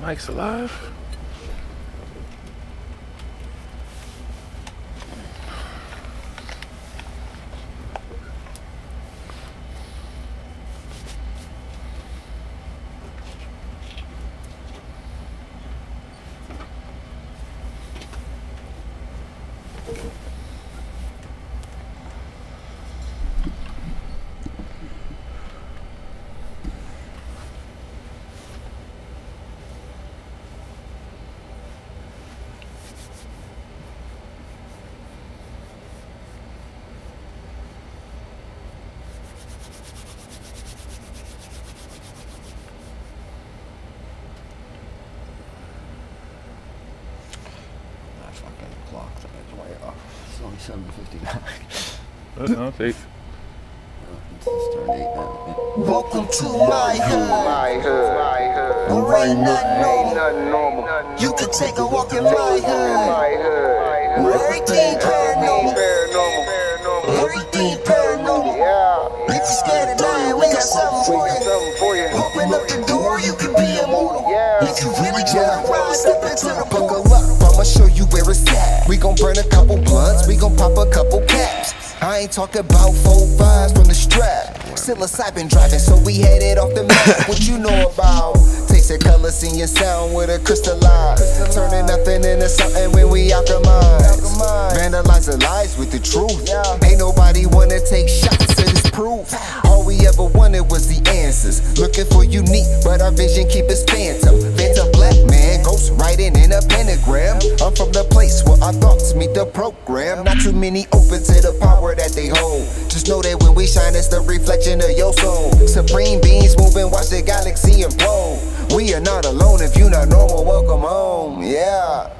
Mike's alive. It's only 7:59. I'll take. Welcome to my hood. There ain't nothing normal. You can take a walk in my hood. Everything paranormal. Everything paranormal. If you're scared of dying, we got something for you. Open up the door, you can be immortal. If you really try to rise, step into the buckle up, I'ma show you where it's at. We gon' burn a couple blunts, we gon' pop a couple caps. I ain't talking about 4-5s from the strap. Psilocybin driving, so we headed off the map. What you know about? Tasting color, seeing sound with a crystallize. Turning nothing into something when we alchemize. Vandalize the lies with the truth. Ain't nobody wanna take shots at this proof. All we ever wanted was the answers. Looking for unique, but our vision keep us phantom. Phantom black man, ghost writing in a pentagram. I'm from the place where our thoughts meet the program. Not too many open to the power that they hold. Just know that when we shine, it's the reflection of your soul. Supreme beings moving, watch the galaxy implode. We are not alone. If you not normal, welcome home. Yeah.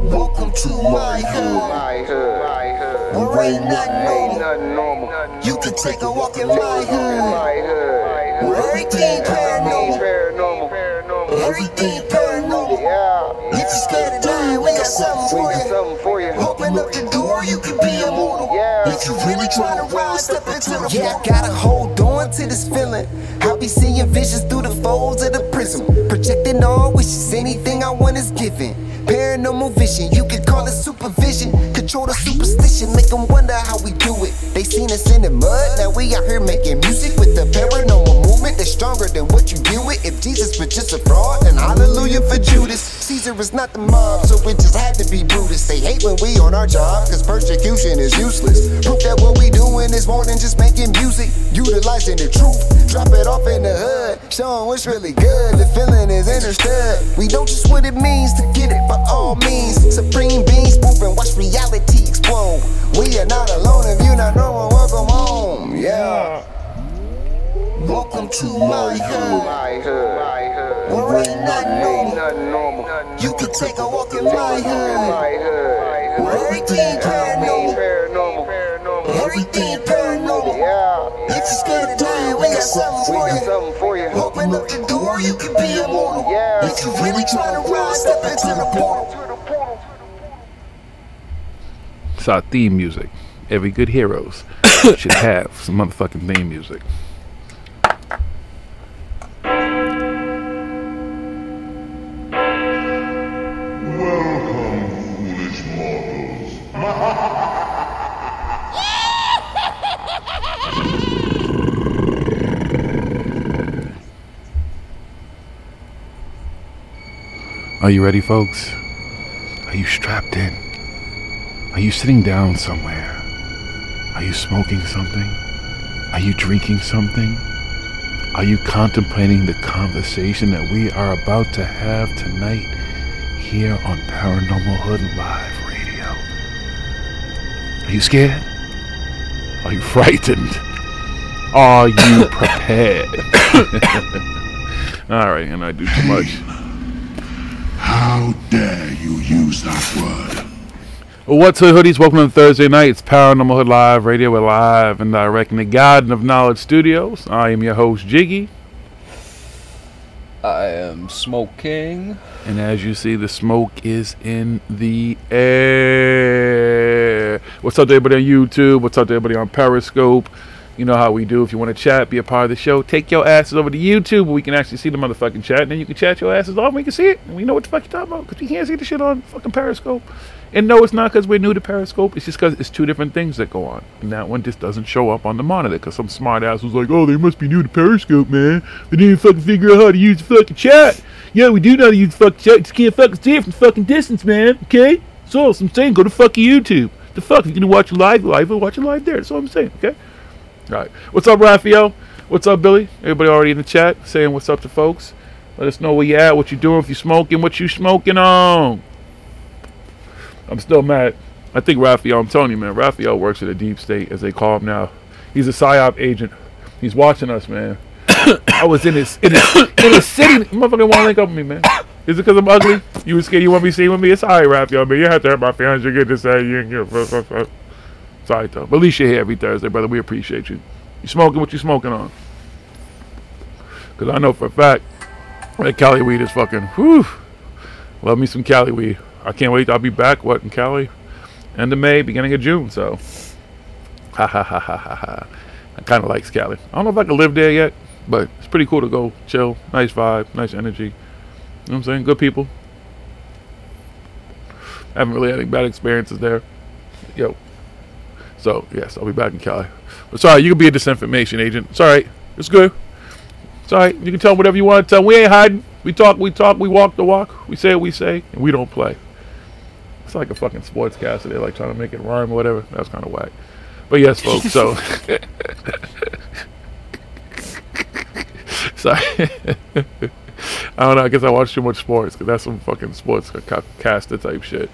Welcome to my hood. There ain't nothing normal. You can take a walk in my hood. Everything paranormal. Everything paranormal. If you're scared of dying, we got something for you. Open up the door, you can be immortal. If you really try to rise, step into the yeah, I gotta hold on to this feeling. I'll be seeing visions through the folds of the prism. Projecting all wishes, anything I want is given. Paranormal vision, you can call it supervision. Control the superstition, make them wonder how we do it. They seen us in the mud, now we out here making music with the paranormal movement that's stronger than what you deal with. If Jesus was just a fraud, then hallelujah for Judas. Caesar is not the mob, so it just had to be Brutus. They hate when we on our job, cause persecution is useless. Proof that what we doing is more than just making music. Utilizing the truth, drop it off in the hood. Showing what's really good, the feeling is understood. We know just what it means to get it by all means. Supreme beings moving, watch reality explode. We are not alone, if you not normal, welcome home. Yeah. Welcome to my hood. There ain't nothing normal. You can take a walk in my hood. Everything paranormal. Everything paranormal. If you're scared of dying, we got something for you. Open up the door, you can be immortal. If you really try to rise, step into the portal. It's our theme music. Every good heroes should have some motherfucking theme music. Are you ready, folks? Are you strapped in? Are you sitting down somewhere? Are you smoking something? Are you drinking something? Are you contemplating the conversation that we are about to have tonight here on Paranormal Hood Live Radio? Are you scared? Are you frightened? Are you prepared? Alright, and I do too much. How dare you use that word? What's up, hoodies? Welcome to Thursday night. It's Paranormal Hood Live Radio. We're live and direct in the Garden of Knowledge Studios. I am your host, Jiggy. I am Smoke King. And as you see, the smoke is in the air. What's up to everybody on YouTube? What's up to everybody on Periscope? You know how we do. If you want to chat, be a part of the show, take your asses over to YouTube where we can actually see the motherfucking chat. And then you can chat your asses off and we can see it. And we know what the fuck you're talking about because we can't see the shit on fucking Periscope. And no, it's not because we're new to Periscope. It's just because it's two different things that go on. And that one just doesn't show up on the monitor because some smart ass was like, oh, they must be new to Periscope, man. They didn't fucking figure out how to use the fucking chat. Yeah, we do know how to use the fucking chat. Just can't fucking see it from fucking distance, man. Okay? So all I'm saying, go to fucking YouTube. The fuck? If you're going to watch live, we'll watch it live there. That's all I'm saying, okay? All right. What's up, Raphael? What's up, Billy? Everybody already in the chat saying what's up to folks. Let us know where you at, what you doing, if you smoking, what you smoking on. I'm still mad. I think Raphael, I'm telling you, man, Raphael works at a deep state, as they call him now. He's a PSYOP agent. He's watching us, man. I was in his city. Motherfucker won't link up with me, man. Is it because I'm ugly? You was scared you want me seen with me? It's alright, Raphael, man. You have to hurt my feelings. You get to say you ain't get. Sorry, though. But at least you're here every Thursday, brother. We appreciate you. You smoking what you smoking on? Because I know for a fact that Cali weed is fucking, whew. Love me some Cali weed. I can't wait. I'll be back, in Cali? End of May, beginning of June, so. Ha ha ha ha ha ha. I kind of likes Cali. I don't know if I can live there yet, but it's pretty cool to go chill. Nice vibe, nice energy. You know what I'm saying? Good people. Haven't really had any bad experiences there. Yo. So, yes, I'll be back in Cali. But sorry, you can be a disinformation agent. It's alright. It's good. It's alright. You can tell whatever you want to tell. We ain't hiding. We talk, we walk the walk. We say what we say, and we don't play. It's like a fucking sportscaster. They're like trying to make it rhyme or whatever. That's kind of whack. But yes, folks, so. Sorry. I don't know. I guess I watch too much sports because that's some fucking sports caster type shit.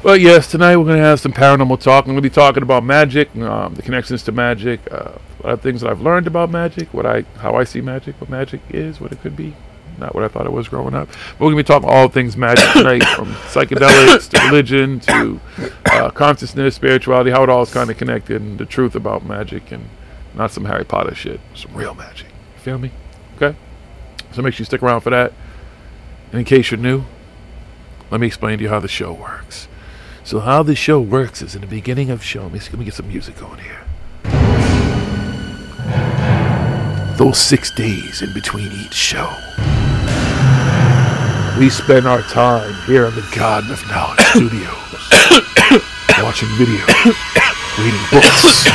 But yes, tonight we're going to have some paranormal talk. I'm going to be talking about magic, the connections to magic, a lot of things that I've learned about magic, how I see magic, what magic is, what it could be, not what I thought it was growing up. But we're going to be talking all things magic tonight, from psychedelics to religion to consciousness, spirituality, how it all is kind of connected, and the truth about magic, and not some Harry Potter shit, some real magic. You feel me? Okay? So make sure you stick around for that. And in case you're new, let me explain to you how the show works. So how the show works is in the beginning of the show, let me get some music going here. Those 6 days in between each show, we spend our time here in the Garden of Knowledge Studios, watching videos, reading books,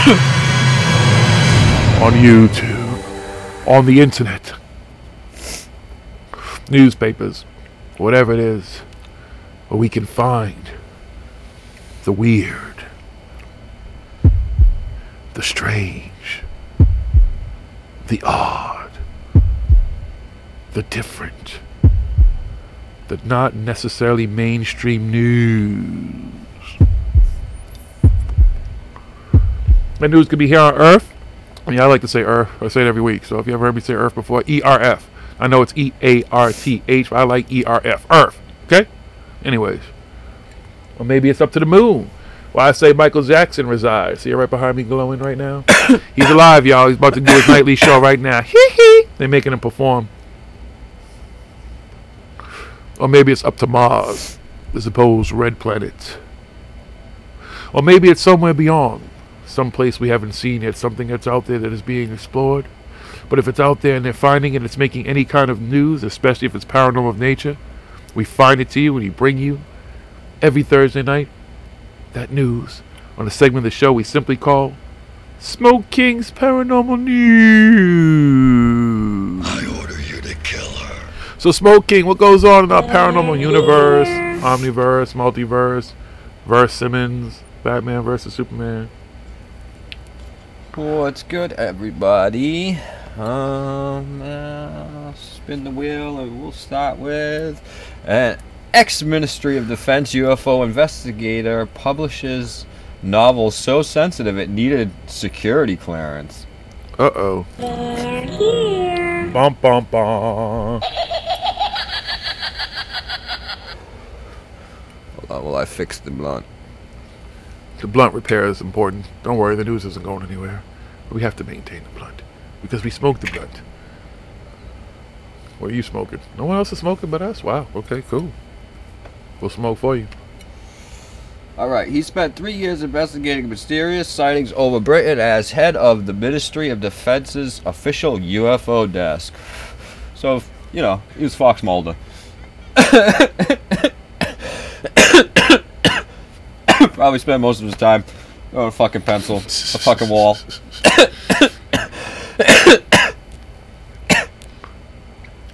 on YouTube, on the internet, newspapers, whatever it is, where we can find the weird, the strange, the odd, the different, the not necessarily mainstream news. The news could be here on Earth. I like to say Earth. I say it every week. So if you ever heard me say Earth before, E-R-F. I know it's E-A-R-T-H, but I like E-R-F. Earth. Okay? Anyways. Or maybe it's up to the moon. Why I say Michael Jackson resides. See it right behind me glowing right now? He's alive, y'all. He's about to do his nightly show right now. Hee-hee. They're making him perform. Or maybe it's up to Mars, the supposed red planet. Or maybe it's somewhere beyond. Some place we haven't seen yet. Something that's out there that is being explored. But if it's out there and they're finding it and it's making any kind of news, especially if it's paranormal of nature, we find it to you and we bring you every Thursday night that news on a segment of the show we simply call Smoke King's Paranormal News. I order you to kill her. So Smoke King, what goes on in our paranormal universe, omniverse, multiverse, verse Simmons, Batman versus Superman? What's good, everybody? Spin the wheel, and we'll start with an ex-Ministry of Defense UFO investigator publishes novel so sensitive it needed security clearance. Uh-oh. They're here. Bum, bum, bum. Hold on while I fix the blunt. The blunt repair is important. Don't worry, the news isn't going anywhere. But we have to maintain the blunt. Because we smoke the blunt. What are you smoking? No one else is smoking but us? Wow, okay, cool. We'll smoke for you. Alright, he spent 3 years investigating mysterious sightings over Britain as head of the Ministry of Defense's official UFO desk. So, you know, he was Fox Mulder. Probably spent most of his time on a fucking pencil, a fucking wall.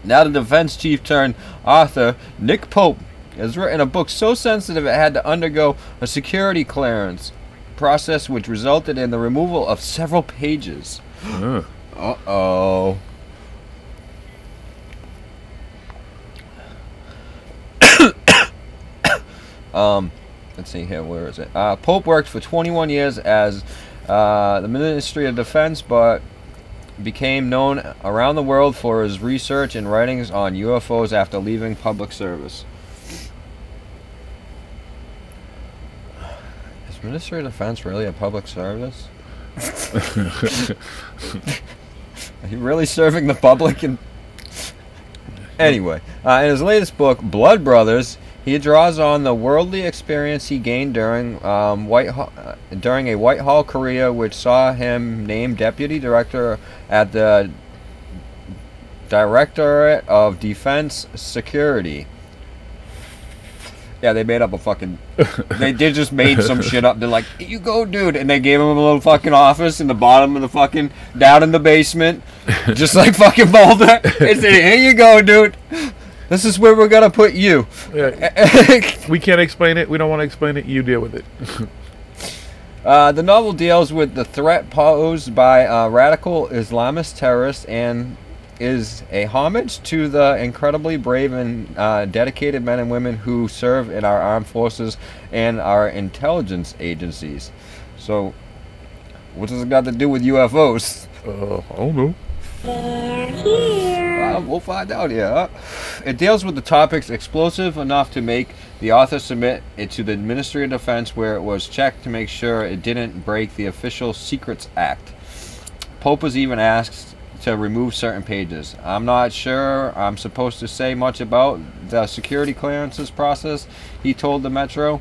Now the defense chief turned author, Nick Pope, has written a book so sensitive it had to undergo a security clearance process which resulted in the removal of several pages. Uh-oh. Let's see here, where is it? Pope worked for 21 years as the Ministry of Defense, but became known around the world for his research and writings on UFOs after leaving public service. Is Ministry of Defense really a public service? Are you really serving the public? Anyway, in his latest book, Blood Brothers, he draws on the worldly experience he gained during a Whitehall career, which saw him named deputy director at the Directorate of Defense Security. Yeah, they made up a fucking... they just made some shit up. They're like, here you go, dude. And they gave him a little fucking office in the bottom of the fucking... down in the basement. Just like fucking Boulder. They said, here you go, dude. This is where we're gonna put you. Yeah. We can't explain it. We don't want to explain it. You deal with it. The novel deals with the threat posed by radical Islamist terrorists and is a homage to the incredibly brave and dedicated men and women who serve in our armed forces and our intelligence agencies. So, what does it got to do with UFOs? I don't know. We'll find out here. It deals with the topics explosive enough to make the author submit it to the Ministry of Defense, where it was checked to make sure it didn't break the Official Secrets Act. Pope was even asked to remove certain pages. I'm not sure I'm supposed to say much about the security clearances process, he told the Metro.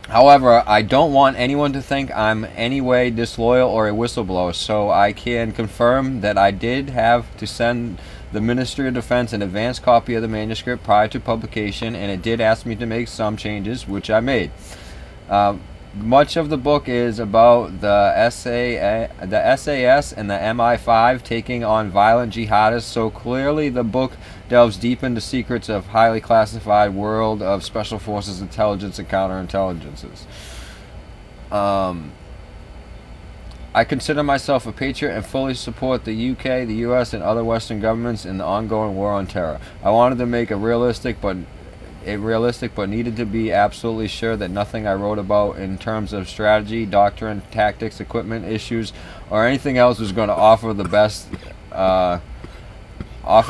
However, I don't want anyone to think I'm any way disloyal or a whistleblower, so I can confirm that I did have to send the Ministry of Defense an advance copy of the manuscript prior to publication, and it did ask me to make some changes, which I made. Much of the book is about the SAS and the MI5 taking on violent jihadists, so clearly the book delves deep into secrets of highly classified world of special forces intelligence and counterintelligences. I consider myself a patriot and fully support the UK, the US, and other Western governments in the ongoing war on terror. I wanted to make it realistic, but needed to be absolutely sure that nothing I wrote about in terms of strategy, doctrine, tactics, equipment issues, or anything else was going to offer the best, offer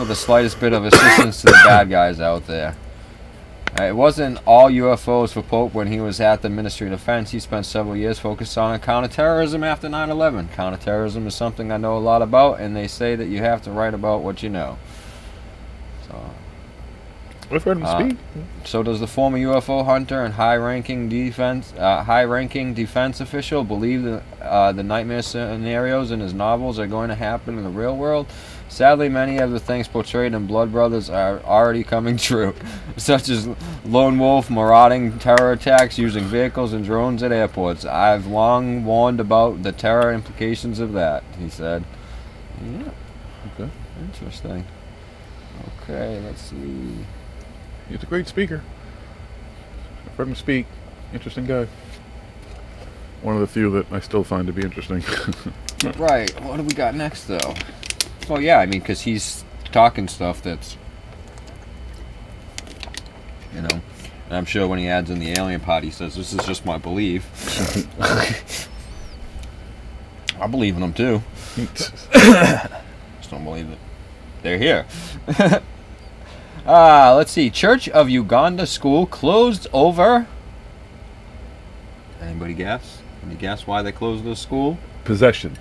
the slightest bit of assistance to the bad guys out there. It wasn't all UFOs for Pope when he was at the Ministry of Defense. He spent several years focused on counterterrorism after 9/11. Counterterrorism is something I know a lot about, and they say that you have to write about what you know. So... I've heard him speak. So does the former UFO hunter and high-ranking defense official believe that the nightmare scenarios in his novels are going to happen in the real world? Sadly, many of the things portrayed in Blood Brothers are already coming true, such as lone wolf, marauding terror attacks using vehicles and drones at airports. I've long warned about the terror implications of that, he said. Yeah. Okay. Interesting. Okay, let's see. He's a great speaker. I've heard him speak. Interesting guy. One of the few that I still find to be interesting. Right. What do we got next, though? Well, yeah, I mean, because he's talking stuff that's, you know, and I'm sure when he adds in the alien part, he says, this is just my belief. I believe in them, too. Just don't believe it. They're here. Let's see. Church of Uganda school closed over... Anybody guess? Any guess why they closed the school? Possession.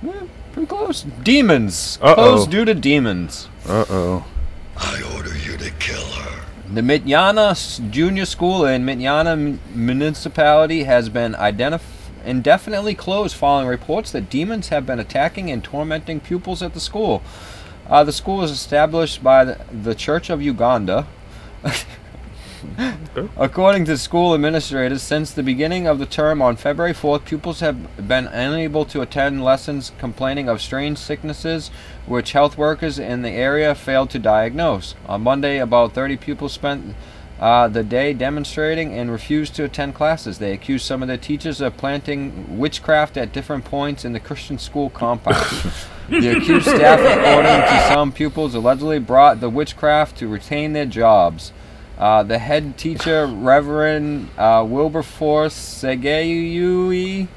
Yeah, pretty close. Demons. Uh-oh. Closed due to demons. Uh-oh. I order you to kill her. The Mitjana Junior School in Mitjana Municipality has been indefinitely closed following reports that demons have been attacking and tormenting pupils at the school. The school is established by the Church of Uganda. According to school administrators, since the beginning of the term on February 4th, pupils have been unable to attend lessons complaining of strange sicknesses which health workers in the area failed to diagnose. On Monday, about 30 pupils spent the day demonstrating and refused to attend classes. They accused some of their teachers of planting witchcraft at different points in the Christian school compound. The accused staff, according to some pupils, allegedly brought the witchcraft to retain their jobs. The head teacher, Reverend Wilberforce Segeyui,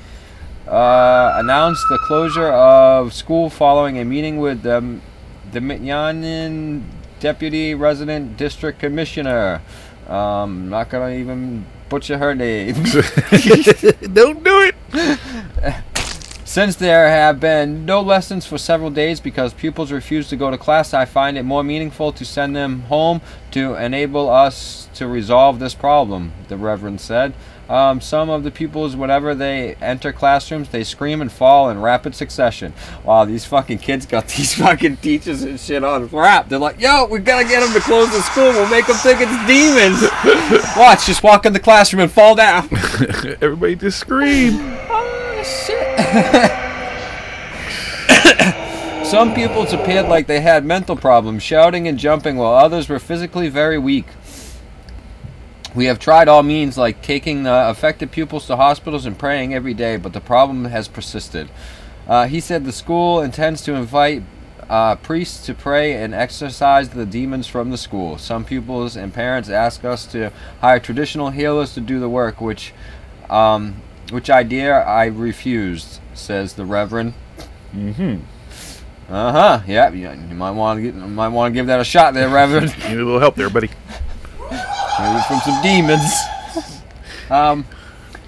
announced the closure of school following a meeting with the Mityanin Deputy Resident District Commissioner. Not gonna even butcher her name. Don't do it. Since there have been no lessons for several days because pupils refuse to go to class, I find it more meaningful to send them home to enable us to resolve this problem, the Reverend said. Some of the pupils, whenever they enter classrooms, they scream and fall in rapid succession. Wow, these fucking kids got these fucking teachers and shit on rap. They're like, yo, we gotta get them to close the school. We'll make them think it's demons. Watch, just walk in the classroom and fall down. Everybody just scream. Oh, shit. Some pupils appeared like they had mental problems, shouting and jumping, while others were physically very weak. We have tried all means, like taking the affected pupils to hospitals and praying every day, but the problem has persisted. He said the school intends to invite priests to pray and exorcise the demons from the school. Some pupils and parents ask us to hire traditional healers to do the work, which idea I refused, says the Reverend. Yeah, you might want to give that a shot there, Reverend. Need a little help there, buddy. Maybe from some demons.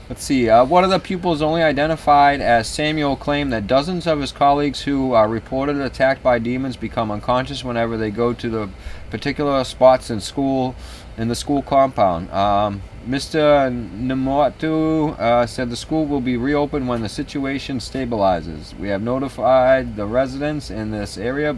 Let's see. One of the pupils, only identified as Samuel, claimed that dozens of his colleagues who are reported attacked by demons become unconscious whenever they go to the particular spots in the school compound. Mr. Namotu said the school will be reopened when the situation stabilizes. We have notified the residents in this area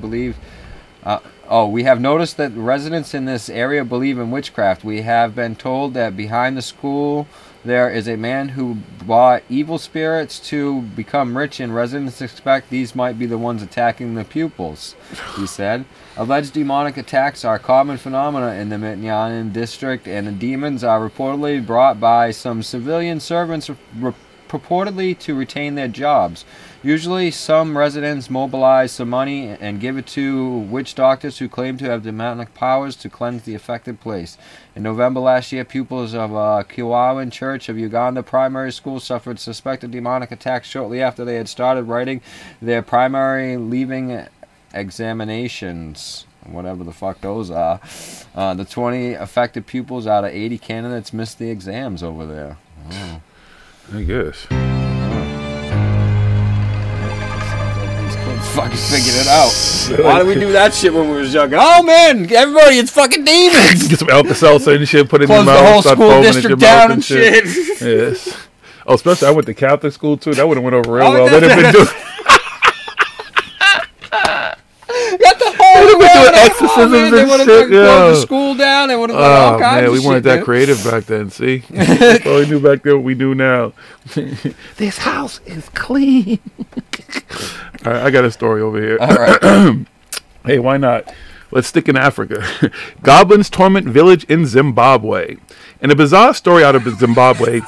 we have noticed that residents in this area believe in witchcraft. We have been told that behind the school there is a man who brought evil spirits to become rich, and residents expect these might be the ones attacking the pupils, he said. Alleged demonic attacks are common phenomena in the Mityanin district, and the demons are reportedly brought by some civilian servants purportedly to retain their jobs. Usually, some residents mobilize some money and give it to witch doctors who claim to have demonic powers to cleanse the affected place. In November last year, pupils of Kiwawan Church of Uganda Primary School suffered suspected demonic attacks shortly after they had started writing their primary leaving examinations. Whatever the fuck those are. The 20 affected pupils out of 80 candidates missed the exams over there. Oh. I guess. Fucking figured it out. Why did we do that shit when we was young? Oh man, everybody, it's fucking demons. Get some Alka-Seltzer and shit, put it in your mouth. Close the whole school district down and shit. Yes. Oh, especially I went to Catholic school too. That would have went over real well. They'd have been doing. Got the whole doing exorcisms and they would have shit. closed the school down. They would have done all kinds of shit. We weren't that creative back then. See, all we knew back then, what we do now. This house is clean. All right, I got a story over here. All right. Hey, why not? Let's stick in Africa. Goblins torment village in Zimbabwe. In a bizarre story out of Zimbabwe.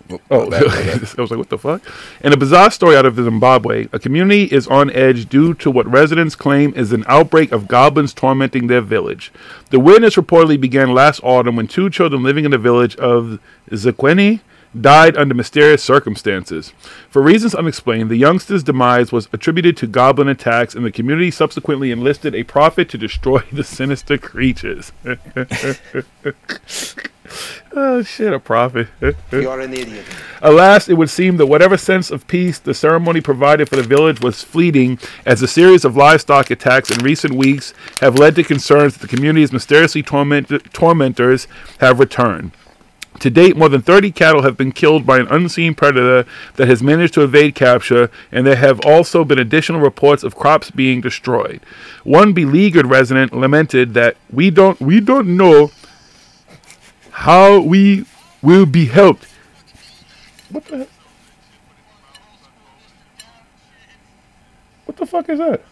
I was like, what the fuck? In a bizarre story out of Zimbabwe, a community is on edge due to what residents claim is an outbreak of goblins tormenting their village. The weirdness reportedly began last autumn when 2 children living in the village of Zekweni died under mysterious circumstances. For reasons unexplained, the youngsters' demise was attributed to goblin attacks, and the community subsequently enlisted a prophet to destroy the sinister creatures. Oh shit, a prophet. You're an idiot. Alas, it would seem that whatever sense of peace the ceremony provided for the village was fleeting, as a series of livestock attacks in recent weeks have led to concerns that the community's mysteriously tormentors have returned. To date, more than 30 cattle have been killed by an unseen predator that has managed to evade capture, and there have also been additional reports of crops being destroyed. One beleaguered resident lamented that we don't know how we will be helped. What the? What the fuck is that?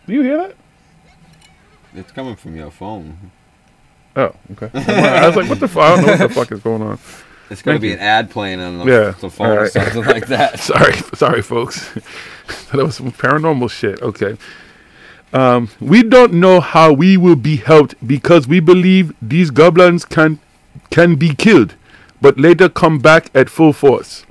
Do you hear that? It's coming from your phone. Oh, okay. I was like, what the fuck? I don't know what the fuck is going on. It's going to be an ad playing on the phone or something like that. Sorry, folks. That was some paranormal shit. Okay. We don't know how we will be helped because we believe these goblins can be killed, but later come back at full force.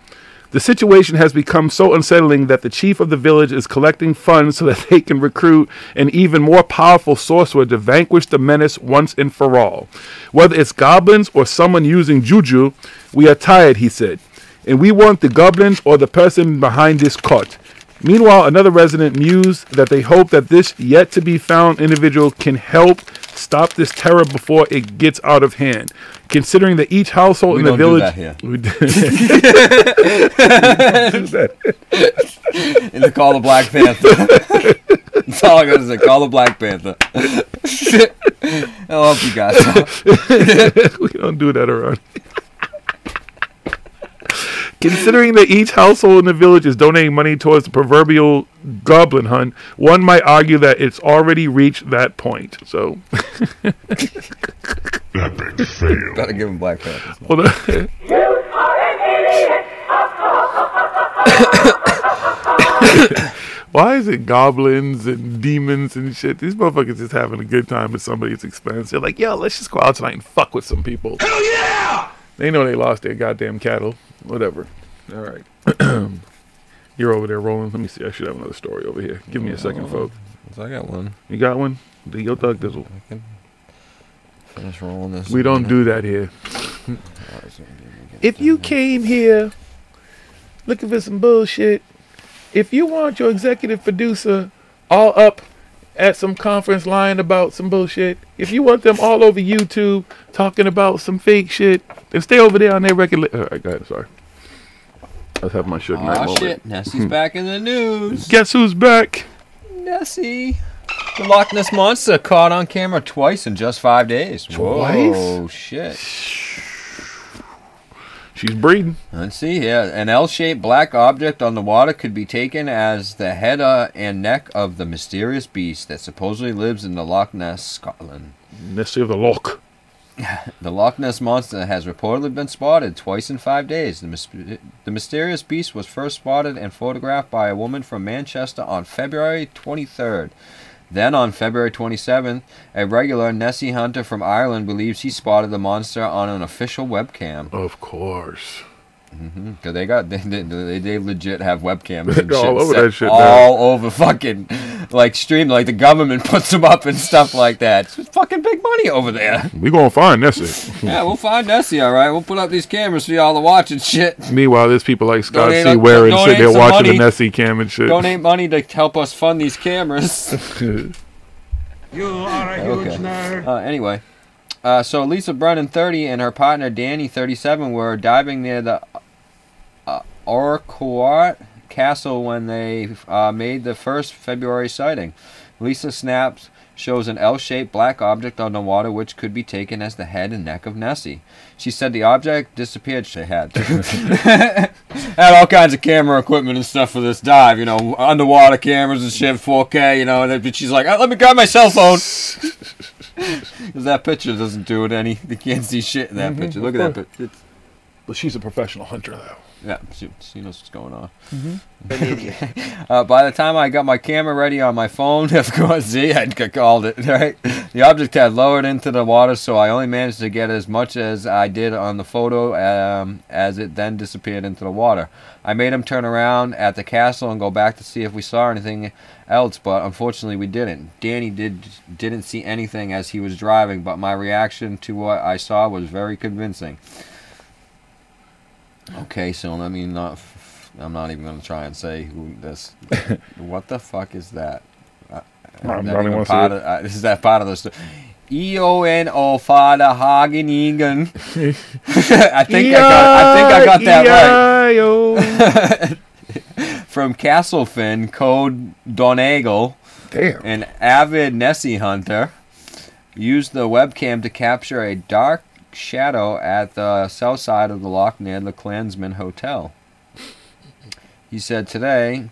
The situation has become so unsettling that the chief of the village is collecting funds so that they can recruit an even more powerful sorcerer to vanquish the menace once and for all. Whether it's goblins or someone using juju, we are tired, he said, and we want the goblins or the person behind this cult. Meanwhile, another resident mused that they hope that this yet-to-be-found individual can help stop this terror before it gets out of hand. Considering that each household in the village... We don't do that here. And to call the Black Panther. That's all I got to say. Call the Black Panther. I'll help you guys out. We don't do that around. Considering that each household in the village is donating money towards the proverbial goblin hunt, one might argue that it's already reached that point. So, Epic fail. Gotta give him Black Panther. Hold on. Why is it goblins and demons and shit? These motherfuckers just having a good time at somebody's expense. They're like, yo, let's just go out tonight and fuck with some people. Hell yeah! They know they lost their goddamn cattle. Whatever. All right. You're over there rolling. Let me see. I should have another story over here. Give me a second, folks. I got one. You got one? Do your thug dizzle. I can finish rolling this. We don't do that here. If you came here looking for some bullshit, if you want your executive producer all up at some conference lying about some bullshit, if you want them all over YouTube talking about some fake shit, then stay over there on their record. All right, go ahead. Sorry. I was having my Suge Knight moment. Shit. Nessie's back in the news. Guess who's back? Nessie. The Loch Ness Monster caught on camera twice in just 5 days. Twice? Whoa, shit. She's breeding. Let's see here. An L-shaped black object on the water could be taken as the head and neck of the mysterious beast that supposedly lives in the Loch Ness, Scotland. Nessie of the Loch. The Loch Ness Monster has reportedly been spotted twice in 5 days. The mysterious beast was first spotted and photographed by a woman from Manchester on February 23rd. Then on February 27th, a regular Nessie hunter from Ireland believes he spotted the monster on an official webcam. Of course. Cause they legit have webcams and all shit over set that shit all over fucking like stream, like the government puts them up and stuff like that. It's fucking big money over there. We gonna find Nessie. Yeah, we'll find Nessie, all right. We'll put up these cameras for y'all to watch and shit. Meanwhile, there's people like Scott C. Waring sitting there watching the Nessie cam and shit. Donate money to help us fund these cameras. You are a huge nerd. Anyway, so Lisa Brennan, 30, and her partner Danny, 37, were diving near the Orcoart Castle when they made the first February sighting. Lisa snaps shows an L-shaped black object on the water which could be taken as the head and neck of Nessie. She said the object disappeared. She had all kinds of camera equipment and stuff for this dive, you know, underwater cameras and shit, 4K, you know, and she's like, let me grab my cell phone. Because that picture doesn't do it any. You can't see shit in that picture. Look at that picture. But she's a professional hunter, though. Yeah, she knows what's going on. By the time I got my camera ready on my phone, of course, Z had called it, right? The object had lowered into the water, so I only managed to get as much as I did on the photo as it then disappeared into the water. I made him turn around at the castle and go back to see if we saw anything else, but unfortunately we didn't. Danny didn't see anything as he was driving, but my reaction to what I saw was very convincing. Okay, so let me not. I'm not even going to try and say who this. What the fuck is that? Is that part of the story? E-O-N-O Father Hagen Egan. I think I got that right. From Castlefin, Code Donegal. Damn. An avid Nessie hunter used the webcam to capture a dark shadow at the south side of the loch near the Clansman Hotel. He said today,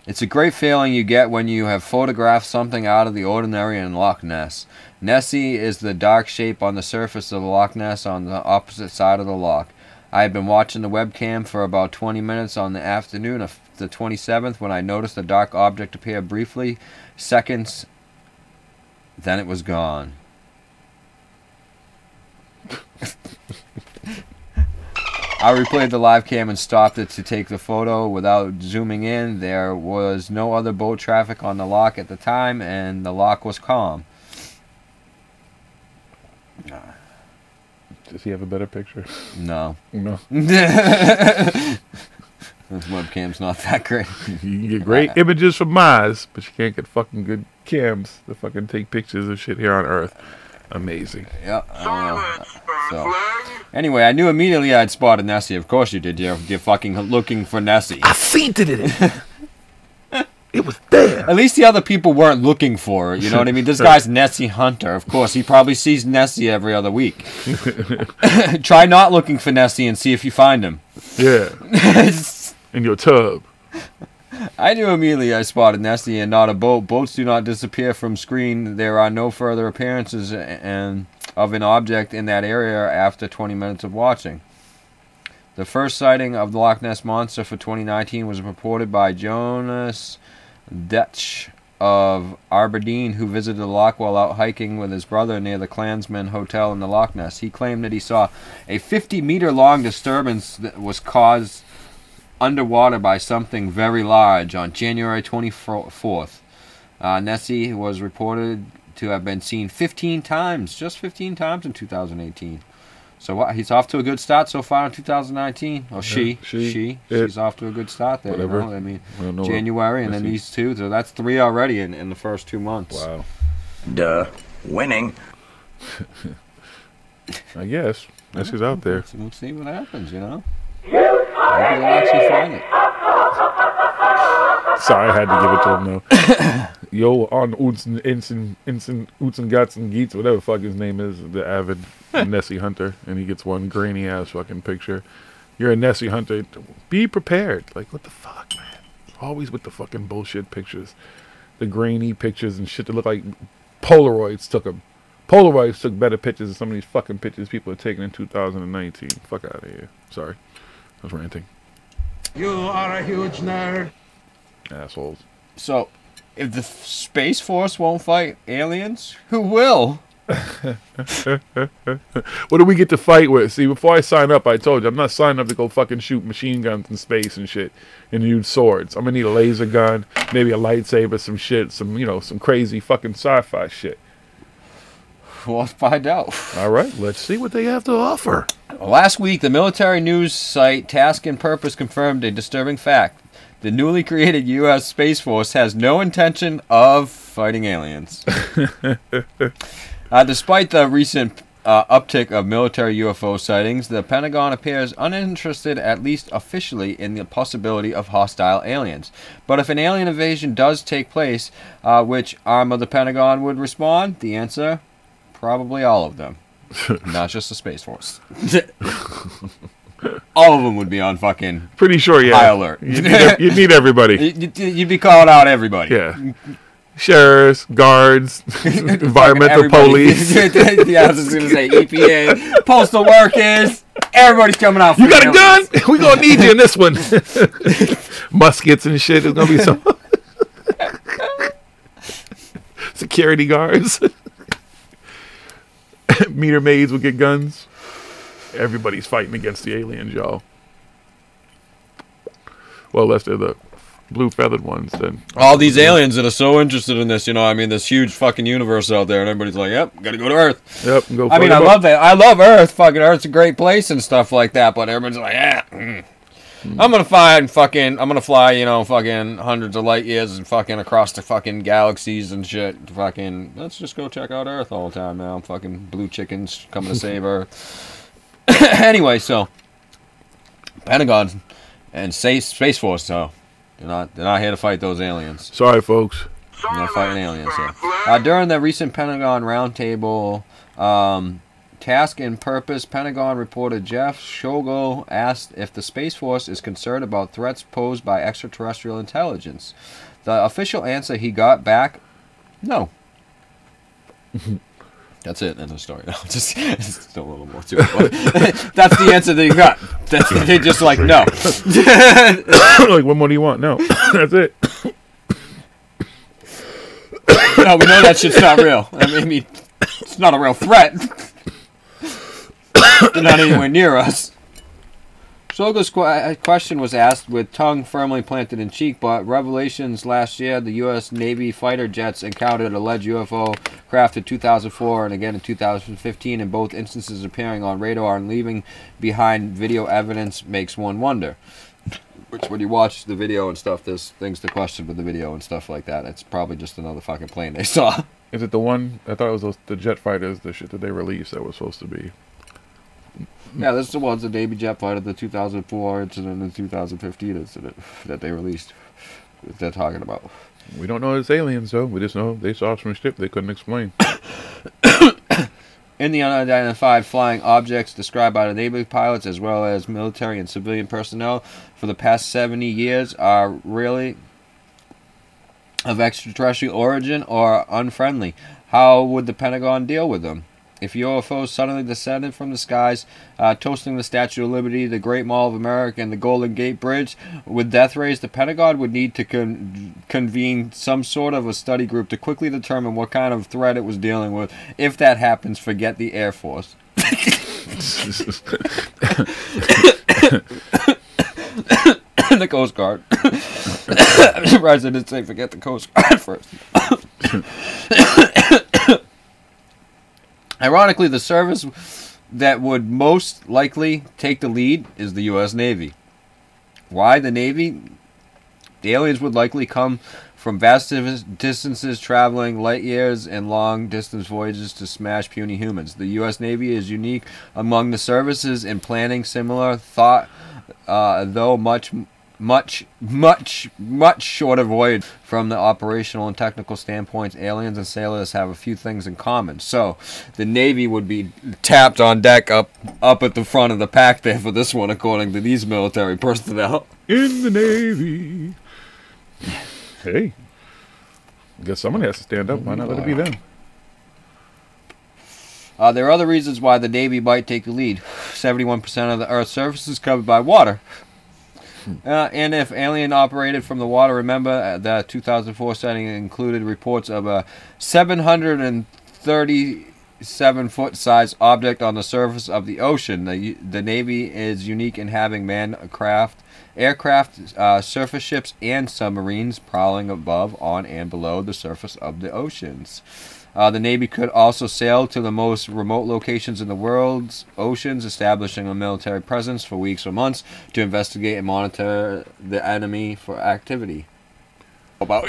"It's a great feeling you get when you have photographed something out of the ordinary in Loch Ness. Nessie is the dark shape on the surface of the Loch Ness on the opposite side of the loch. I had been watching the webcam for about 20 minutes on the afternoon of the 27th when I noticed a dark object appear briefly, seconds, then it was gone." I replayed the live cam and stopped it to take the photo without zooming in. There was no other boat traffic on the loch at the time, and the loch was calm. Does he have a better picture? No. No. This webcam's not that great. You can get great images from Mars, but you can't get fucking good cams to fucking take pictures of shit here on Earth. Amazing. Yeah. So, anyway, I knew immediately I'd spotted Nessie. Of course you did. You're fucking looking for Nessie. I seen it. It was there. At least the other people weren't looking for her. You know what I mean? This guy's Nessie hunter. Of course, he probably sees Nessie every other week. Try not looking for Nessie and see if you find him. Yeah. In your tub. I knew immediately I spotted Nessie and not a boat. Boats do not disappear from screen. There are no further appearances of an object in that area after 20 minutes of watching. The first sighting of the Loch Ness Monster for 2019 was reported by Jonas Detch of Aberdeen, who visited the loch while out hiking with his brother near the Clansman Hotel in the Loch Ness. He claimed that he saw a 50-meter-long disturbance that was caused underwater by something very large on January 24th. Nessie was reported to have been seen 15 times, just 15 times in 2018. So what? He's off to a good start so far in 2019. Or she's off to a good start there. Whatever. You know? I mean, January and then these two. So that's 3 already in the first 2 months. Wow. Duh. Winning. I guess. Nessie's out there. We'll see what happens, you know? Maybe they'll actually find it. Sorry, I had to give it to him, though. Yo, on Utzen Guts and Geets, whatever the fuck his name is, the avid Nessie hunter, and he gets one grainy-ass fucking picture. You're a Nessie hunter. Be prepared. Like, what the fuck, man? Always with the fucking bullshit pictures. The grainy pictures and shit that look like Polaroids took them. Polaroids took better pictures than some of these fucking pictures people are taking in 2019. Fuck out of here. Sorry. I was ranting. You are a huge nerd. Assholes. So, if the Space Force won't fight aliens, who will? What do we get to fight with? See, before I sign up, I told you, I'm not signing up to go fucking shoot machine guns in space and shit and use swords. I'm gonna need a laser gun, maybe a lightsaber, some shit, some, you know, some crazy fucking sci-fi shit. We'll find out. All right, let's see what they have to offer. Last week, the military news site Task and Purpose confirmed a disturbing fact. The newly created U.S. Space Force has no intention of fighting aliens. Despite the recent uptick of military UFO sightings, the Pentagon appears uninterested, at least officially, in the possibility of hostile aliens. But if an alien invasion does take place, which arm of the Pentagon would respond? The answer, probably all of them. Not just the Space Force. All of them would be on fucking pretty sure, yeah. high alert. You'd need everybody. You'd be calling out everybody. Yeah. Sheriffs, guards, environmental police. Yeah, I was just going to say EPA, postal workers. Everybody's coming out. You got a gun? We gonna need you in this one. Muskets and shit. There's gonna be some security guards. Meter maids will get guns. Everybody's fighting against the aliens, y'all. Well, unless they're the blue feathered ones, then all these aliens that are so interested in this, you know, I mean, this huge fucking universe out there, and everybody's like, "Yep, gotta go to Earth." Yep, go. I mean, I love that. I love Earth. Fucking Earth's a great place and stuff like that. But everybody's like, "Yeah, I'm gonna fly, you know, fucking hundreds of light years and fucking across the fucking galaxies and shit. Fucking, let's just go check out Earth all the time now. Fucking blue chickens coming to save Earth." Anyway, so Pentagon and Space Force, so they're not here to fight those aliens. Sorry, folks. They're not fighting aliens. So. During the recent Pentagon roundtable, Task and Purpose, Pentagon reporter Jeff Shogel asked if the Space Force is concerned about threats posed by extraterrestrial intelligence. The official answer he got back, no. That's it. End of story. No, just a little more to it. That's the answer that he got. They just like, no. Like, what more do you want? No. That's it. No, we know that shit's not real. I mean, it's not a real threat. They're not anywhere near us. Shoga's question was asked with tongue firmly planted in cheek, but revelations last year, the U.S. Navy fighter jets encountered alleged UFO craft in 2004 and again in 2015, in both instances appearing on radar and leaving behind video evidence makes one wonder. Which, when you watch the video and stuff, there's things to question with the video and stuff like that. It's probably just another fucking plane they saw. Is it the one? I thought it was the jet fighters, the shit that they released that was supposed to be. Yeah, this is the ones, the Navy jet fighter, the 2004 incident and the 2015 incident that they released. They're talking about. We don't know it's aliens, though. We just know they saw some shit they couldn't explain. In the unidentified flying objects described by the Navy pilots as well as military and civilian personnel for the past 70 years are really of extraterrestrial origin or unfriendly. How would the Pentagon deal with them? If UFOs suddenly descended from the skies, toasting the Statue of Liberty, the Great Mall of America, and the Golden Gate Bridge with death rays, the Pentagon would need to convene some sort of a study group to quickly determine what kind of threat it was dealing with. If that happens, forget the Air Force. The Coast Guard. I'm surprised I didn't say forget the Coast Guard first. Ironically, the service that would most likely take the lead is the U.S. Navy. Why the Navy? The aliens would likely come from vast distances, traveling light years and long-distance voyages to smash puny humans. The U.S. Navy is unique among the services in planning similar thought, though much shorter voyage. From the operational and technical standpoints, aliens and sailors have a few things in common. So, the Navy would be tapped on deck up at the front of the pack there for this one, according to these military personnel. In the Navy. Hey. I guess someone has to stand up. Why not let it be them? There are other reasons why the Navy might take the lead. 71% of the Earth's surface is covered by water. And if alien operated from the water, remember the 2004 setting included reports of a 737-foot size object on the surface of the ocean. The Navy is unique in having manned aircraft, surface ships, and submarines prowling above, on, and below the surface of the oceans. The Navy could also sail to the most remote locations in the world's oceans, establishing a military presence for weeks or months to investigate and monitor the enemy for activity. About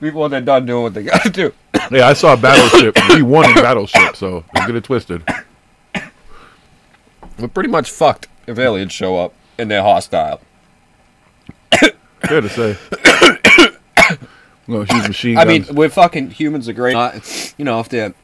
before they're done doing what they got to do. Yeah, I saw a battleship. We won in battleship, so don't get it twisted. We're pretty much fucked if aliens show up and they're hostile. Fair to say. Well, machine I guns. mean, we're fucking humans are great. You know, if they're,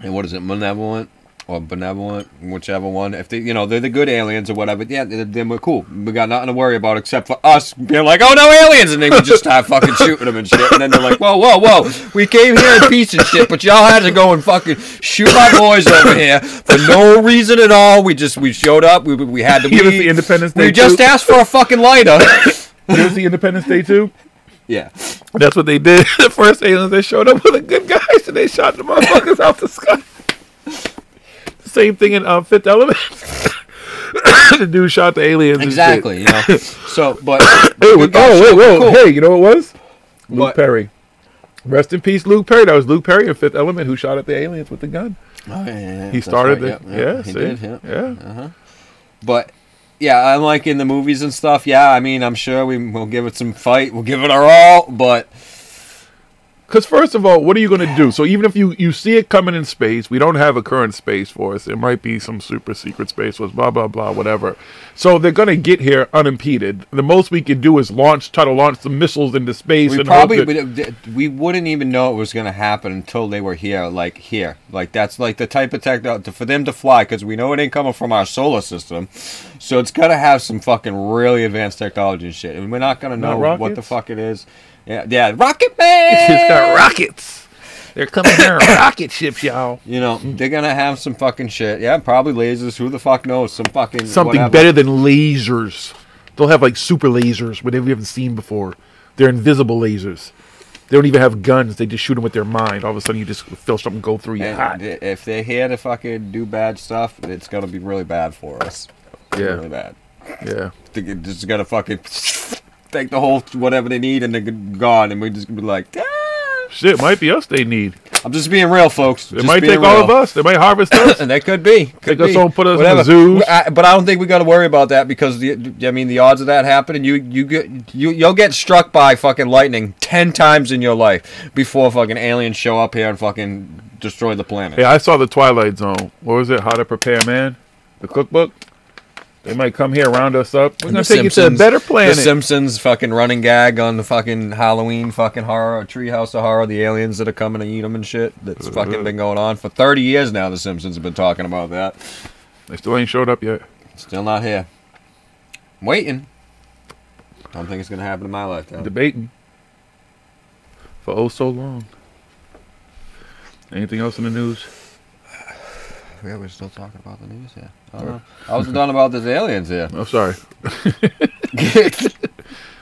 and what is it, malevolent, or benevolent, whichever one. If they, you know, they're the good aliens or whatever, yeah, then we're cool. We got nothing to worry about except for us being like, oh, no aliens, and then we just start fucking shooting them and shit. And then they're like, whoa, whoa, whoa, we came here in peace and shit, but y'all had to go and fucking shoot my boys over here for no reason at all. We showed up. We had to. You ever see Independence Day? We just asked for a fucking lighter. You ever see Independence Day 2? Yeah. That's what they did. The first aliens, they showed up with the good guys and they shot the motherfuckers out the sky. Same thing in Fifth Element. The dude shot the aliens. Exactly. And shit. You know. So, but hey, whoa, cool. Hey, you know what it was? Luke What? Perry. Rest in peace, Luke Perry. That was Luke Perry in Fifth Element who shot at the aliens with the gun. Oh, yeah, He started right. yeah, he see? did. Yeah. Yeah. But yeah, unlike in the movies and stuff, yeah, I mean, I'm sure we'll give it some fight. We'll give it our all, but Because first of all, what are you going to do? So even if you see it coming in space, we don't have a current space force. It might be some super secret space force, blah, blah, blah, whatever. So they're going to get here unimpeded. The most we can do is try to launch some missiles into space. we and probably hope that- we wouldn't even know it was going to happen until they were here. Like that's like the type of tech for them to fly, because we know it ain't coming from our solar system. So it's got to have some fucking really advanced technology and shit. And we're not going to know what the fuck it is. Yeah, Rocket Man! It's got rockets. They're coming here in rocket ships, y'all. You know, they're going to have some fucking shit. Yeah, probably lasers. Who the fuck knows? Some fucking Something whatever. better than lasers. They'll have like super lasers, whatever we haven't seen before. They're invisible lasers. They don't even have guns. They just shoot them with their mind. All of a sudden, you just feel something go through your heart. And if they're here to fucking do bad stuff, it's going to be really bad for us. Yeah. Really bad. Yeah. They're just going to fucking take the whole whatever they need and they're gone. And we're just going to be like, ah. Shit, might be us they need. I'm just being real, folks. It might take all of us. They might harvest us. And that could be. Take us home, put us in the zoos. But I don't think we got to worry about that, because the odds of that happening, you'll get struck by fucking lightning 10 times in your life before fucking aliens show up here and fucking destroy the planet. Yeah, I saw the Twilight Zone. What was it? How to Prepare Man? The cookbook? They might come here, round us up. We're going to take you to a better planet. The Simpsons fucking running gag on the fucking Halloween fucking horror, Treehouse of Horror, the aliens that are coming to eat them and shit. That's fucking been going on for 30 years now. The Simpsons have been talking about that. They still ain't showed up yet. Still not here. I'm waiting. I don't think it's going to happen in my lifetime. Debating. For oh so long. Anything else in the news? Yeah, we're still talking about the news here. I wasn't done about these aliens here. Oh, sorry.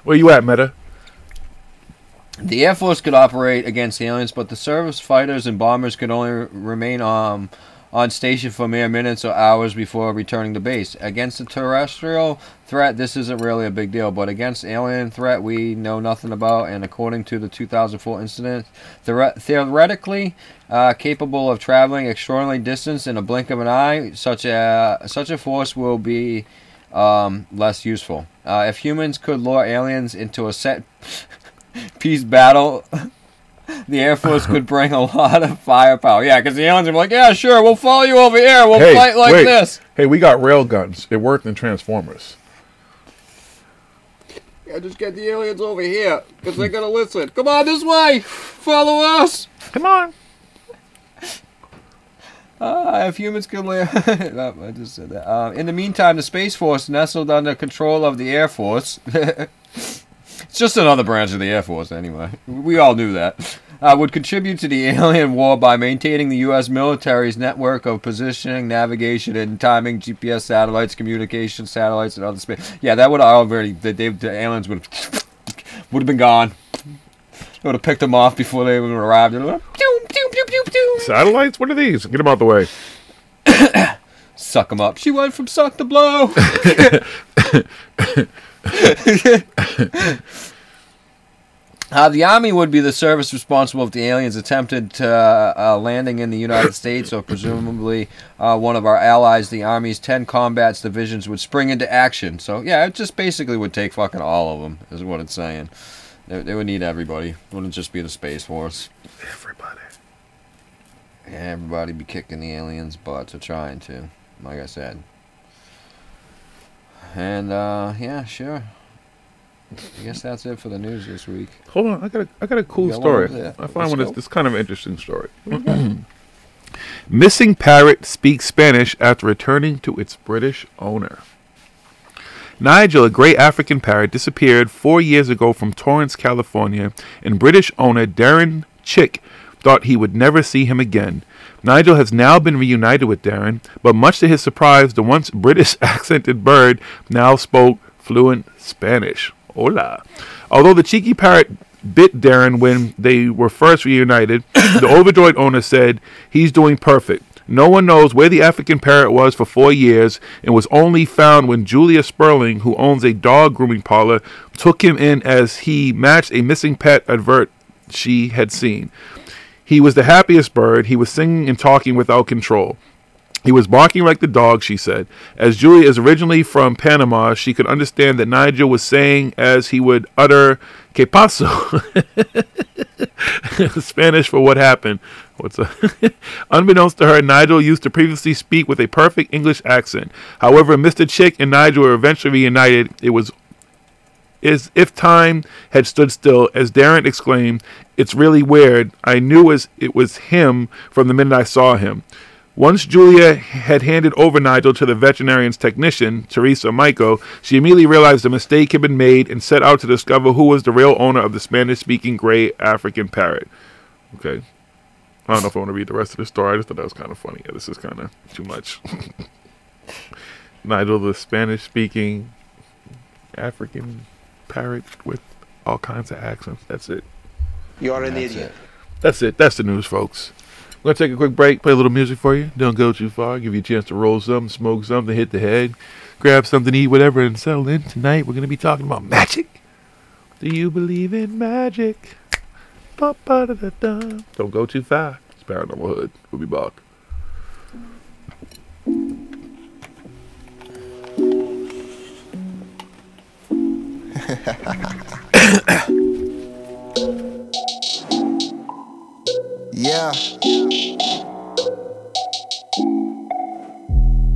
Where you at, Meta? The Air Force could operate against aliens, but the surface fighters and bombers could only remain on station for mere minutes or hours before returning to base. Against the terrestrial threat, this isn't really a big deal, but against alien threat we know nothing about, and according to the 2004 incident, theoretically capable of traveling extraordinary distance in a blink of an eye, such a force will be less useful. If humans could lure aliens into a set piece battle, the Air Force could bring a lot of firepower. Yeah, because the aliens are like, yeah, sure, we'll follow you over here. We'll fight like this. Hey, we got rail guns. It worked in Transformers. Yeah, just get the aliens over here, because they're going to listen. Come on, this way. Follow us. Come on. If humans could live... I just said that. In the meantime, the Space Force, nestled under control of the Air Force... It's just another branch of the Air Force, anyway. We all knew that. Would contribute to the alien war by maintaining the U.S. military's network of positioning, navigation, and timing, GPS satellites, communication satellites, and other space. Yeah, that would already... The aliens would have been gone. They would have picked them off before they even arrived. Satellites? What are these? Get them out the way. Suck them up. She went from suck to blow. The Army would be the service responsible if the aliens attempted landing in the United States, or presumably one of our allies. The Army's 10 combat divisions would spring into action. So, yeah, it just basically would take fucking all of them, is what it's saying. They would need everybody. It wouldn't just be the Space Force. Everybody. Yeah, everybody be kicking the aliens' butts, or trying to, like I said. And, yeah, sure. I guess that's it for the news this week. Hold on, I got a cool You got story. one? Yeah. I find Let's one go. that's kind of an interesting story. Missing parrot speaks Spanish after returning to its British owner. Nigel, a gray African parrot, disappeared 4 years ago from Torrance, California, and British owner Darren Chick thought he would never see him again. Nigel has now been reunited with Darren, but much to his surprise, the once British accented bird now spoke fluent Spanish. Hola. Although the cheeky parrot bit Darren when they were first reunited, the overjoyed owner said he's doing perfect. No one knows where the African parrot was for 4 years and was only found when Julia Sperling, who owns a dog grooming parlor, took him in as he matched a missing pet advert she had seen. He was the happiest bird. He was singing and talking without control. He was barking like the dog, she said. As Julia is originally from Panama, she could understand that Nigel was saying as he would utter, "Que paso?" Spanish for what happened. Unbeknownst to her, Nigel used to previously speak with a perfect English accent. However, Mr. Chick and Nigel were eventually reunited. It was as if time had stood still. As Darren exclaimed, "It's really weird. I knew it was him from the minute I saw him." Once Julia had handed over Nigel to the veterinarian's technician, Teresa Michael, she immediately realized a mistake had been made and set out to discover who was the real owner of the Spanish-speaking gray African parrot. Okay. I don't know if I want to read the rest of the story. I just thought that was kind of funny. Yeah, this is kind of too much. Nigel, the Spanish-speaking African parrot with all kinds of accents. That's it. You're an idiot. That's it. That's the news, folks. We're going to take a quick break, play a little music for you. Don't go too far. Give you a chance to roll something, smoke something, hit the head, grab something to eat, whatever, and settle in. Tonight, we're going to be talking about magic. Do you believe in magic? Ba-ba-da-da-da. Don't go too far. It's Paranormal Hood. We'll be back. Yeah.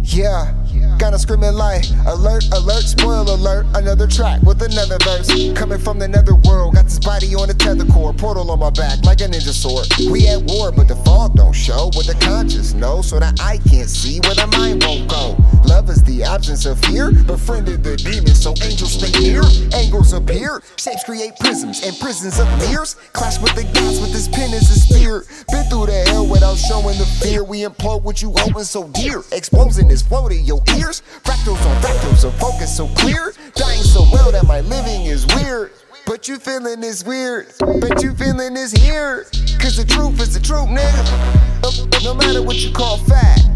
Yeah. Kinda screaming like alert, alert, spoil alert. Another track with another verse. Coming from the netherworld, got this body on a tether cord. Portal on my back like a ninja sword. We at war, but the fog don't show. What the conscious knows, so that I can't see where the mind won't go. Love is the absence of fear. Befriended the demons, so angels stay near. Angles appear, shapes create prisms, and prisons of mirrors. Clash with the gods with this pen as a spear. Been through the hell without showing the fear. We implode what you holding so dear. Exposing this flow to your ears. Fractals on fractals, a focus so clear. Dying so well that my living is weird. But you feeling is weird. But you feeling is here. Cause the truth is the truth, nigga. No matter what you call fact.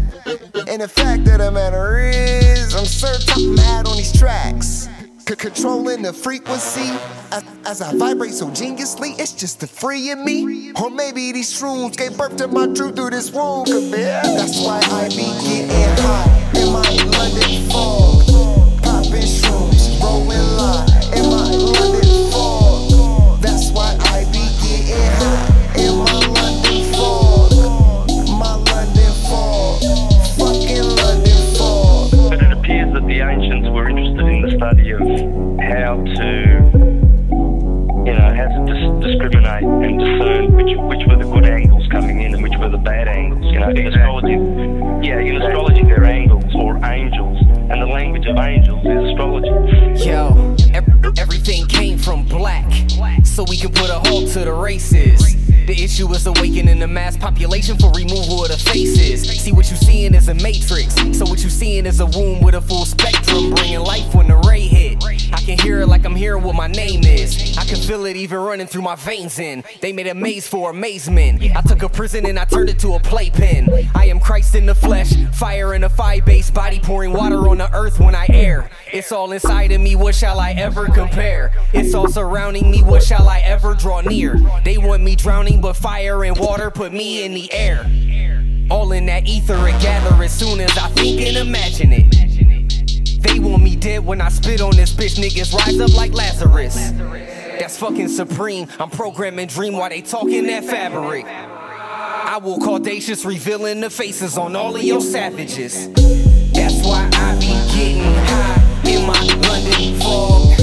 And the fact of the matter is, I'm certain I'm mad on these tracks. Controlling the frequency as I vibrate so geniusly. It's just the free in me. Or maybe these shrooms gave birth to my truth through this womb. That's why I be getting high in my London fog. Popping shrooms, rolling lie in my London fog. That's why I be getting high in my London fog. My London fog. Fucking London fog. But it appears that the ancients were interested in the study of how to discriminate and discern which were the good angles coming in and which were the bad angles. In astrology they're angles or angels, and the language of angels is astrology. Yo, everything came from black, so we can put a halt to the races. The issue is awakening the mass population for removal of the faces. See, what you seeing is a matrix, so what you seeing is a womb with a full spectrum, bringing life when the ray hit. I can hear it like I'm hearing what my name is. I can feel it even running through my veins, and they made a maze for amazement. I took a prison and I turned it to a playpen. I am Christ in the flesh, fire in a fire-based body, pouring water on the earth when I air. It's all inside of me, what shall I ever compare? It's all surrounding me, what shall I ever draw near? They want me drowning, but fire and water put me in the air. All in that ether and gather as soon as I think and imagine it. They want me dead when I spit on this bitch, niggas rise up like Lazarus. That's fucking supreme, I'm programming dream while they talking that fabric. I will call audacious, revealing the faces on all of your savages. That's why I be getting high in my London fog.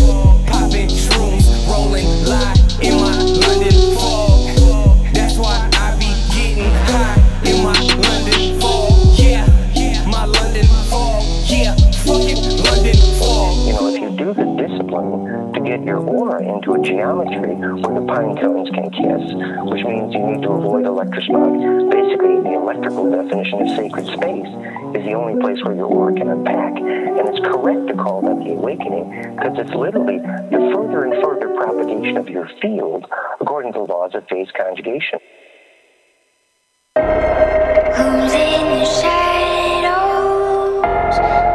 Popping shrooms, rolling lie in my London fog. That's why I be getting high in my London into a geometry where the pine cones can kiss, which means you need to avoid electrosmog. Basically, the electrical definition of sacred space is the only place where your aura can unpack. And it's correct to call that the awakening, because it's literally the further and further propagation of your field according to the laws of phase conjugation. Who's in the shadows?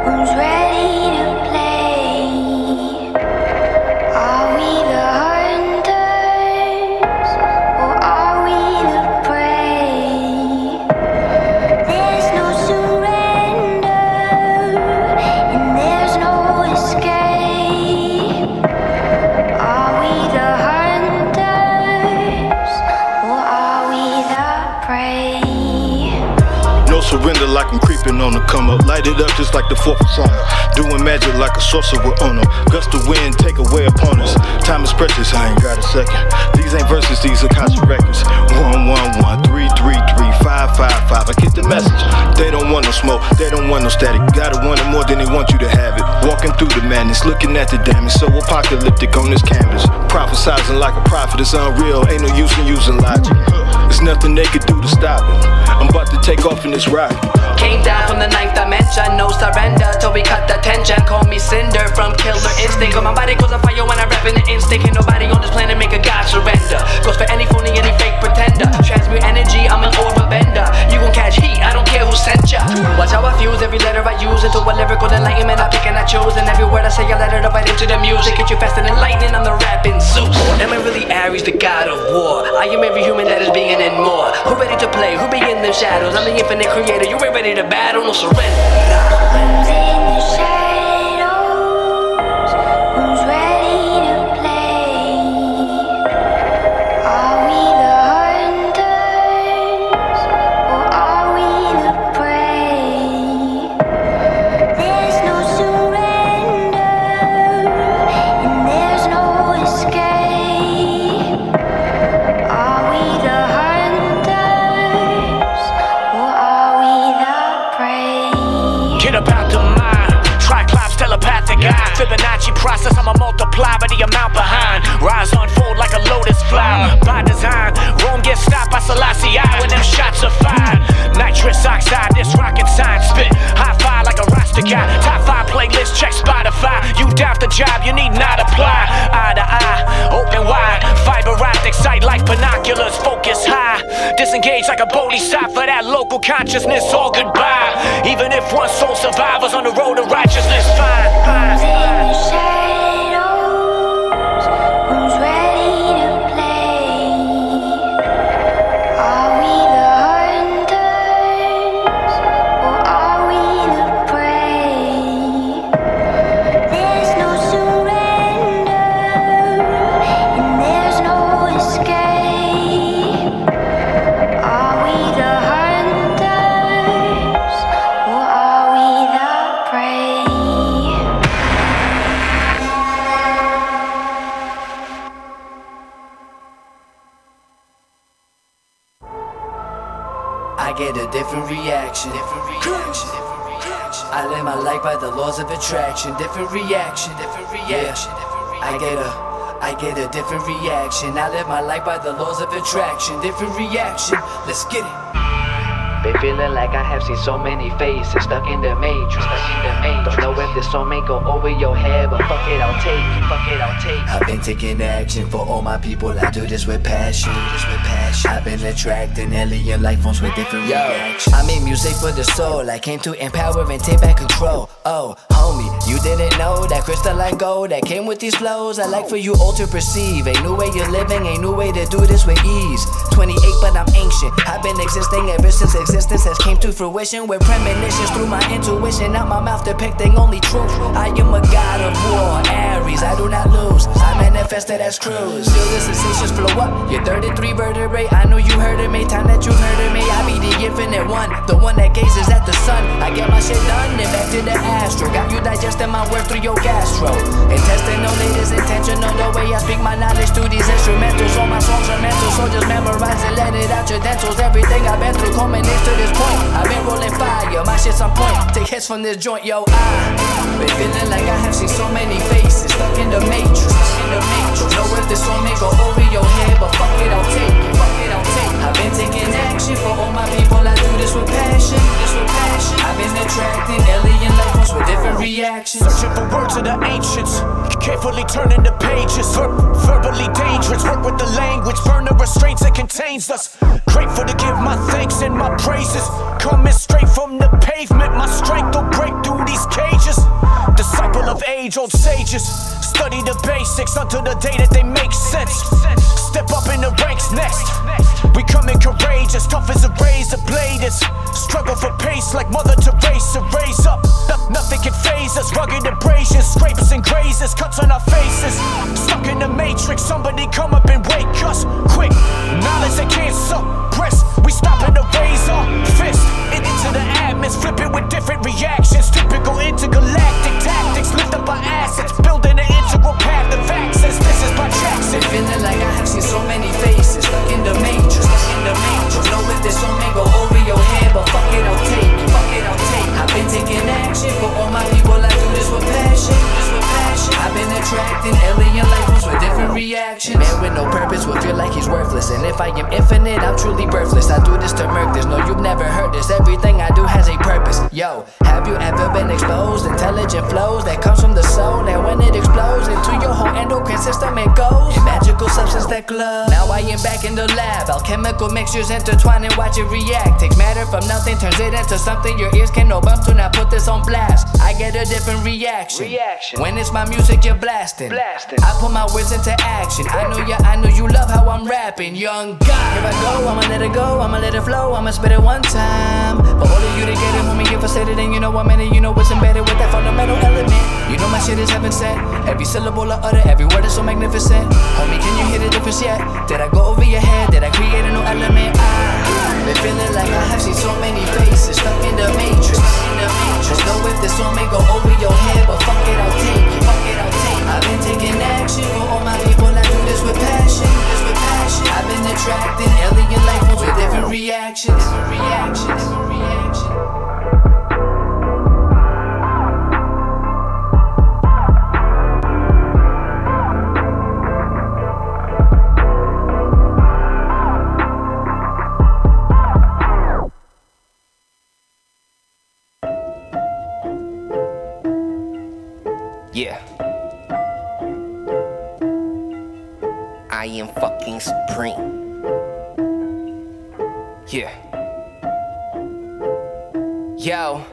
Who's ready to play? Are we the hunters or are we the prey? There's no surrender and there's no escape. Are we the hunters or are we the prey? No surrender like I'm creeping on the come up. Light it up just like the 4th of summer. Doing magic like a sorcerer on them. Gust of wind take away opponents. Time is precious, I ain't got a second. These ain't verses, these are Akashic records. 111 333 555. I get the message. They don't want no smoke, they don't want no static. Gotta want it more than they want you to have it. Walking through the madness, looking at the damage. So apocalyptic on this canvas. Prophesizing like a prophet, it's unreal. Ain't no use in using logic. There's nothing they could do to stop it. I'm about to take off in this rocket. Came down from the 9th dimension, no surrender till we cut the tension. Call me Cinder from Killer Instinct. Cause my body goes on fire when I rap in the instinct. Ain't nobody on this planet make a god surrender. Goes for any phony, any fake pretender. Transmute energy, I'm an aura bender. You gon' catch heat, I don't care who sent ya. Watch how I fuse every letter I use into a lyrical enlightenment. I pick and I choose, and every word I say I let it right into the music. Get you faster than lightning, I'm the rapping Zeus. Am I really Ares, the god of war? I am every human that is being and more. Who ready to play? Who be in the shadows? I'm the infinite creator, you ain't ready to battle, no surrender. Who's in the shadows? Who's ready to play? Are we the hunters or are we the prey? There's no surrender and there's no escape. Are we the hunters or are we the prey? Get about the mind, Triclops, telepathic eye. Fibonacci process, I'ma multiply by the amount behind. Rise, unfold like a lotus flower. By design, Rome gets stopped by Selassie I when them shots are fired. Nitrous oxide, this rocket science spit. High five like a roster guy. Top 5 playlist, check Spotify. You doubt the job, you need not apply. Eye to eye, open wide. Fiber optic sight like binoculars, focus high. Disengage like a bodhisattva, that local consciousness, all goodbye. Even if one soul survivors on the road to righteousness, fine. Who's in the shadows? Who's ready to play? Are we the hunters or are we the prey? There's no surrender and there's no escape. Are we the hunters or are we the prey? I get a different reaction. I live my life by the laws of attraction. Different reaction. I get a different reaction. I live my life by the laws of attraction. Different reaction. Let's get it. Been feeling like I have seen so many faces stuck in the matrix. Don't know if this song may go over your head, but fuck it, I'll take it. I've been taking action for all my people. I do this with passion. I've been attracting alien life forms with different reactions. I make music for the soul. I came to empower and take back control. Oh, homie, you didn't know that crystalline gold that came with these flows. I like for you all to perceive a new way you're living, a new way to do this with ease. 28, but I'm ancient. I've been existing ever since existence has came to fruition with premonitions through my intuition. Out my mouth depicting only truth. I am a god of war, Aries, I do not lose. I manifested as cruise. Still the sensations flow up. Your 33 vertebrae, I know you heard of me. Time that you heard of me, I be the infinite one, the one that gazes at the sun. I get my shit done and back to the astro. Got you digesting my words through your gastro. Intestinal, it is intentional the way I speak my knowledge through these instrumentals. All my songs are mental, so just memorize and let it out your dentals. Everything I've been through culminates to this point. I've been rolling fire, my shit's on point. Take hits from this joint, yo. I've been feeling like I have seen so many faces stuck in the matrix. in the matrix. Know if this song may go over your head, but fuck it, I'll take it. Fuck it, I'll take it. I've been taking action for all my people. I do this with passion. This with passion. I've been attracting alien life forms with different reactions. Searching for words of the ancients, carefully turning the pages. Verbally dangerous, work with the language, burn the restraints that contains us. Grateful to give my thanks and my praises, coming straight from the pavement. My strength will break through these cages. Disciple of age-old sages, study the basics until the day that they make sense. Step up in the ranks next. We coming courageous, tough as a razor blade is. Struggle for pace like Mother Teresa. Raise up, nothing can phase us. Rugged abrasions, scrapes and grazes, cuts on our faces. Stuck in the matrix, somebody come up and wake us quick. Knowledge that can't suppress. We stopping to raise our fist into the atmosphere, flip it with different reactions. Typical intergalactic tactics, lift up our assets, building an integral path of access. This is my Jackson. Feeling like I have seen so many faces, stuck in the matrix, stuck in the matrix. Know if this song may go over your head, but fuck it, I'll take it. Fuck it, I'll take it. I've been taking action for all my people. I do this with passion. This with passion. I've been attracting alien life forms with different reactions. Man with no purpose will feel like he's worthless, and if I am infinite, I'm truly birthless. I do this to murk this. No, you've never heard this. Everything I do has a purpose. Yo, have you ever been exposed? Intelligent flows that comes from the soul, and when it explodes into your whole endocrine system, it goes. A magical substance that glows. Now I am back in the lab. Alchemical mixtures intertwine and watch it react. Takes matter from nothing, turns it into something your ears can no bump to. Now put this on blast. I get a different reaction. When it's my music, you're blasting. I put my words into action. I know you love how I'm rapping. Young God, here I go. I'ma let it go. I'ma let it flow. I'ma spit it one time. For all of you to get it, homie, if I said it, and you know I'm in it, you know what's embedded with that fundamental element. You know my shit is heaven sent. Every syllable I utter, every word is so magnificent. Homie, can you hear the difference yet? Did I go over your head? Did I create a new element? I've been feeling like I have seen so many faces, stuck in the matrix. Just know if this song may go over your head, but fuck it, I'll take it. Fuck it, I'll take it. I've been taking action for all my people. I do this with passion. This with passion. I've been attracting alien life forms with different reactions. Different reactions. Different reactions. Yeah. I am fucking supreme. Yeah. Yo,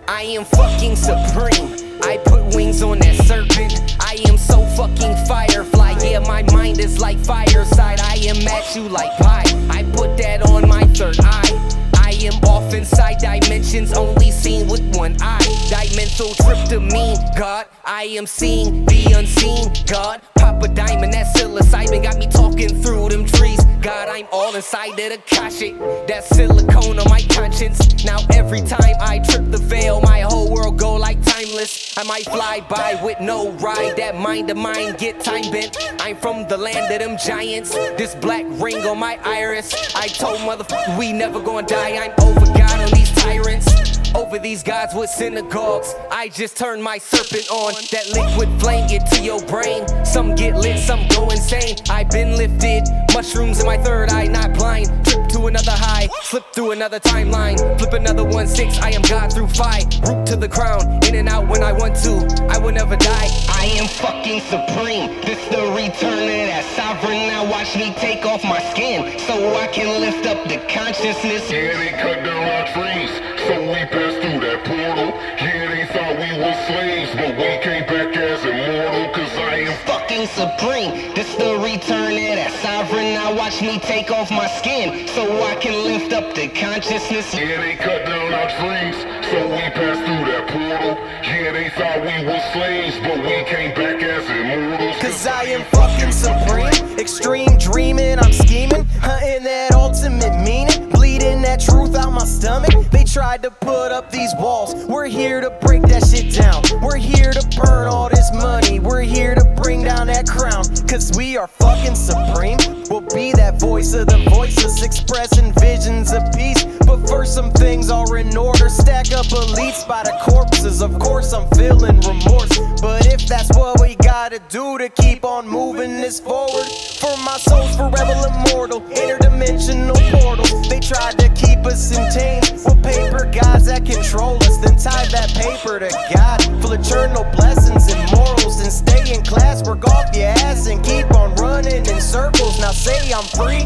I am fucking supreme. I put wings on that serpent. I am so fucking firefly. Yeah, my mind is like fireside. I am at you like pie. I put that on my third eye. I am off inside dimensions, only seen with one eye. Dimensional tryptamine, God, I am seeing the unseen, God. Pop a diamond, that psilocybin got me talking through them trees. God, I'm all inside of the Akashic. That silicone on my conscience. Now every time I trip the veil, my whole world go like timeless. I might fly by with no ride. That mind of mine get time bent. I'm from the land of them giants. This black ring on my iris. I told motherfucker we never gonna die. I'm over God on these tyrants. Over these gods with synagogues. I just turn my serpent on. That liquid flame get to your brain. Some get lit, some go insane. I've been lifted. Mushrooms in my third eye, not blind. Trip to another high, slip through another timeline. Flip another 1-6, I am God through 5. Root to the crown, in and out when I want to. I will never die. I am fucking supreme. This the return of that sovereign. Now watch me take off my skin, so I can lift up the consciousness. Yeah, they cut down our trees, so we passed through that portal. Yeah, they thought we were slaves, but we came back as immortal. Cause I am fucking supreme. This the return of that sovereign. Now watch me take off my skin, so I can lift up the consciousness. Yeah, they cut down our trees, so we passed through that portal. Yeah, they thought we were slaves, but we came back as immortals. Cause I am fucking supreme. Extreme dreaming, I'm scheming, hunting that ultimate meaning, bleeding that truth out my stomach. They tried to put up these walls. We're here to break that shit down. We're here to burn all this money. We're here to bring down that crown. Cause we are fucking supreme. We'll be that voice of the voiceless, expressing visions of peace. But first some things are in order. Stack up elites by the corpses. Of course I'm feeling remorse, but if that's what we gotta do to keep on moving this forward. For my soul's forever immortal, interdimensional portals. They tried to keep us entangled with paper gods that control us, then tie that paper to God, full eternal blessings and morals. And stay in class, work off your ass and keep on running in circles. Now say I'm free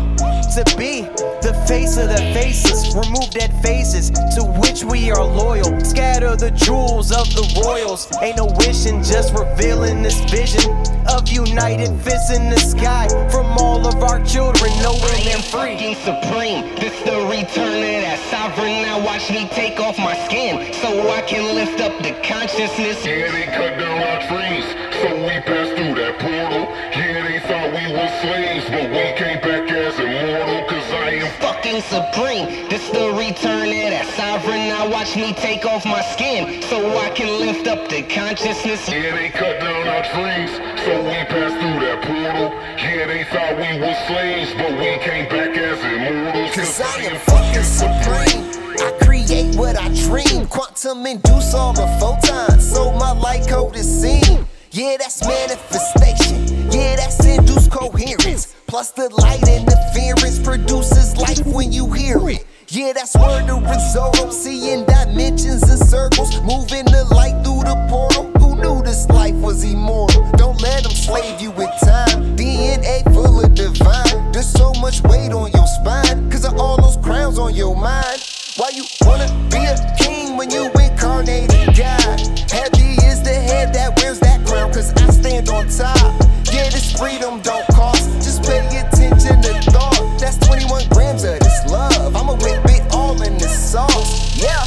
to be the face of the faces, remove dead faces to which we are loyal, scatter the jewels of the royals. Ain't no wishing, just revealing this vision of united fists in the sky from all of our children, knowing them free. Fucking supreme, this the return of that sovereign. Now watch me take off my skin so I can lift up the consciousness. Yeah, they cut down our trees, so we passed through that portal. Yeah, they thought we were slaves, but we came back as immortal, cause I am fucking supreme. This the return of that sovereign. Now watch me take off my skin so I can lift up the consciousness. Yeah, they cut down our trees, so we passed through that portal. Yeah, they thought we were slaves, but we came back as immortals, cause I am fucking supreme. I create what I dream, quantum induce all the photons, so my light code is seen. Yeah, that's manifestation. Yeah, that's induced coherence. Plus the light interference produces life when you hear it. Yeah, that's word the result. I'm seeing dimensions and circles, moving the light through the portal. Who knew this life was immortal? Don't let them slave you with time. DNA full of divine. There's so much weight on your spine, cause of all those crowns on your mind. Why you wanna be a king when you incarnated God? Heavy is the head that wears that crown, cause I stand on top. Yeah, this freedom don't cost, just pay attention to thought. That's 21 grams of this love, I'ma whip it all in this sauce. Yeah,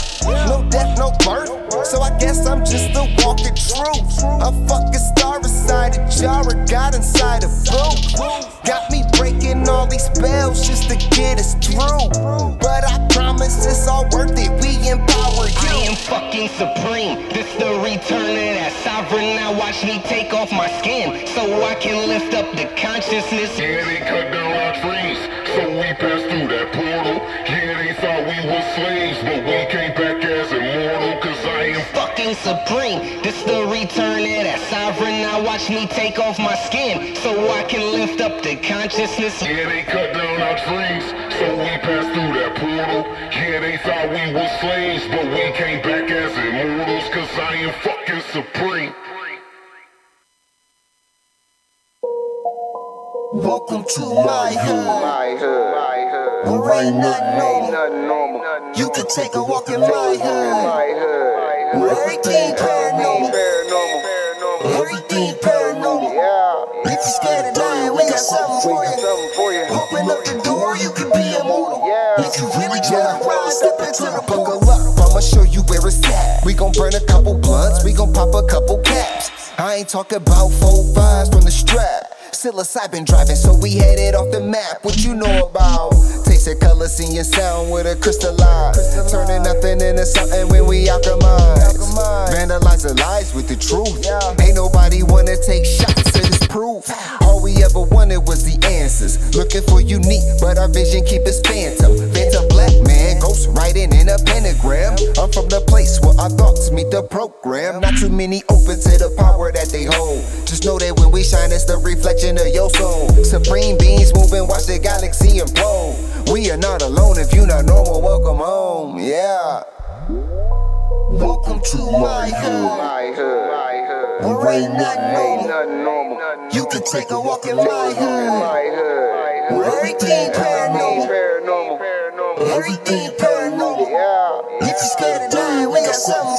no death, no birth, so I guess I'm just a walking truth. A fucking star inside a jar, a god inside a boot. Got me breaking all these spells just to get us through, but I promise it's all worth it, we empower you. I am fucking supreme, this the return of that sovereign. Now watch me take off my skin so I can lift up the consciousness. Yeah, they cut down our trees, so we passed through that portal. Yeah, they thought we were slaves, but we came back as immortal, cause I am fucking supreme. This the return of that sovereign. Now watch me take off my skin so I can lift up the consciousness. Yeah, they cut down our trees, so we passed through that portal. Yeah, they thought we were slaves, but we came back as immortals, cause I am fucking supreme. Welcome to my hood, where ain't nothing normal. You can take a walk in my hood, where everything paranormal. Everything paranormal. If you're scared of dying, we got something for you. Open up the door, you can be immortal. If you really try to ride, step into the buckle up. I'ma show you where it's at. We gon' burn a couple blunts, we gon' pop a couple caps. I ain't talking about 4 5s from the strap. Psilocybin driving, so we headed off the map. What you know about? Tasting color, seeing sound with a crystalline. Turning nothing into something when we alchemize. Vandalize the lies with the truth. Ain't nobody wanna take shots of this proof. All we ever wanted was the answers. Looking for unique, but our vision keep us phantom. Phantom black man, ghost writing in a pentagram. I'm from the place where our thoughts meet the program. Not too many open to the power that they hold. Just know that when we shine, it's the reflection of your soul. Supreme beings moving, watch the galaxy implode. We are not alone, if you not normal, welcome home, yeah. Welcome to my hood, where ain't nothing normal. You can take a walk in my hood, where everything paranormal. Everything paranormal. If you're scared of dying, we got something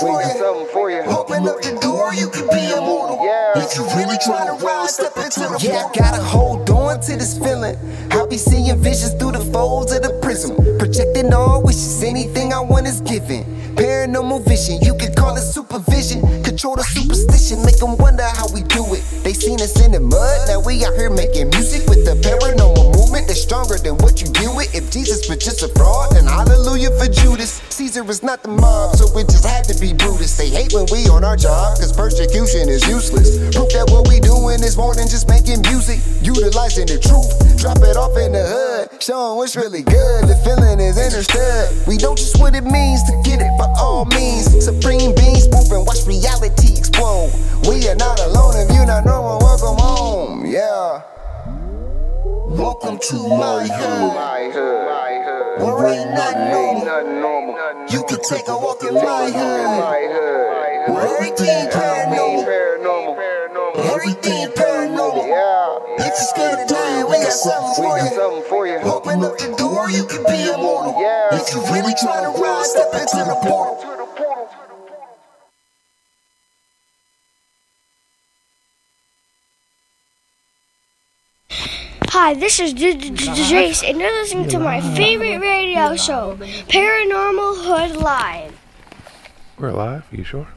for you. Open up the door, you can be immortal. If you really try to ride, step into the I gotta hold on to this feeling. I'll be seeing visions through the folds of the prism, projecting all wishes, anything I want is given. Paranormal vision, you can call it supervision. Control the superstition, make them wonder how we do it. They seen us in the mud, now we out here making music with the paranormal movement that's stronger than what you deal with. If Jesus was just a fraud, then hallelujah for Judas. Caesar is not the mob, so it just had to be Brutus. They hate when we on our job, cause persecution is useless. Proof that what we doing is more than just making music. Utilizing the truth, drop it off in the hood, showing what's really good. The feeling is understood. We don't just what it means to get it by all means. Supreme beings moving, watch reality explode. We are not alone, if you not normal, welcome Welcome to my hood, where ain't nothing normal. You can take a walk in my hood, where everything paranormal. Everything paranormal. If you're scared of dying, we got something for you. Open up the door, you can be immortal. If you really try to rise, step into the portal. Hi, this is Jace, and you're listening to my favorite radio show, Paranormal Hood Live. We're alive? Are you sure?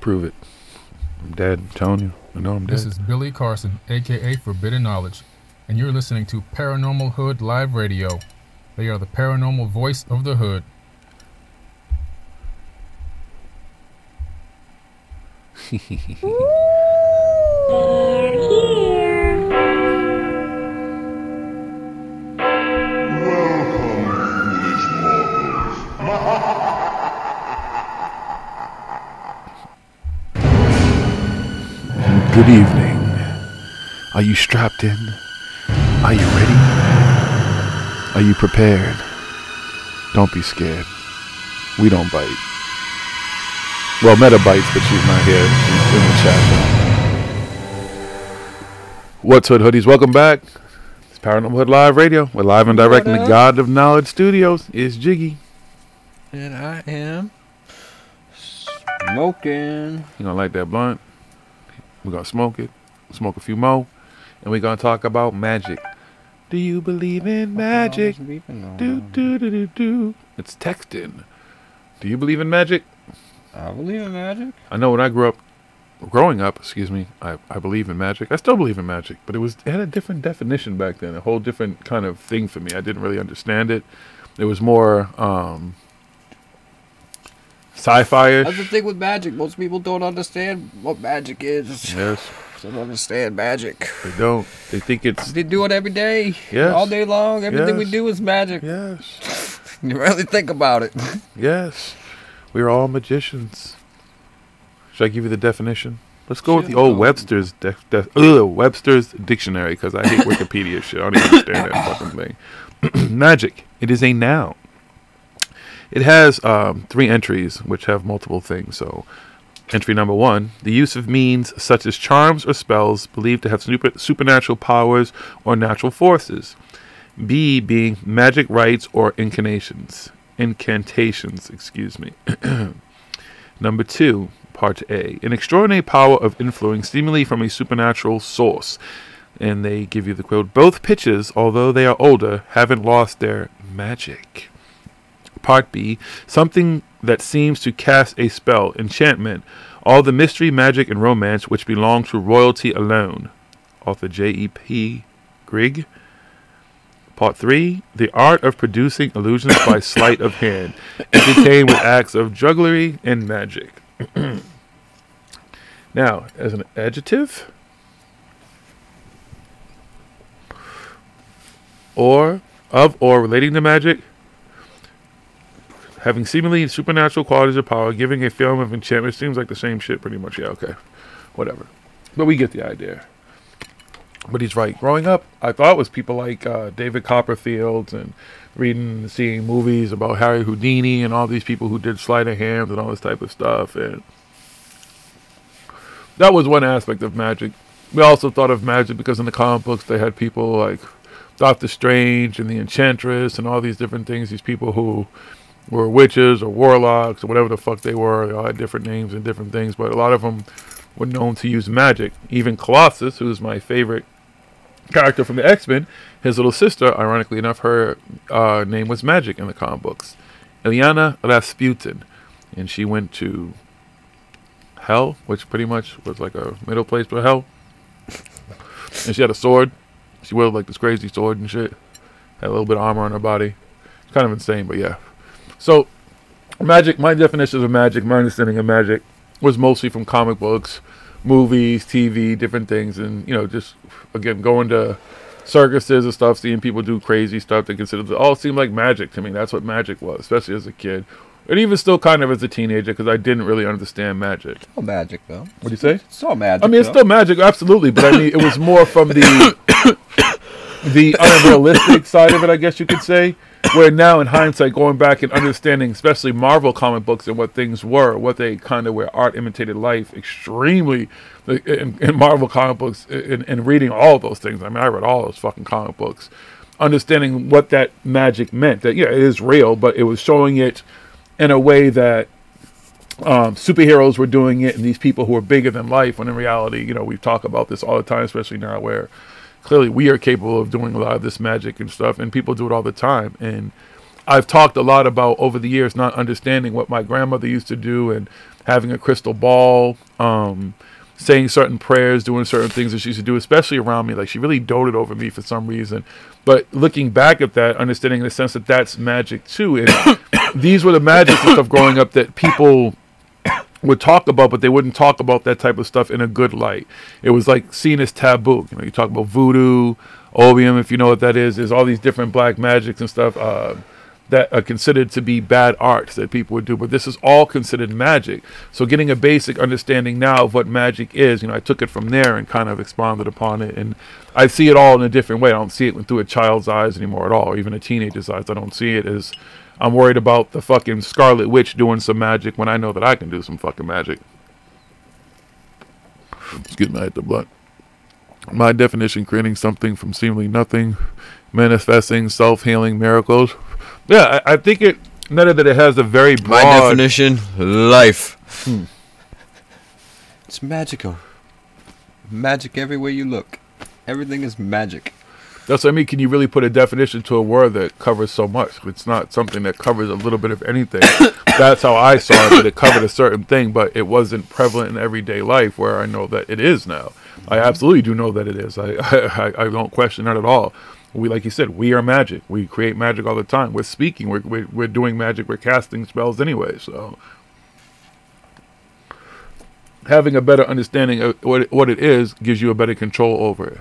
Prove it. I'm dead. I'm telling you. I know I'm dead. This is Billy Carson, a.k.a. Forbidden Knowledge, and you're listening to Paranormal Hood Live Radio. They are the paranormal voice of the hood. Good evening. Are you strapped in? Are you ready? Are you prepared? Don't be scared. We don't bite. Well, Meta bites, but she's not here. She's in the chat. What's Hood Hoodies? Welcome back. It's Paranormal Hood Live Radio. We're live and direct in the God of Knowledge Studios. It's Jiggy. And I am smoking. You gonna light that blunt? We're gonna smoke it, smoke a few more, and we're gonna talk about magic. Do you believe in magic? Do. It's texting. Do you believe in magic? I believe in magic. I know when I growing up, I believe in magic. I still believe in magic, but it had a different definition back then, a whole different kind of thing for me. I didn't really understand it. It was more sci-fi-ish. That's the thing with magic. Most people don't understand what magic is. Yes. They don't understand magic. They don't. They think it's... They do it every day. Yes. All day long. Everything we Yes. do is magic. Yes. You really think about it. Yes. We're all magicians. Should I give you the definition? Let's go with the old Webster's Webster's dictionary, because I hate Wikipedia shit. I don't even understand that fucking thing. Magic. It is a noun. It has 3 entries, which have multiple things. So, entry number 1, the use of means such as charms or spells believed to have supernatural powers or natural forces. B, being magic rites or incantations, excuse me. Number 2, part A, an extraordinary power of influence seemingly from a supernatural source. And they give you the quote, both pitches, although they are older, haven't lost their magic. Part B, something that seems to cast a spell, enchantment, all the mystery, magic, and romance which belong to royalty alone. Author J.E.P. Grigg. Part 3, the art of producing illusions by sleight of hand, entertained with acts of jugglery and magic. Now, as an adjective, or relating to magic, having seemingly supernatural qualities or power, giving a feeling of enchantment. Seems like the same shit pretty much. Yeah, okay. Whatever. But we get the idea. But he's right. Growing up, I thought it was people like David Copperfield and reading and seeing movies about Harry Houdini and all these people who did sleight of hand and all this type of stuff. And that was one aspect of magic. We also thought of magic because in the comic books they had people like Doctor Strange and the Enchantress and all these different things. These people who were witches or warlocks or whatever the fuck they were. They all had different names and different things, but a lot of them were known to use magic. Even Colossus, who's my favorite character from the X-Men, his little sister, ironically enough, her name was Magic in the comic books. Ilyana Rasputin. And she went to hell, which pretty much was like a middle place for hell. And she had a sword. She wore like this crazy sword and shit. Had a little bit of armor on her body. It's kind of insane, but yeah. So, magic, my definition of magic, my understanding of magic was mostly from comic books, movies, TV, different things. And, you know, just, again, going to circuses and stuff, seeing people do crazy stuff. They considered it all seemed like magic to me. That's what magic was, especially as a kid. And even still kind of as a teenager, because I didn't really understand magic. It's all magic, though. What do you say? It's all magic. I mean, it's still magic, absolutely. But I mean, it was more from the... the unrealistic side of it, I guess you could say. Where now, in hindsight, going back and understanding, especially Marvel comic books and what things were, what they kind of where art imitated life extremely in Marvel comic books, and reading all of those things. I mean, I read all those fucking comic books. Understanding what that magic meant. That, yeah, it is real, but it was showing it in a way that superheroes were doing it and these people who are bigger than life, when in reality, you know, we talk about this all the time, especially now where clearly we are capable of doing a lot of this magic and stuff, and people do it all the time. And I've talked a lot about over the years not understanding what my grandmother used to do and having a crystal ball, saying certain prayers, doing certain things that she used to do, especially around me. Like, she really doted over me for some reason. But looking back at that, understanding the sense that that's magic too. And these were the magic and stuff growing up that people would talk about, but they wouldn't talk about that type of stuff in a good light. It was like seen as taboo. You know, you talk about voodoo, opium, if you know what that is. There's all these different black magics and stuff that are considered to be bad arts that people would do, but this is all considered magic. So getting a basic understanding now of what magic is, you know, I took it from there and kind of expounded upon it, and I see it all in a different way. I don't see it through a child's eyes anymore at all, or even a teenager's eyes. I don't see it as I'm worried about the fucking Scarlet Witch doing some magic when I know that I can do some fucking magic. Excuse me, I hit the blunt. My definition: creating something from seemingly nothing, manifesting, self-healing miracles. Yeah, I think it, that it has a very broad... My definition: life. It's magical. Magic everywhere you look. Everything is magic. That's what I mean. Can you really put a definition to a word that covers so much? It's not something that covers a little bit of anything. That's how I saw it, that it covered a certain thing, but it wasn't prevalent in everyday life, where I know that it is now. I absolutely do know that it is. I don't question that at all. We, like you said, we are magic. We create magic all the time. We're speaking. We're doing magic. We're casting spells anyway. So having a better understanding of what it is gives you a better control over it.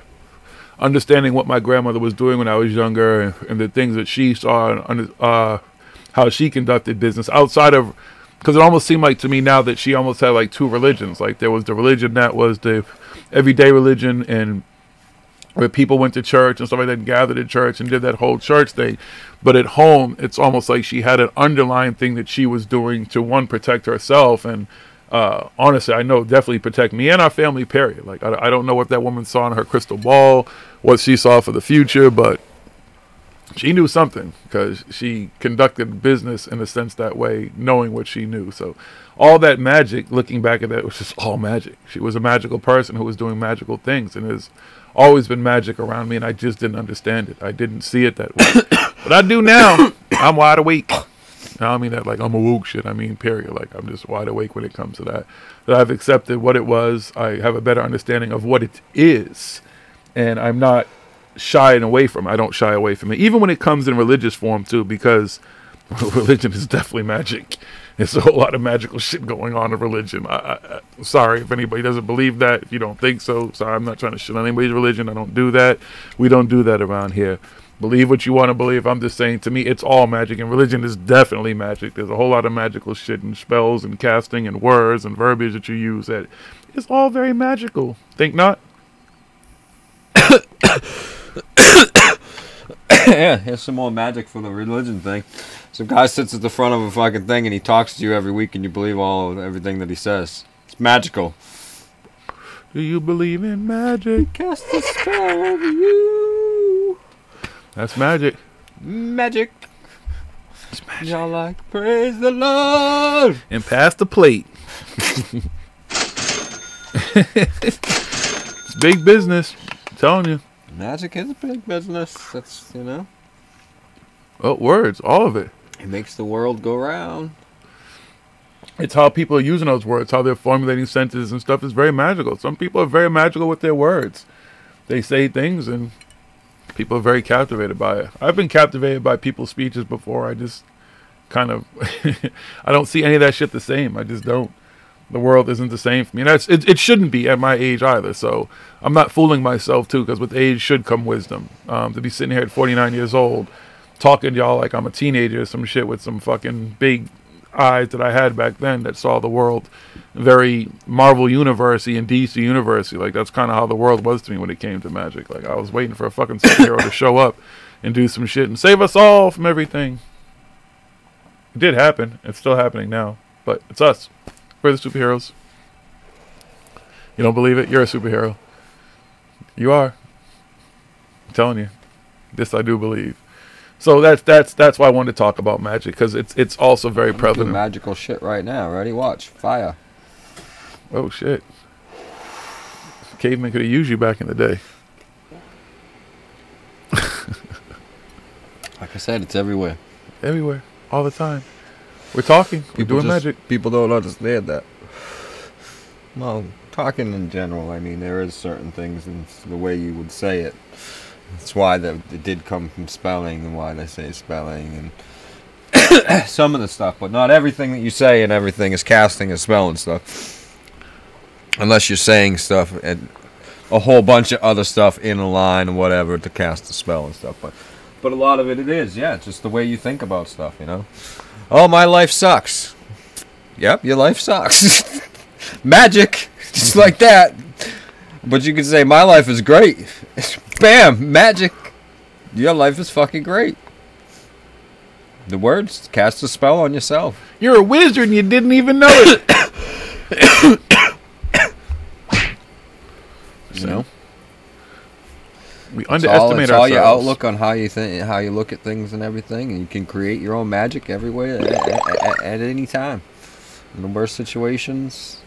Understanding what my grandmother was doing when I was younger, and the things that she saw, and how she conducted business outside of, because it almost seemed like to me now that she almost had like two religions. Like, there was the religion that was the everyday religion, and where people went to church and stuff like that, and gathered at church and did that whole church thing. But at home, it's almost like she had an underlying thing that she was doing to, one, protect herself, and honestly, I know definitely protect me and our family, period. Like, I don't know what that woman saw in her crystal ball, what she saw for the future, but she knew something, because she conducted business in a sense that way, knowing what she knew. So all that magic, looking back at that, was just all magic. She was a magical person who was doing magical things, and there's always been magic around me, and I just didn't understand it. I didn't see it that way. But I do now. I'm wide awake. I don't mean that like I'm a woke shit. I mean, period. Like, I'm just wide awake when it comes to that. That I've accepted what it was. I have a better understanding of what it is. And I'm not shying away from it. I don't shy away from it. Even when it comes in religious form, too, because religion is definitely magic. There's a whole lot of magical shit going on in religion. I'm sorry if anybody doesn't believe that. If you don't think so, sorry, I'm not trying to shit on anybody's religion. I don't do that. We don't do that around here. Believe what you want to believe. I'm just saying, to me, it's all magic, and religion is definitely magic. There's a whole lot of magical shit and spells and casting and words and verbiage that you use that is all very magical. Think not? Yeah, here's some more magic for the religion thing. Some guy sits at the front of a fucking thing and he talks to you every week, and you believe everything that he says. It's magical. Do you believe in magic? Cast a spell over you. That's magic. Magic. It's magic. Y'all like, praise the Lord. And pass the plate. It's big business. I'm telling you. Magic is a big business. That's, you know. Oh, words. All of it. It makes the world go round. It's how people are using those words, how they're formulating sentences and stuff is very magical. Some people are very magical with their words. They say things and people are very captivated by it. I've been captivated by people's speeches before. I just kind of, I don't see any of that shit the same. I just don't. The world isn't the same for me. And it shouldn't be at my age either. So I'm not fooling myself too, because with age should come wisdom. To be sitting here at 49 years old, talking to y'all like I'm a teenager or some shit with some fucking big eyes that I had back then that saw the world very Marvel Universe-y and DC Universe-y. Like, that's kind of how the world was to me when it came to magic. Like, I was waiting for a fucking superhero to show up and do some shit and save us all from everything. It did happen. It's still happening now. But it's us. We're the superheroes. You don't believe it? You're a superhero. You are. I'm telling you. This I do believe. So that's why I wanted to talk about magic, because it's also very prevalent. Magical shit right now. Ready? Watch. Fire. Oh shit. Caveman could have used you back in the day. Like I said, it's everywhere. Everywhere. All the time. We're talking. We're doing magic. People don't understand that. Well, talking in general, I mean, there is certain things in the way you would say it. That's why it did come from spelling and why they say spelling and some of the stuff, but not everything that you say and everything is casting a spell and stuff. Unless you're saying stuff and a whole bunch of other stuff in a line or whatever to cast a spell and stuff. But a lot of it is, yeah, just the way you think about stuff, you know? Oh, my life sucks. Yep, your life sucks. Magic, just like that. But you can say, my life is great. Bam, magic. Your life is fucking great. The words, cast a spell on yourself. You're a wizard and you didn't even know it. You know? We underestimate it's ourselves. all your outlook on how you think, how you look at things and everything, and you can create your own magic everywhere at any time. In the worst situations,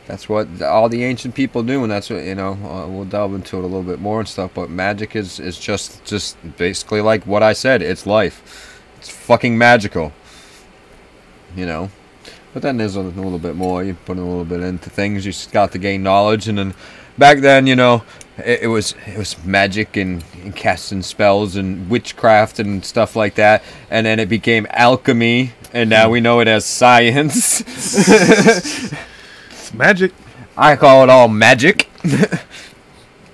that's what all the ancient people do, and that's what, you know, we'll delve into it a little bit more and stuff, but magic is just basically like what I said. It's life. It's fucking magical. You know? But then there's a little bit more. You put a little bit into things. You got to gain knowledge, and then back then, you know, it was magic and casting spells and witchcraft and stuff like that, and then it became alchemy, and now we know it as science. It's magic. I call it all magic.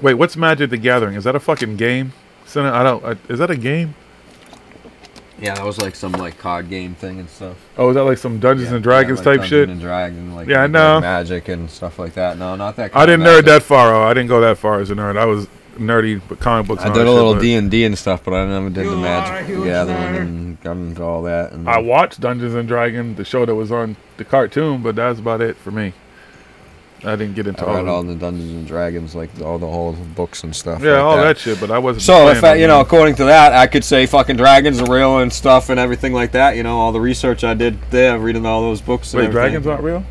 Wait, what's Magic the Gathering? Is that a fucking game? Is that a game? Yeah, that was like some card game thing and stuff. Oh, is that like some Dungeons and Dragons type shit? Dungeons and Dragons, yeah, I know. Magic and stuff like that. No, not that kind I didn't nerd that far. I didn't go that far as a nerd. I was nerdy, but comic books. I did a little D&D and stuff, but I never did the Magic the Gathering and got into all that. And I watched Dungeons and Dragons, the show that was on the cartoon, but that's about it for me. I didn't get into all the Dungeons and Dragons, like all the whole books and stuff. Yeah, like all that shit, but I wasn't. So if you know, according to that, I could say fucking dragons are real and stuff and everything like that. You know, all the research I did there, reading all those books. Wait, and dragons aren't real?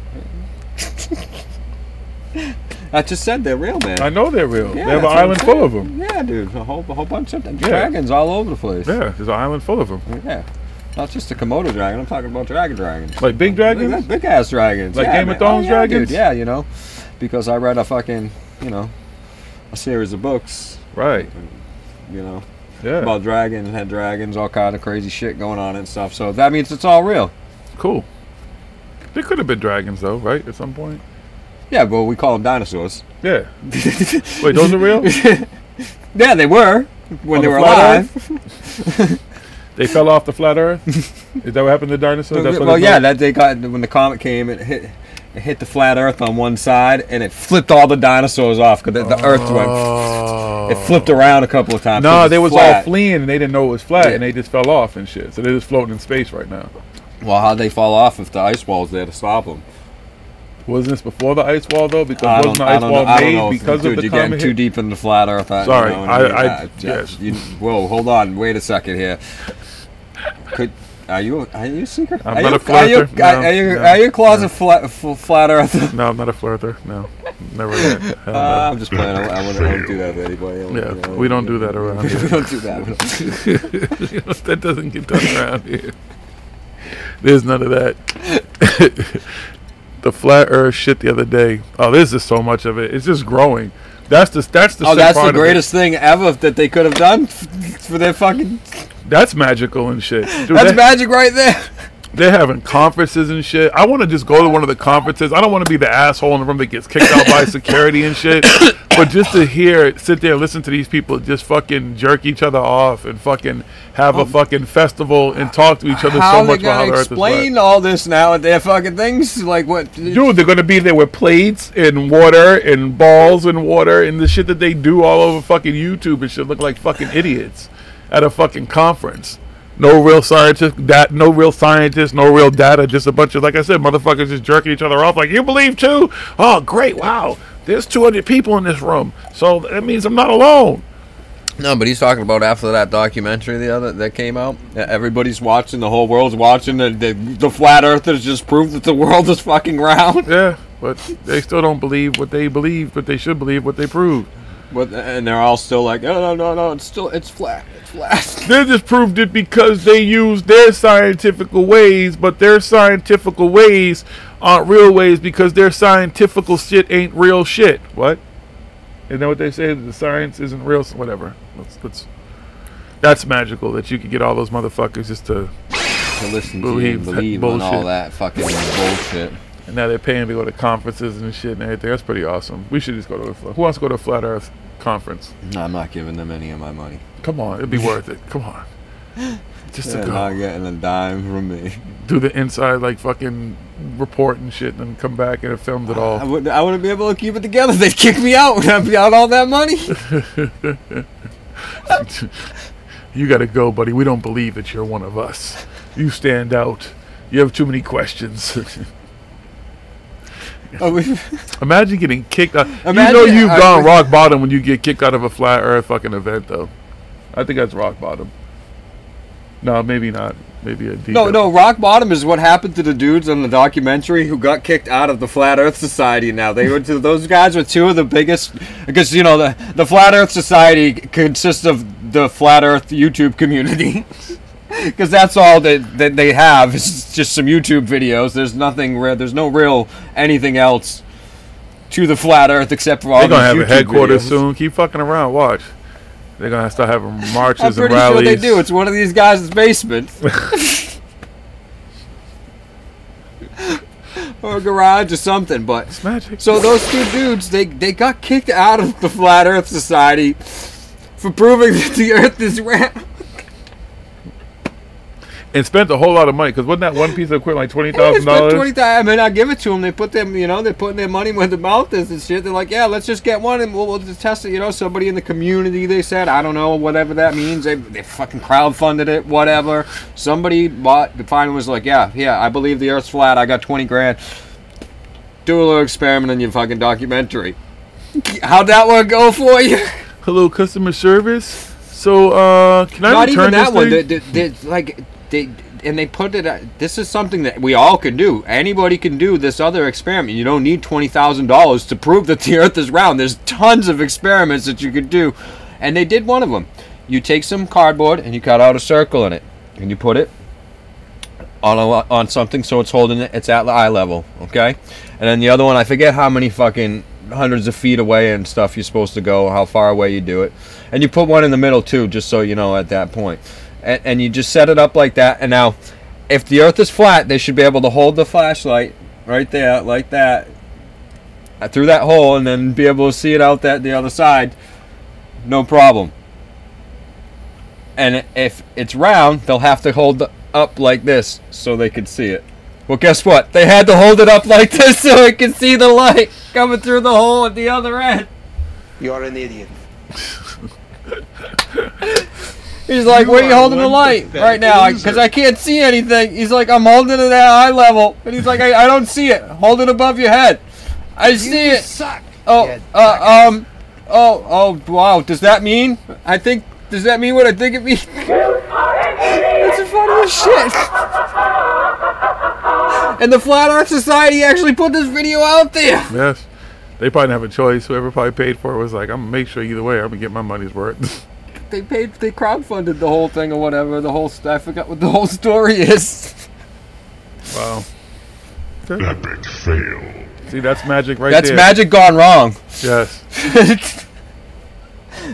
I just said they're real, man. I know they're real. Yeah, they have an island full of them. Yeah, dude, a whole bunch of them. Dragons all over the place. Yeah, there's an island full of them. Yeah. Not just a Komodo dragon, I'm talking about dragons. Like big dragons? Big ass dragons. Like Game of Thrones dragons? Dude, yeah, you know. Because I read a fucking, you know, a series of books. Right. You know. Yeah. About dragons, had dragons, all kind of crazy shit going on and stuff. So that means it's all real. Cool. There could have been dragons though, right? At some point. Yeah, but we call them dinosaurs. Yeah. Wait, those are real? Yeah, they were. When they were alive. They fell off the flat Earth? Is that what happened to dinosaurs? That's well, yeah, that they got when the comet came, it hit the flat Earth on one side, and it flipped all the dinosaurs off because the Earth went. It flipped around a couple of times. No, they was all fleeing, and they didn't know it was flat, and they just fell off and shit. So they're just floating in space right now. Well, how'd they fall off if the ice wall's there to stop them? Wasn't this before the ice wall though? Because wasn't the ice wall made because of the you're comet getting too deep into the flat Earth. Sorry, yes. Whoa, hold on, wait a second here. Are you a secret? I'm not a flirter. Are you a closet flat earther? No, I'm not a flirter. No, never that. I'm just playing. I wouldn't do that with anybody. Yeah, you know, we don't do that around here. We don't do that. That doesn't get done around here. There's none of that. The flat Earth shit the other day. Oh, there's just so much of it. It's just growing. That's the greatest thing ever that they could have done for their fucking. That's magical and shit. Dude, that's magic right there. They're having conferences and shit. I want to just go to one of the conferences. I don't want to be the asshole in the room that gets kicked out by security and shit. But just to sit there and listen to these people just fucking jerk each other off and fucking have a fucking festival and talk to each other so much about how the earth is explain flat. all this now with their fucking things? Like what? Dude, they're gonna be there with plates and water and balls and water and the shit that they do all over fucking YouTube and shit. Look like fucking idiots at a fucking conference. No real scientists, no real data, just a bunch of, like I said, motherfuckers just jerking each other off. Like, you believe too? Oh, great! Wow, there's 200 people in this room, so that means I'm not alone. No, but he's talking about after that documentary that came out. Everybody's watching, the whole world's watching. The flat earthers just proved that the world is fucking round. Yeah, but they still don't believe what they believe, but they should believe what they proved. And they're all still like, no, it's flat. It's flat. They just proved it because they used their scientific ways, but their scientific ways aren't real ways because their scientific shit ain't real shit. What? Isn't that what they say? The science isn't real? Whatever. That's magical that you could get all those motherfuckers just to listen to you and believe in all that fucking bullshit. And now they're paying to go to conferences and shit and everything. That's pretty awesome. We should just go to who wants to go to a Flat Earth conference? No, I'm not giving them any of my money. Come on, it'd be worth it. Come on. Just to go. Not getting a dime from me. Do the inside, like, fucking report and shit and then come back and have filmed it all. I wouldn't be able to keep it together. They'd kick me out. I'd be out all that money. You gotta go, buddy. We don't believe that you're one of us. You stand out. You have too many questions. Imagine getting kicked out. You know you've gone rock bottom when you get kicked out of a Flat Earth fucking event, though. I think that's rock bottom. No, maybe not. Maybe a deep. No, rock bottom is what happened to the dudes on the documentary who got kicked out of the Flat Earth Society. Now those guys were two of the biggest, because you know the Flat Earth Society consists of the Flat Earth YouTube community. Because that's all that they have is just some YouTube videos. There's nothing real. There's no real anything else to the Flat Earth except for all these YouTube videos. They're gonna have a headquarters soon. Keep fucking around. Watch. They're gonna start having marches and rallies. I'm pretty sure they do. It's one of these guys' basement. Or a garage or something. But it's magic. So those two dudes, they got kicked out of the Flat Earth Society for proving that the Earth is round. And spent a whole lot of money, because wasn't that one piece of equipment like $20,000? I mean, I give it to them. They put them, they're putting their money where the mouth is and shit. They're like, yeah, let's just get one and we'll just test it. Somebody in the community, they said, I don't know, whatever that means. They fucking crowdfunded it, whatever. Somebody bought, the final was like, yeah, I believe the Earth's flat. I got 20 grand. Do a little experiment in your fucking documentary. How'd that one go for you? Hello, customer service. So, can I return this thing? They put it. This is something that we all can do. Anybody can do this other experiment. You don't need $20,000 to prove that the Earth is round. There's tons of experiments that you could do, and they did one of them. You take some cardboard and you cut out a circle in it, and you put it on something so it's holding it. It's at eye level, okay? And then the other one, I forget how many fucking hundreds of feet away and stuff you're supposed to go, how far away you do it, and you put one in the middle too, just so you know at that point. And you just set it up like that. And now, if the Earth is flat, they should be able to hold the flashlight right there, like that, through that hole, and then be able to see it out the other side. No problem. And if it's round, they'll have to hold it up like this so they can see it. Well, guess what? They had to hold it up like this so it can see the light coming through the hole at the other end. You're an idiot. He's like, where are you holding the light right now? Because I can't see anything. He's like, I'm holding it at eye level. And he's like, I don't see it. Hold it above your head. I see it. Suck. Oh, wow. Does that mean? Does that mean what I think it means? That's the funniest shit. And the Flat Earth Society actually put this video out there. Yes. They probably didn't have a choice. Whoever probably paid for it was like, I'm going to make sure either way I'm going to get my money's worth. They crowdfunded the whole thing or whatever. I forgot what the whole story is. Wow. Epic fail. See, that's magic right That's there. That's magic gone wrong. Yes.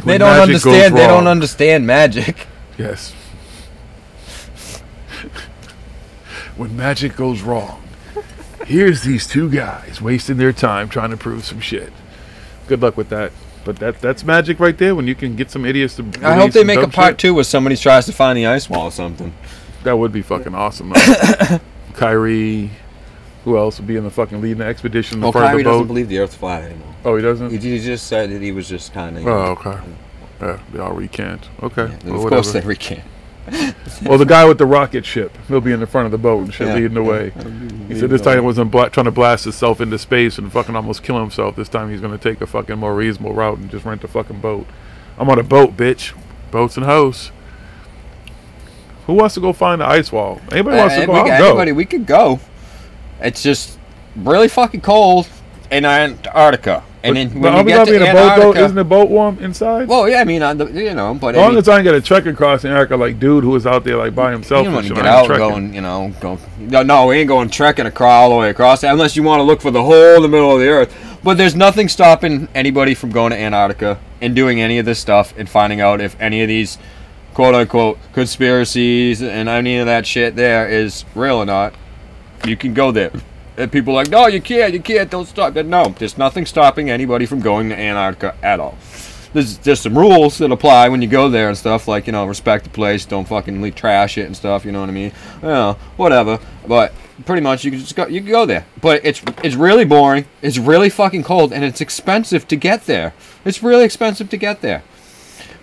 They don't understand. They don't understand magic. Yes. when magic goes wrong. Here's these two guys wasting their time trying to prove some shit. Good luck with that. But that's magic right there when you can get some idiots to. I hope they make a part 2 where somebody tries to find the ice wall or something. That would be fucking awesome. Kyrie, who else would be in the fucking leading the expedition? Well, Kyrie doesn't believe the Earth's flat anymore. Oh, he doesn't? He just said that he was just kind of. Oh, okay. Yeah, they all recant. Okay. Yeah, well, of course they recant. Well, the guy with the rocket ship, he'll be in the front of the boat and shit, leading the way. He said this time he wasn't trying to blast himself into space and fucking almost kill himself. This time he's going to take a fucking more reasonable route and just rent a fucking boat. I'm on a boat, bitch. Boats and hoes. Who wants to go find the ice wall? Anybody wants to go? I'll go. Anybody, we could go. It's just really fucking cold in Antarctica. And then when you get to Antarctica, isn't the boat warm inside? Well, yeah, I mean, you know, but as long as I ain't got to trek across Antarctica like dude who was out there like by himself. You don't want to get out going, you know, no, we ain't going trekking all the way across unless you want to look for the hole in the middle of the earth. But there's nothing stopping anybody from going to Antarctica and doing any of this stuff and finding out if any of these quote-unquote conspiracies and any of that shit there is real or not. You can go there. And people are like, no, you can't, don't stop. No, there's nothing stopping anybody from going to Antarctica at all. There's some rules that apply when you go there and stuff, like, you know, respect the place, don't fucking leave trash it and stuff, you know what I mean? You know, whatever. But pretty much you can go there. But it's really boring, it's really fucking cold, and it's expensive to get there. It's really expensive to get there.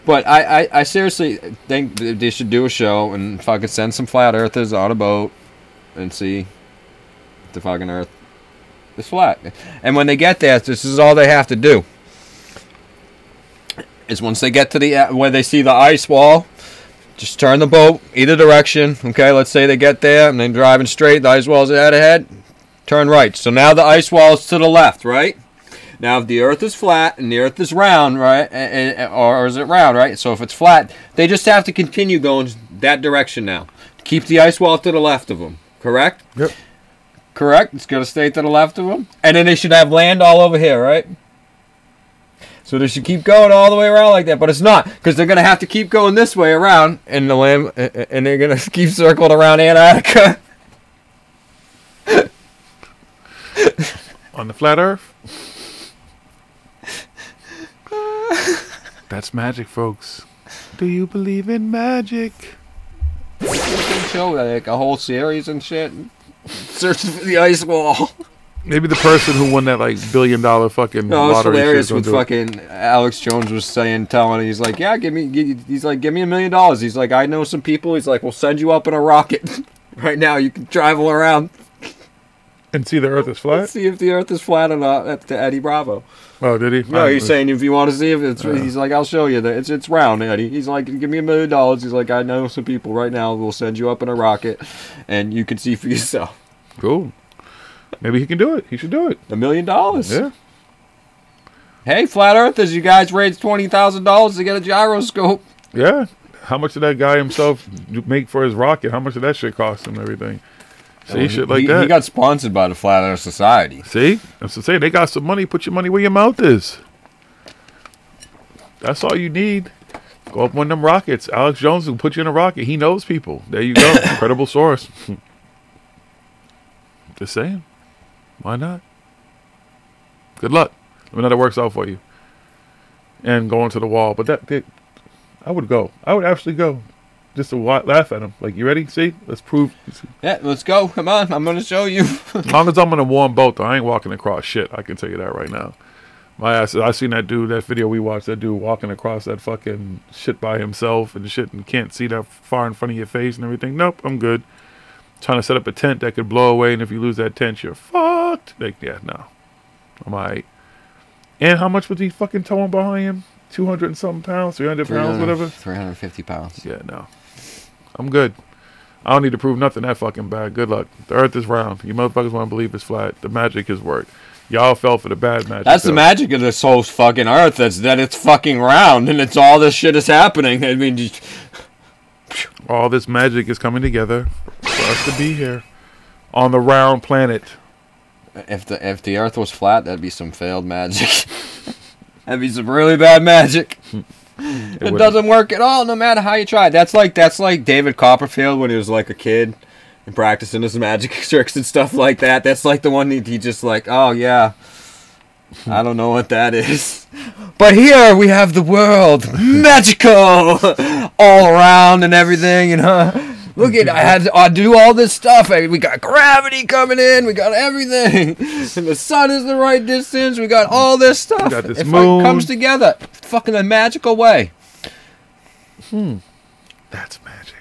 But I seriously think they should do a show and fucking send some flat earthers on a boat and see the fucking earth is flat. And when they get there, this is all they have to do. Is once they get to the where they see the ice wall, just turn the boat either direction. Okay, let's say they get there and they're driving straight, the ice wall's ahead, turn right. So now the ice wall is to the left, right? Now if the earth is flat and the earth is round, right, or is it round, right? So if it's flat, they just have to continue going that direction now. Keep the ice wall to the left of them, correct? Yep. Correct? It's going to stay to the left of them. And then they should have land all over here, right? So they should keep going all the way around like that. But it's not, because they're going to have to keep going this way around. And the land, and they're going to keep circling around Antarctica. On the flat earth? That's magic, folks. Do you believe in magic? Show like a whole series and shit. Searching for the ice wall. Maybe the person who won that like $1 billion fucking lottery. It's hilarious when fucking Alex Jones was telling, he's like, yeah, give me $1 million. He's like, I know some people. He's like, we'll send you up in a rocket. Right now, you can travel around and see the Earth is flat. See if the Earth is flat or not. That's to Eddie Bravo. Oh, did he? No, he's saying if you want to see if it's, he's like, I'll show you that it's round, Eddie. He's like, give me $1 million. He's like, I know some people right now. We'll send you up in a rocket, and you can see for yourself. Cool. Maybe he can do it. He should do it. $1 million. Yeah. Hey, flat earthers, you guys raised $20,000 to get a gyroscope. Yeah. How much did that guy himself make for his rocket? How much did that shit cost him and everything? See, shit like that. He got sponsored by the Flat Earth Society. See? That's to say, they got some money. Put your money where your mouth is. That's all you need. Go up one of them rockets. Alex Jones will put you in a rocket. He knows people. There you go. Credible source. Just saying. Why not? Good luck. Let me know that works out for you. And going to the wall. But I would go. I would actually go. Just to laugh at him. Like, you ready? See? Let's prove. Yeah, let's go. Come on. I'm going to show you. As long as I'm in a warm boat, though, I ain't walking across shit. I can tell you that right now. My ass, I seen that dude, that video we watched, that dude walking across that fucking shit by himself and shit and can't see that far in front of your face and everything. Nope, I'm good. Trying to set up a tent that could blow away, and if you lose that tent, you're fucked. Like, yeah, no. I'm alright. And how much was he fucking towing behind him? 200 and something pounds? 300 pounds, whatever? 350 pounds. Yeah, no. I'm good. I don't need to prove nothing that fucking bad. Good luck. The earth is round. You motherfuckers want to believe it's flat. The magic is worked. Y'all fell for the bad magic. That's the magic of this whole fucking earth. That's that it's fucking round and it's all this shit is happening. I mean, just all this magic is coming together for us to be here on the round planet. If the earth was flat, that'd be some failed magic. That'd be some really bad magic. It doesn't work at all, no matter how you try. That's like David Copperfield when he was like a kid, and practicing his magic tricks and stuff like that. That's like the one he just like, oh yeah, I don't know what that is. But here we have the world magical all around and everything, you know. Look at, I do all this stuff. We got gravity coming in. We got everything. And the sun is the right distance. We got all this stuff. We got this it moon. comes together. Fucking a magical way. That's magic.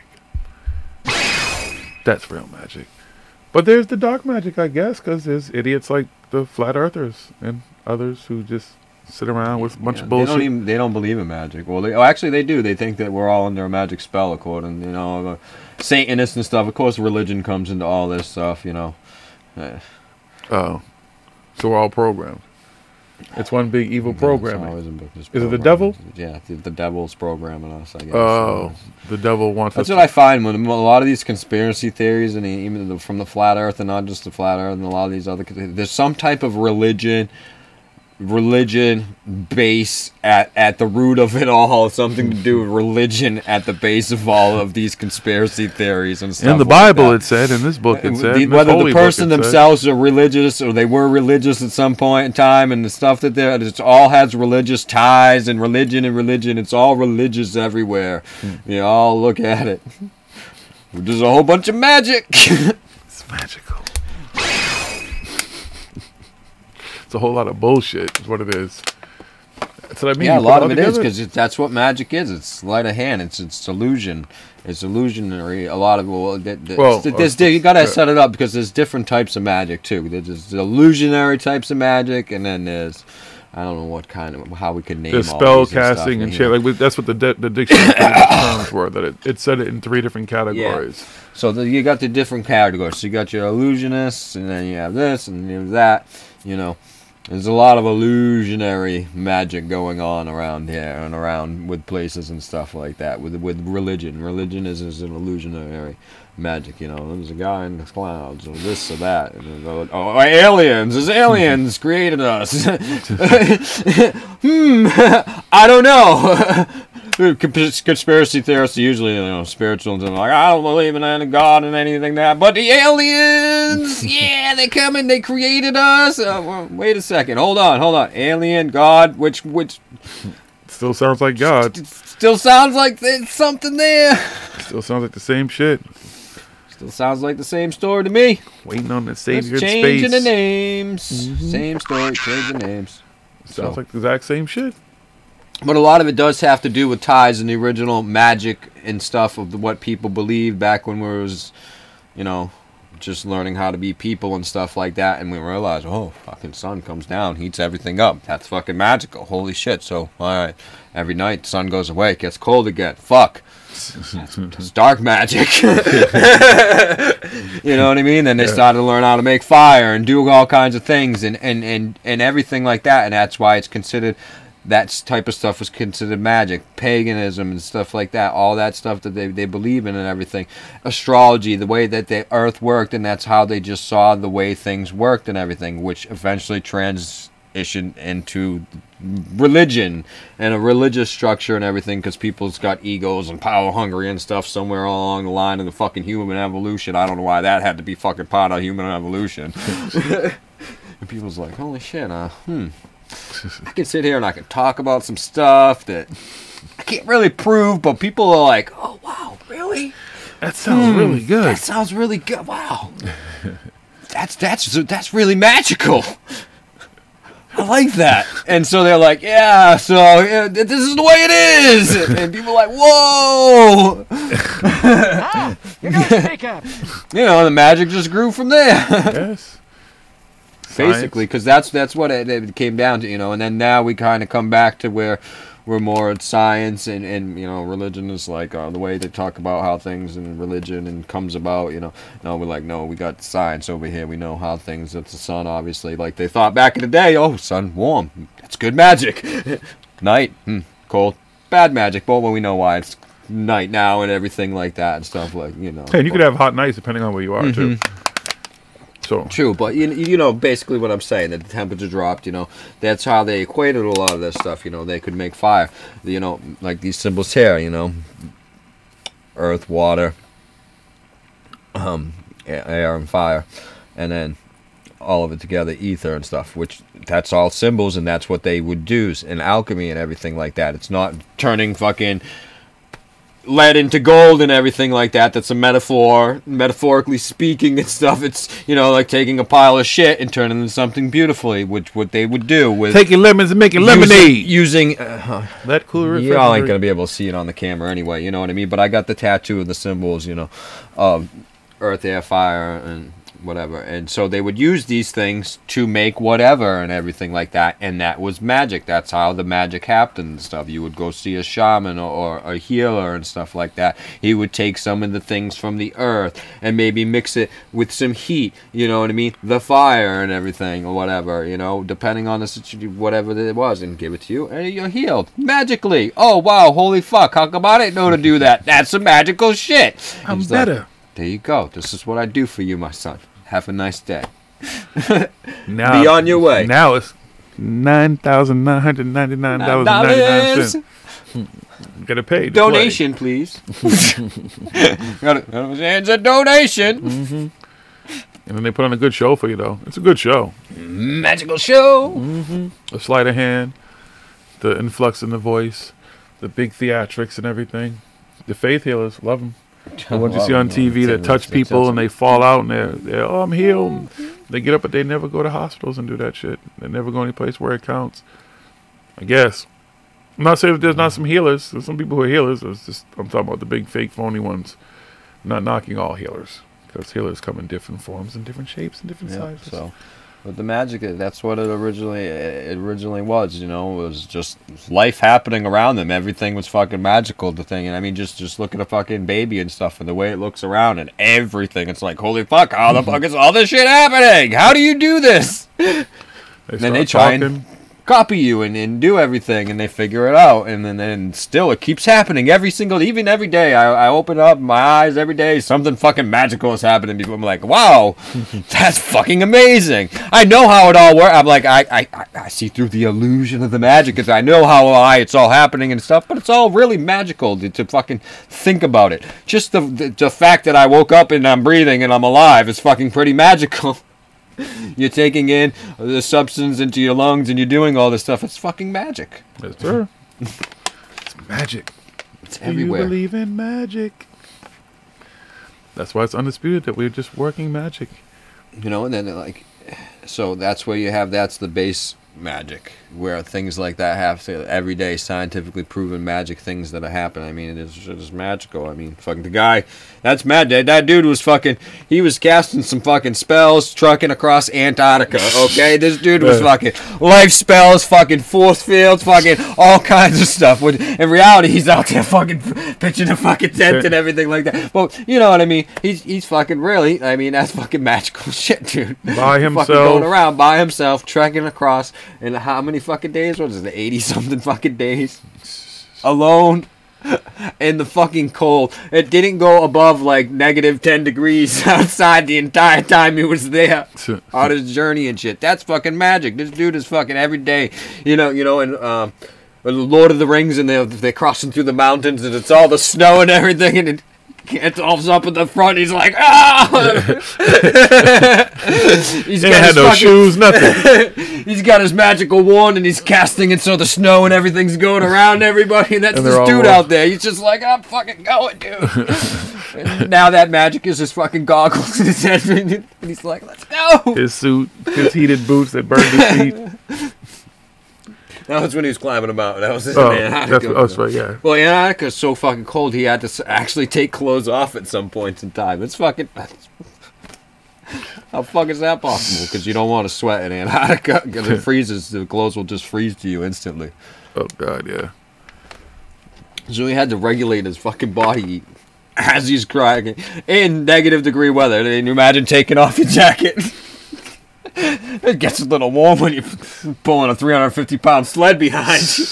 That's real magic. But there's the dark magic, I guess, because there's idiots like the flat earthers and others who just sit around with a bunch of bullshit. They don't believe in magic. Well, actually they do. They think that we're all under a magic spell, according, you know, Satanists and stuff. Of course, religion comes into all this stuff, you know. Oh, so we're all programmed. It's one big evil programming. Is it the devil? Yeah, the devil's programming us, I guess. Oh, the devil wants us. That's what I find when a lot of these conspiracy theories, and even from the flat Earth, and not just the flat Earth, and a lot of these other, there's some type of religion base at the root of it all. Something to do with religion at the base of all of these conspiracy theories and stuff. In the Bible, it said. In this book, it said. Whether the person themselves are religious or they were religious at some point in time, and the stuff that it all has religious ties, and religion. It's all religious everywhere. You all look at it. There's a whole bunch of magic. It's magical. It's a whole lot of bullshit is what it is. That's what I mean. Yeah, a lot of it is, because that's what magic is. It's sleight of hand. It's illusion. It's illusionary. A lot of you gotta set it up, because there's different types of magic too. There's illusionary types of magic, and then there's, I don't know what kind of, how we could name there's all spell these casting and stuff, shit. Like that's what the dictionary terms were. That it said it in 3 different categories. Yeah. So you got the different categories. So you got your illusionists, and then you have this, and you have that. You know. There's a lot of illusionary magic going on around here and around with places and stuff like that. With religion, religion is an illusionary magic. You know, there's a guy in the clouds, or this or that. And aliens! There's aliens created us. I don't know. Conspiracy theorists are usually, you know, spiritual, and like, I don't believe in any God and anything that, but the aliens, yeah, they come and they created us. Well, wait a second, hold on, alien, God, which still sounds like God. Still sounds like there's something there. Still sounds like the same shit. Still sounds like the same story to me. Waiting on the savior in space. Changing the names. Same story, changing names. Sounds like the exact same shit. But a lot of it does have to do with ties in the original magic and stuff of what people believed back when we was, you know, just learning how to be people and stuff like that. And we realized, oh, fucking sun comes down, heats everything up. That's fucking magical. Holy shit. So, alright, every night the sun goes away, it gets cold again. Fuck. It's dark magic. You know what I mean? Then they started to learn how to make fire and do all kinds of things and everything like that. And that's why it's considered... That type of stuff was considered magic, paganism and stuff like that. All that stuff that they believe in and everything. Astrology, the way that the earth worked, and that's how they just saw the way things worked and everything, which eventually transitioned into religion and a religious structure and everything, because people's got egos and power hungry and stuff somewhere along the line of the fucking human evolution. I don't know why that had to be fucking part of human evolution. And people's like, holy shit, I can sit here and I can talk about some stuff that I can't really prove, but people are like, oh, wow, really? That sounds really good. That sounds really good. Wow. That's really magical. I like that. And so they're like, yeah, so this is the way it is. And people are like, whoa. You gotta speak up. You know, the magic just grew from there. Yes. Basically, because that's what it came down to, you know. And then now we kind of come back to where we're more at science and you know, religion is like the way they talk about how things in religion and comes about, you know. No, we're like, no, we got science over here. We know how things, it's the sun, obviously. Like they thought back in the day, oh, sun, warm. That's good magic. Night, cold, bad magic. But well, we know why it's night now and everything like that and stuff, like, you know. And you could have hot nights depending on where you are, too. So. True, but you know, basically what I'm saying, that the temperature dropped, you know, that's how they equated a lot of this stuff, you know, they could make fire, you know, like these symbols here, you know, earth, water, air and fire, and then all of it together, ether and stuff, which that's all symbols, and that's what they would use in alchemy and everything like that. It's not turning fucking lead into gold and everything like that. That's a metaphor, metaphorically speaking and stuff. It's, you know, like taking a pile of shit and turning it into something beautifully, which what they would do with taking lemons and making lemonade. Using that cooler. Y'all ain't gonna be able to see it on the camera anyway. You know what I mean? But I got the tattoo of the symbols, you know, of earth, air, fire, and whatever. And so they would use these things to make whatever and everything like that, and that was magic. That's how the magic happened and stuff. You would go see a shaman or a healer and stuff like that. He would take some of the things from the earth and maybe mix it with some heat, you know what I mean, the fire and everything or whatever, you know, depending on the situation, whatever it was, and give it to you, and you're healed magically. Oh wow, holy fuck, how come I didn't know to do that? That's some magical shit. I'm better. Like, there you go. This is what I do for you, my son. Have a nice day. Now, be on your way. Now it's $9,999.99. Get a pay. Donation, please. It's a donation. Mm-hmm. And then they put on a good show for you, though. It's a good show. Magical show. Mm-hmm. The sleight of hand, the influx in the voice, the big theatrics and everything. The faith healers, love them. The ones you see on TV that touch people and they fall out and they're oh, I'm healed. And they get up, but they never go to hospitals and do that shit. They never go any place where it counts. I guess. I'm not saying that there's not some healers. There's some people who are healers. I'm talking about the big fake phony ones. I'm not knocking all healers, because healers come in different forms and different shapes and different sizes. So, but the magic, that's what it originally was, you know. It was just life happening around them. Everything was fucking magical, the thing. And I mean, just look at a fucking baby and stuff and the way it looks around and everything. It's like, holy fuck, how the fuck is all this shit happening? How do you do this? And then they try and copy you and do everything, and they figure it out, and then still it keeps happening even every day. I open up my eyes every day, something fucking magical is happening before. I'm like, wow, that's fucking amazing. I know how it all works. I'm like, I see through the illusion of the magic, because I know how it's all happening and stuff, but it's all really magical to fucking think about it. Just the fact that I woke up and I'm breathing and I'm alive is fucking pretty magical. You're taking in the substance into your lungs and you're doing all this stuff. It's fucking magic. Yes, sir. It's magic. It's everywhere. You believe in magic. That's why it's undisputed that we're just working magic. You know, and then like, so that's where you have, that's the base magic, where things like that have to everyday scientifically proven magic things that happen. I mean, it is just magical. I mean, fucking the guy, that's mad. That dude was fucking, he was casting some fucking spells, trucking across Antarctica, okay? This dude was fucking life spells, fucking force fields, fucking all kinds of stuff. When in reality, he's out there fucking pitching a fucking tent and everything like that. Well, you know what I mean? He's fucking really, I mean, that's fucking magical shit, dude. By himself. Fucking going around by himself, trekking across. And how many fucking days? What is it, 80-something fucking days? Alone in the fucking cold. It didn't go above like -10 degrees outside the entire time he was there on his journey and shit. That's fucking magic. This dude is fucking every day. You know, and the Lord of the Rings, and they're crossing through the mountains, and it's all the snow and everything, and it gets all up at the front. He's like, ah! He's got his no shoes, nothing. He's got his magical wand, and he's casting it so the snow and everything's going around everybody, and that's this dude out there. He's just like, I'm fucking going, dude. And now that magic is his fucking goggles in his head, and he's like, let's go. His suit, his heated boots that burned his feet. That was when he was climbing a mountain. That was in Antarctica. That's right, yeah. Well, Antarctica is so fucking cold, he had to actually take clothes off at some points in time. It's fucking... How fuck is that possible? Because you don't want to sweat in Antarctica. Because it freezes. The clothes will just freeze to you instantly. Oh, God, yeah. So he had to regulate his fucking body as he's crying in -degree weather. Can you imagine taking off your jacket? It gets a little warm when you're pulling a 350-pound sled behind you.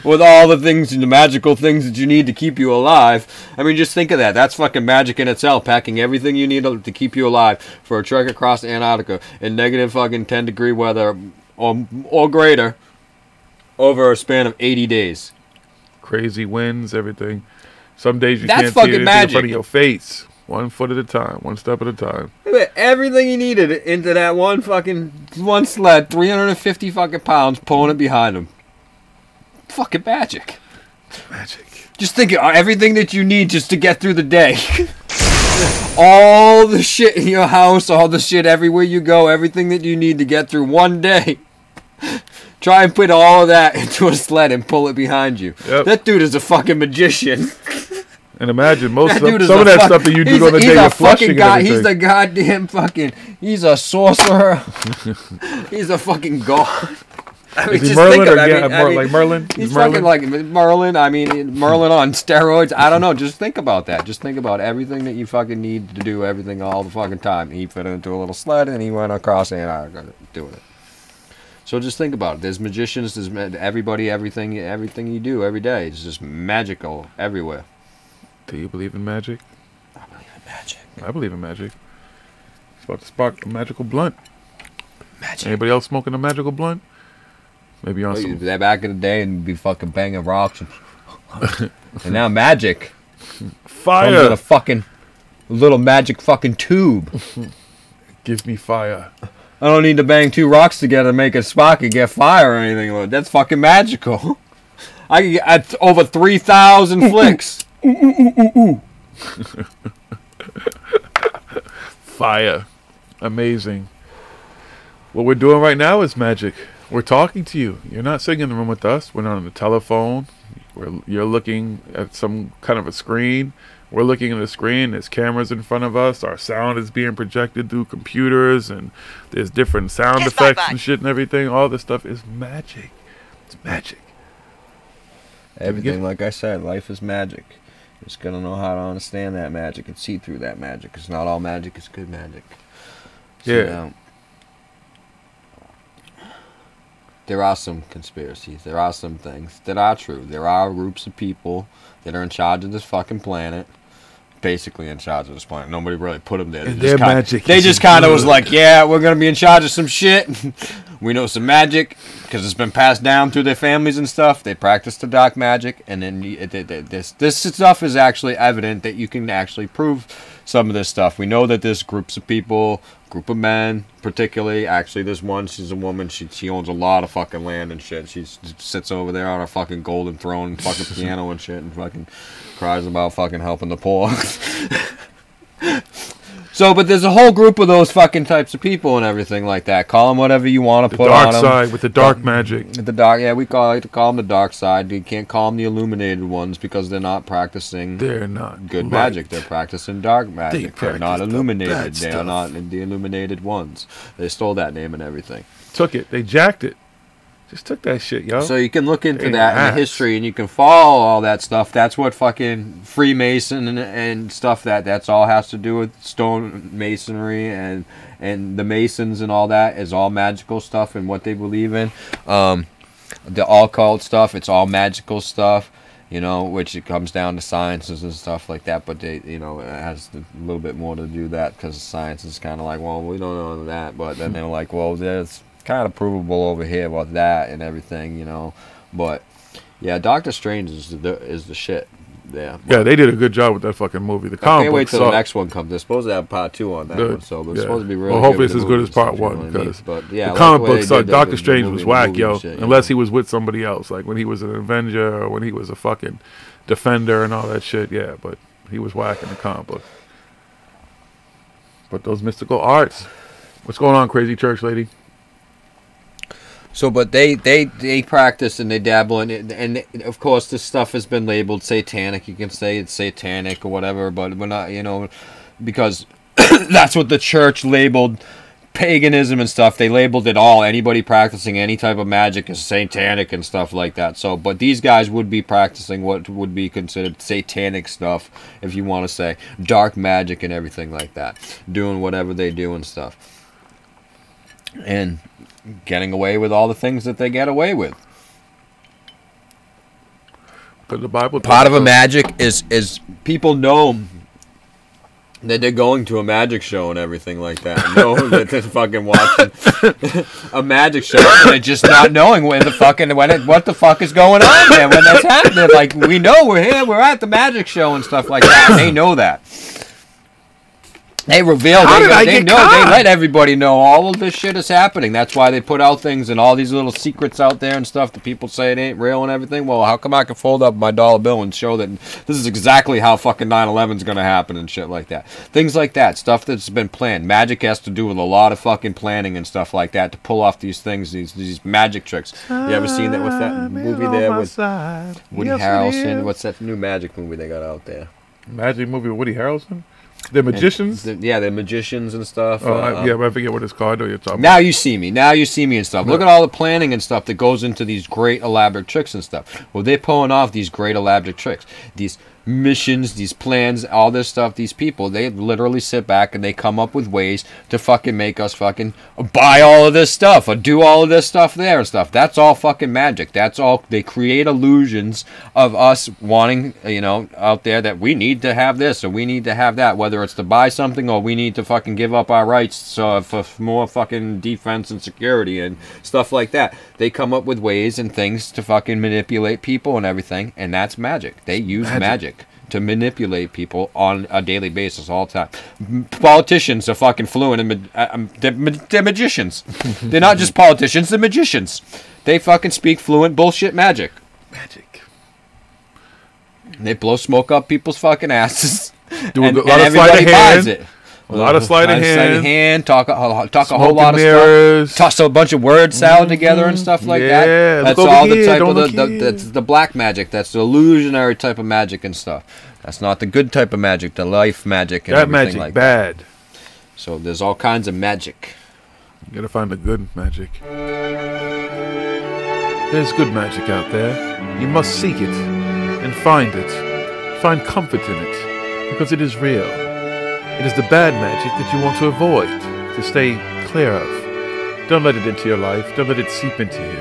With all the things and the magical things that you need to keep you alive. I mean, just think of that. That's fucking magic in itself. Packing everything you need to keep you alive for a trek across Antarctica in -10 weather or greater over a span of 80 days. Crazy winds, everything. Some days you That's can't fucking see it magic. in front of your face. 1 foot at a time, 1 step at a time. Everything he needed into that one sled, 350 fucking pounds, pulling it behind him. Fucking magic. Magic. Just think of everything that you need just to get through the day. All the shit in your house, all the shit everywhere you go, everything that you need to get through one day. Try and put all of that into a sled and pull it behind you. Yep. That dude is a fucking magician. And imagine some of that stuff that you do on the day you're flushing and everything. He's the goddamn fucking, he's a sorcerer. He's a fucking god. I mean, is he Merlin like Merlin? He's fucking like Merlin. I mean, Merlin on steroids. I don't know. Just think about that. Just think about everything that you fucking need to do everything all the fucking time. He fit into a little sled and he went across Antarctica doing it. So just think about it. There's magicians. There's everybody. Everything you do every day. It's just magical everywhere. Do you believe in magic? I believe in magic. I believe in magic. It's about to spark a magical blunt. Magic. Anybody else smoking a magical blunt? Maybe on some. That back in the day and be fucking banging rocks. And now magic. Fire. Comes in a fucking little magic fucking tube. Give me fire. I don't need to bang 2 rocks together to make a spark and get fire or anything. That's fucking magical. I can get over 3,000 flicks. Fire. Amazing. What we're doing right now is magic. We're talking to you. You're not sitting in the room with us. We're not on the telephone. You're looking at some kind of a screen. We're looking at the screen. There's cameras in front of us. Our sound is being projected through computers, and there's different sound effects and shit and everything. All this stuff is magic. It's magic. Everything, like I said, life is magic. You just gotta know how to understand that magic and see through that magic. Because not all magic is good magic. So, yeah. There are some conspiracies. There are some things that are true. There are groups of people that are in charge of this fucking planet. Basically in charge of this planet. Nobody really put them there. They just kind of was like, yeah, we're going to be in charge of some shit. We know some magic because it's been passed down through their families and stuff. They practice the dark magic. And then this stuff is actually evident that you can actually prove some of this stuff. We know that there's groups of people, group of men particularly. Actually, this one, she's a woman. She owns a lot of fucking land and shit. She sits over there on a fucking golden throne and fucking piano and shit and fucking cries about fucking helping the poor. So, but there's a whole group of those fucking types of people and everything like that. Call them whatever you want to put on them. The dark side with the dark magic. The dark, yeah, we like to call them the dark side. You can't call them the illuminated ones because they're not practicing. They're not good magic. They're practicing dark magic. They're not illuminated. They are not the illuminated ones. They stole that name and everything. Took it. They jacked it. Just took that shit, yo. So you can look into that in the history and you can follow all that stuff. That's what fucking Freemason and stuff that's all has to do with stone masonry and the Masons and all that is all magical stuff and what they believe in. The occult stuff, it's all magical stuff, you know, which it comes down to sciences and stuff like that. But they, you know, it has a little bit more to do that because science is kind of like, well, we don't know that, but then they're like, well, there's kind of provable over here about that and everything, you know. But yeah, Doctor Strange is the shit. Yeah, they did a good job with that fucking movie. The comic book can't wait till the next one comes. They're supposed to have part 2 on that one, so it's supposed to be really. Well, hopefully it's as good as part 1 because the comic book sucked. Doctor Strange was whack, yo. Unless he was with somebody else, like when he was an Avenger or when he was a fucking Defender and all that shit. Yeah, but he was whack in the comic book. But those mystical arts, what's going on, crazy church lady? So, but they practice and they dabble in it, and of course this stuff has been labeled satanic. You can say it's satanic or whatever, but we're not, you know, because that's what the church labeled paganism and stuff. They labeled it all. Anybody practicing any type of magic is satanic and stuff like that. So, but these guys would be practicing what would be considered satanic stuff, if you want to say dark magic and everything like that, doing whatever they do and stuff, and getting away with all the things that they get away with. But the Bible part of a magic is people know that they're going to a magic show and everything like that. Know that they're fucking watching a magic show and they're just not knowing where the fucking what the fuck is going on there when that's happening. Like, we know we're here, we're at the magic show and stuff like that. And they know that. They reveal. How did I they get know. caught? They let everybody know all of this shit is happening. That's why they put out things and all these little secrets out there and stuff that people say it ain't real and everything. Well, how come I can fold up my dollar bill and show that this is exactly how fucking 9/11 is gonna happen and shit like that? Things like that, stuff that's been planned. Magic has to do with a lot of fucking planning and stuff like that to pull off these things, these magic tricks. You ever seen that? What's that movie there with Woody Harrelson? What's that new magic movie they got out there? Magic movie with Woody Harrelson? The magicians? Yeah, they're magicians and stuff. Oh, yeah, I forget what it's called. I know you're talking Now about. you see me. Now you see me and stuff. Look at all the planning and stuff that goes into these great elaborate tricks and stuff. Well, they're pulling off these great elaborate tricks. These missions, these plans, all this stuff, these people, they literally sit back and they come up with ways to fucking make us fucking buy all of this stuff or do all of this stuff there and stuff. That's all fucking magic. That's all. They create illusions of us wanting, you know, out there that we need to have this or we need to have that, whether it's to buy something or we need to fucking give up our rights for more fucking defense and security and stuff like that. They come up with ways and things to fucking manipulate people and everything, and that's magic. They use magic to manipulate people on a daily basis all the time. Politicians are fucking fluent in they're magicians. They're not just politicians, they're magicians. They fucking speak fluent bullshit magic. Magic. They blow smoke up people's fucking asses. Do a lot of everybody sleight of buys hand. it. A lot of sleight of hand. Talk a whole Smoke lot of mirrors. stuff. Toss a bunch of word salad together and stuff like that. Yeah, That's look all over the here, type don't of look that's the black magic. That's the illusionary type of magic and stuff. That's not the good type of magic, the life magic and That everything magic like bad. that. So there's all kinds of magic. You gotta find the good magic. There's good magic out there. You must seek it and find it. Find comfort in it, because it is real. It is the bad magic that you want to avoid, to stay clear of. Don't let it into your life. Don't let it seep into you.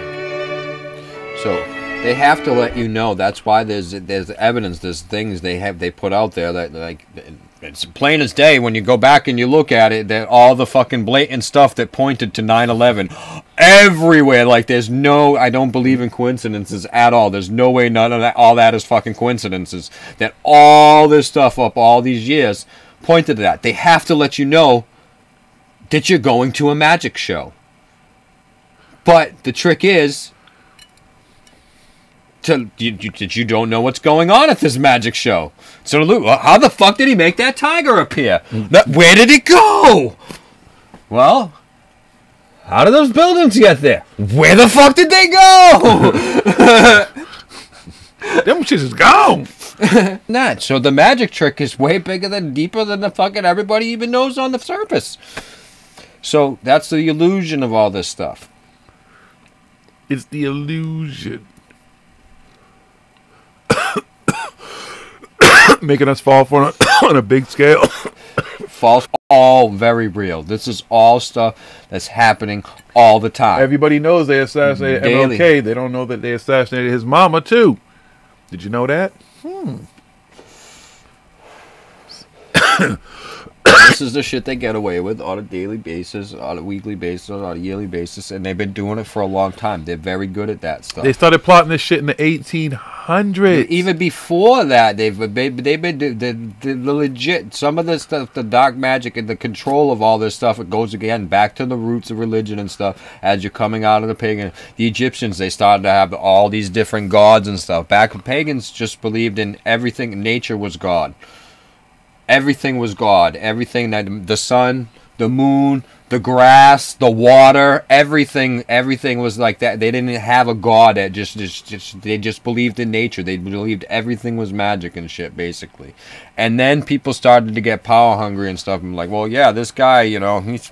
So they have to let you know. That's why there's evidence. There's things they put out there that, like, it's plain as day when you go back and you look at it, that all the fucking blatant stuff that pointed to 9/11 everywhere. Like, there's no, I don't believe in coincidences at all. There's no way none of that, all that is fucking coincidences. That all this stuff up all these years pointed to that. They have to let you know that you're going to a magic show. But the trick is that you don't know what's going on at this magic show. So how the fuck did he make that tiger appear? Where did it go? Well, how did those buildings get there? Where the fuck did they go? Them shits is gone. Not. So the magic trick is way bigger than, deeper than the fucking everybody even knows on the surface. So that's the illusion of all this stuff. It's the illusion. Making us fall for it on a big scale. False, all very real. This is all stuff that's happening all the time. Everybody knows they assassinated Daily. MLK. They don't know that they assassinated his mama too. Did you know that? This is the shit they get away with on a daily basis, on a weekly basis, on a yearly basis, and they've been doing it for a long time. They're very good at that stuff. They started plotting this shit in the 1800s. Even before that, they've been the legit. Some of this stuff, the dark magic and the control of all this stuff, it goes again back to the roots of religion and stuff. As you're coming out of the pagan, the Egyptians, they started to have all these different gods and stuff. Back when pagans just believed in everything. Nature was God. Everything was God. Everything, that the sun, the moon, the grass, the water, everything was like that. They didn't have a God that they just believed in nature. They believed everything was magic and shit, basically. And then people started to get power hungry and stuff. And like, well, yeah, this guy, you know, he's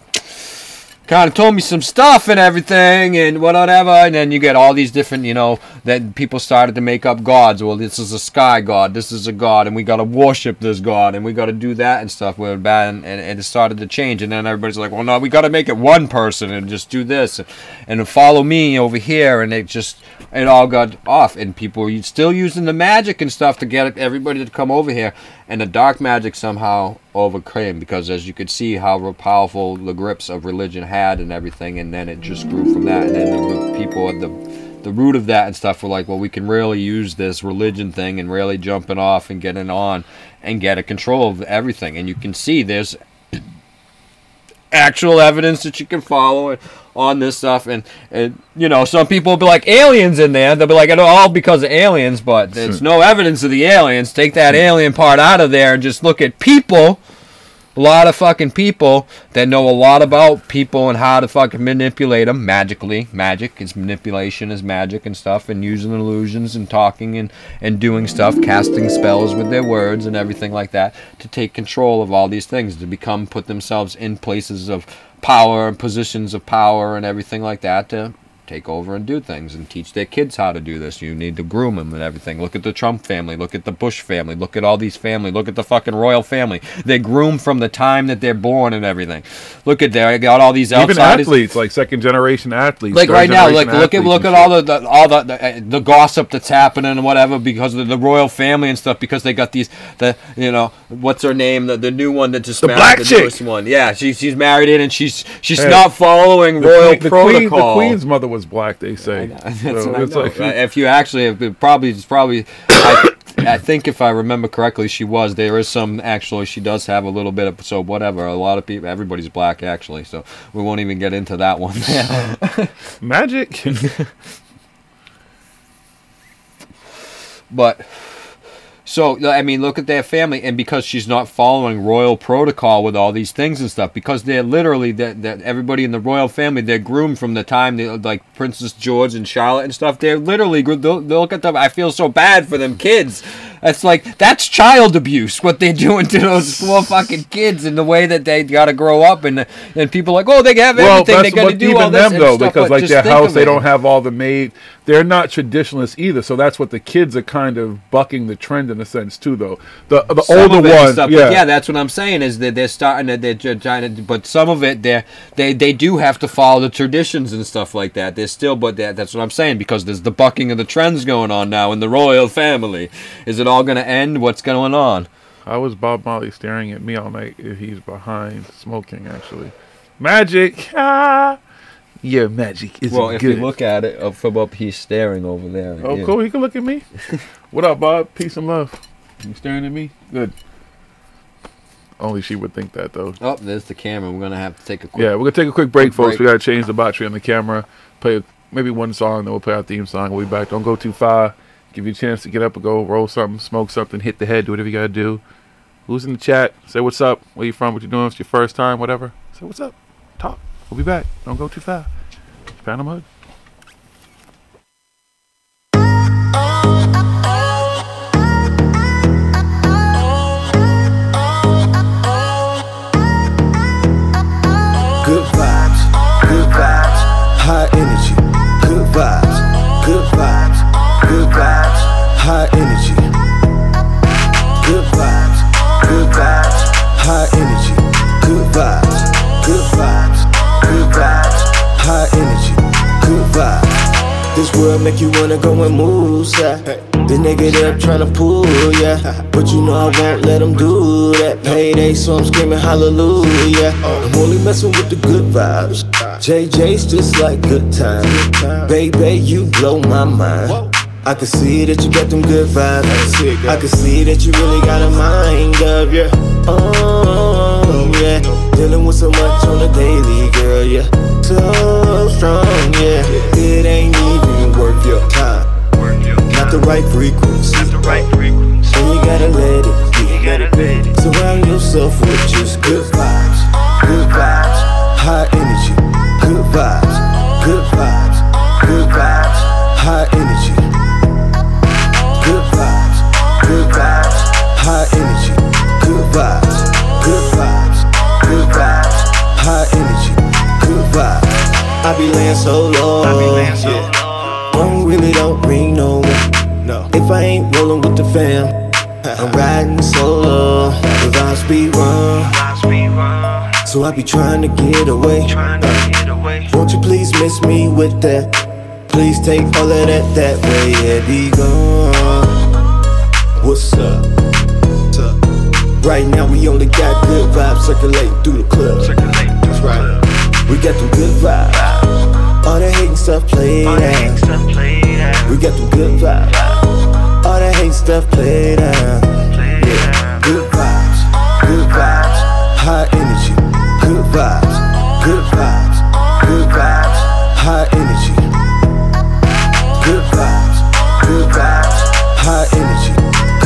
kind of told me some stuff and everything and whatever, and then you get all these different, you know, that people started to make up gods. Well, this is a sky god, this is a god, and we got to worship this god, and we got to do that and stuff. We're bad, and it started to change, and then everybody's like, well, no, we got to make it one person and just do this and follow me over here, and it all got off, and people were still using the magic and stuff to get everybody to come over here, and the dark magic somehow overcame, because as you could see how powerful the grips of religion had and everything, and then it just grew from that, and then the people at the root of that and stuff were like, well, we can really use this religion thing and really jumping off and getting on and get a control of everything. And you can see there's actual evidence that you can follow on this stuff. And you know, some people will be like, aliens in there. They'll be like, all because of aliens, but there's no evidence of the aliens. Take that alien part out of there and just look at people. A lot of fucking people that know a lot about people and how to fucking manipulate them magically. Magic is manipulation, is magic and stuff, and using illusions and talking and doing stuff, casting spells with their words and everything like that to take control of all these things, to put themselves in places of power and positions of power and everything like that to take over and do things and teach their kids how to do this. You need to groom them and everything. Look at the Trump family. Look at the Bush family. Look at all these family. Look at the fucking royal family. They groom from the time that they're born and everything. Look at there. I got all these outsiders. Even athletes, like second generation athletes. Like right now, look at all the gossip that's happening and whatever because of the royal family and stuff, because they got these, you know, what's her name, the new one that just married, black chick. Newest one. Yeah, she's married in and she's not following royal protocol. The queen's mother was black, they say. If you actually have probably I think if I remember correctly, she was. There is some actually. She does have a little bit of, so whatever. A lot of people, everybody's black actually. So we won't even get into that one. Magic. But. So, I mean, look at their family, and because she's not following royal protocol with all these things and stuff, because they're literally, that everybody in the royal family, they're groomed from the time, they, like Princess George and Charlotte and stuff, they're literally, they'll look at them, I feel so bad for them kids. It's like, that's child abuse, what they're doing to those poor fucking kids, and the way that they got to grow up, and people are like, oh, they have everything, they got to do all this and though, stuff, because like their house, they don't have all the maid, they're not traditionalists either, so that's what the kids are kind of bucking the trend in a sense too, though. The older ones, stuff, yeah, that's what I'm saying, is that they're starting to, they're trying to, but some of it, they do have to follow the traditions and stuff like that. They're still, but that's what I'm saying, because there's the bucking of the trends going on now in the royal family. Is it all going to end? What's going on? How was Bob Marley staring at me all night if he's behind smoking, actually? Magic! Ah! Your magic is well, if good. you look at it from up, he's staring over there. Oh, cool. He can look at me. What up, Bob? Peace and love. You staring at me? Good. Only she would think that, though. Oh, there's the camera. We're going to have to take a quick... Yeah, we're going to take a quick break, folks. We got to change the battery on the camera. Play maybe one song, then we'll play our theme song. We'll be back. Don't go too far. Give you a chance to get up and go roll something, smoke something, hit the head, do whatever you got to do. Who's in the chat? Say what's up. Where you from? What you doing? It's your first time, whatever. Say what's up. Talk. We'll be back. Don't go too far. Paranormal. Good vibes, high energy. Good vibes, high energy. Good vibes, high energy. Good vibes, high energy. Good vibes. This world make you wanna go and move, yeah. The negative tryna pull, yeah. But you know I won't let them do that. Payday, so I'm screaming hallelujah. I'm only messing with the good vibes. JJ's just like good times. Baby, you blow my mind. I can see that you got them good vibes. I can see that you really got a mind of ya. Oh, yeah. Dealing with so much on the daily, girl, yeah. So strong, yeah. It ain't even worth your time. Not the right frequency. And you gotta let it be. Surround yourself with just good vibes. High energy. Good vibes. High energy. Good vibes. High energy. Good vibes. High energy. Good vibes. I be laying so low. Really don't ring no one. No. If I ain't rolling with the fam, I'm riding solo. The vibes be wrong, so I be trying to get away. Won't you please miss me with that? Please take all of that way, yeah, be gone. What's up? Right now we only got good vibes circulating through the club. That's right. We got them good vibes. All the hating stuff played out. We got them good vibes. All the hate stuff played out. Yeah. Good vibes. High energy. good vibes, good vibes, good vibes, high energy. Good vibes, good vibes, high energy.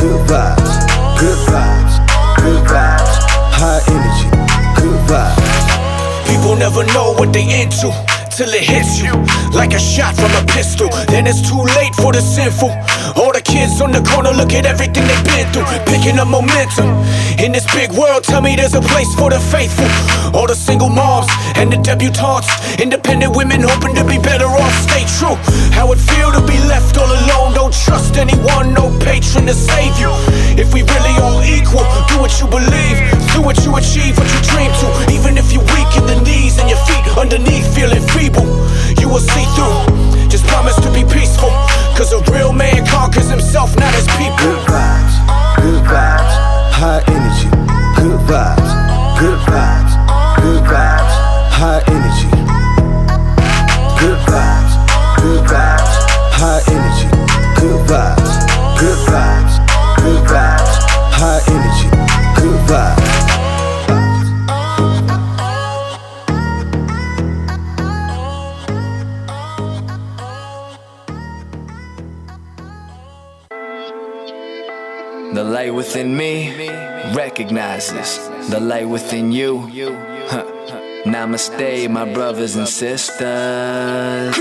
Good vibes, good vibes, good vibes, high energy. Good vibes. People never know what they into till it hits you like a shot from a pistol. Then it's too late for the sinful. All the kids on the corner look at everything they've been through, picking up momentum. In this big world, tell me there's a place for the faithful. All the single moms and the debutantes, independent women hoping to be better off. Stay true. How it feel to be left all alone. Don't trust anyone, no patron to save you. If we really all equal, do what you believe, do what you achieve, what you dream to. Even if you're weak in the knees and your feet underneath feeling feeble, you will see through. Just promise to be peaceful, cause a real man conquers himself, not his people. Good vibes, high energy. Good vibes, good vibes, good vibes, high energy. Good vibes, high energy. Good vibes, good vibes, good vibes, high energy. Good vibes. The light within me recognizes the light within you. Namaste, my brothers and sisters.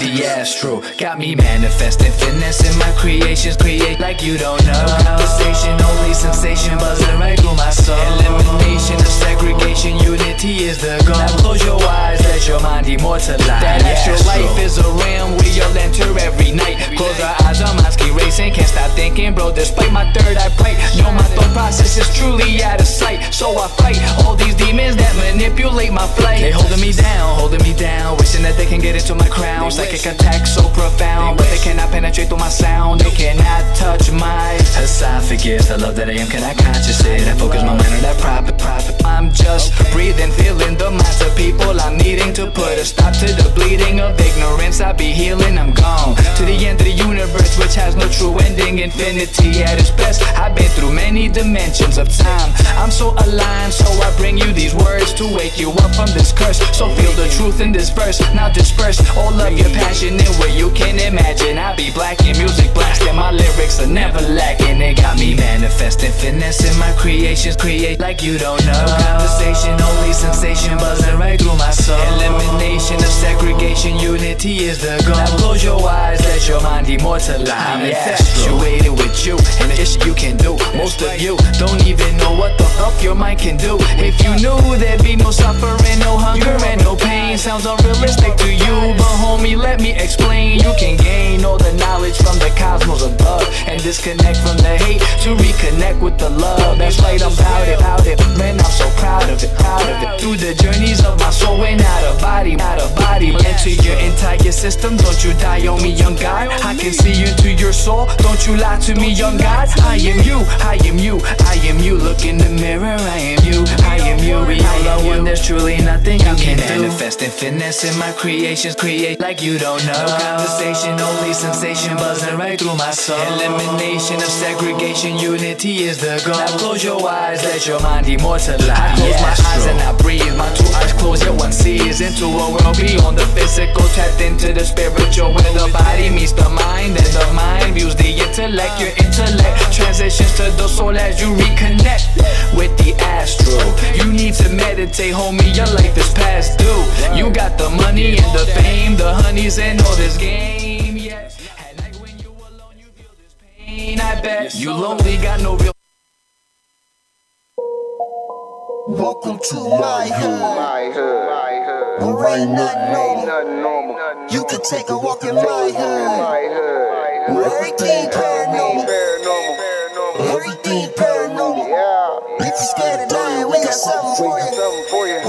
The astro got me manifesting, finessing my creations, create like you don't know. Conversation, only sensation, buzzing right through my soul. Elimination of segregation, unity is the goal. Now close your eyes, let your mind immortalize. That astral life is a realm we'll enter every night. Close our eyes, our minds keep racing, can't stop thinking, bro. Despite my third eye bright, know my thought process is truly out of sight. So I fight all these demons that manipulate my flight. They holding me down, wishing that they can get into my crown. Psychic attack so profound, but they cannot penetrate through my sound. They cannot touch my esophagus. The love that I am cannot conscious it. I focus my mind on that profit. I'm just breathing, feeling the minds of people I'm needing to put a stop to the bleeding of ignorance. I be healing, I'm gone to the end of the universe, which has no true ending. Infinity at its best. I've been through many dimensions of time. I'm so aligned, so I bring you these words to wake you up from this curse. So feel the truth in this verse. Now disperse all of your passion in where you can imagine. I be black in music blasting, my lyrics are never lacking. They got me manifesting, finessing my creations, create like you don't know. No conversation, only sensation, buzzing right through my soul. Elimination of segregation, unity is the goal. Now close your eyes, let your mind immortalize. I'm infatuated with you and the shit you can do. Most of you don't even know what the fuck your mind can do. If you knew there'd be no suffering, no hunger and no pain. Sounds unrealistic to you, but homie, let me explain. You can gain all the knowledge from the cosmos above and disconnect from the hate to reconnect with the love. That's right, I'm proud of it, man, I'm so proud of it. Through the journeys of my soul and out of body. Enter your entire system, don't you die on me, young God. I can see into your soul, don't you lie to me, young God. I am you, I am you, I am you. Look in the mirror, I am you, I am you. We all are one, there's truly nothing you can do. Manifesting, finessing my creations, create like you don't know. No conversation, only sensation, buzzing right through my soul. Elimination of segregation, unity is the goal. Now close your eyes, let your mind immortalize. I close my eyes and I breathe, my two eyes close, yet one sees into a world beyond the physical, tapped into the spiritual, where the body meets the mind and the mind views the intellect. Your intellect transitions to the soul as you reconnect with the astral. You need to meditate, homie, your life is past due. You got the money and the fame, the honeys and all this game, yeah. At night when you alone, you feel this pain, I bet. You lonely, got no real. Welcome to my hood, where ain't nothing normal. You can take a walk in my hood, where everything paranormal, everything paranormal. If you're scared of dying, we got something for you.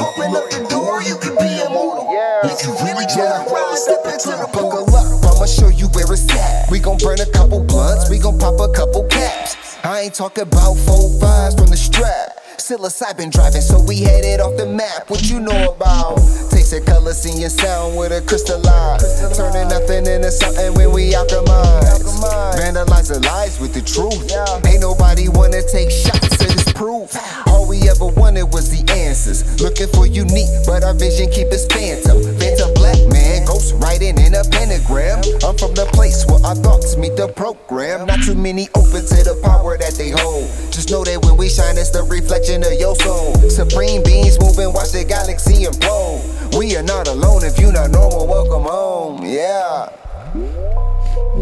Open up the door, you can be immortal. If you really try to ride, step into the buckle up. I'ma show you where it's at. We gon' burn a couple blunts, we gon' pop a couple caps. I ain't talking about 4 5s from the strap. Psilocybin driving, so we headed off the map. What you know about? Takes a color, seeing sound with a crystalline. Turning nothing into something when we alchemize. Vandalize the lies with the truth. Ain't nobody wanna take shots of this proof. All we ever wanted was the answers. Looking for unique, but our vision keep us phantom. Phantom black man, ghost writing in a pentagram. I'm from the place where our thoughts meet the program. Not too many open to the power that they hold. Just know that when we shine, it's the reflection of your soul. Supreme beings moving, watch the galaxy implode. We are not alone. If you're not normal, welcome home. Yeah.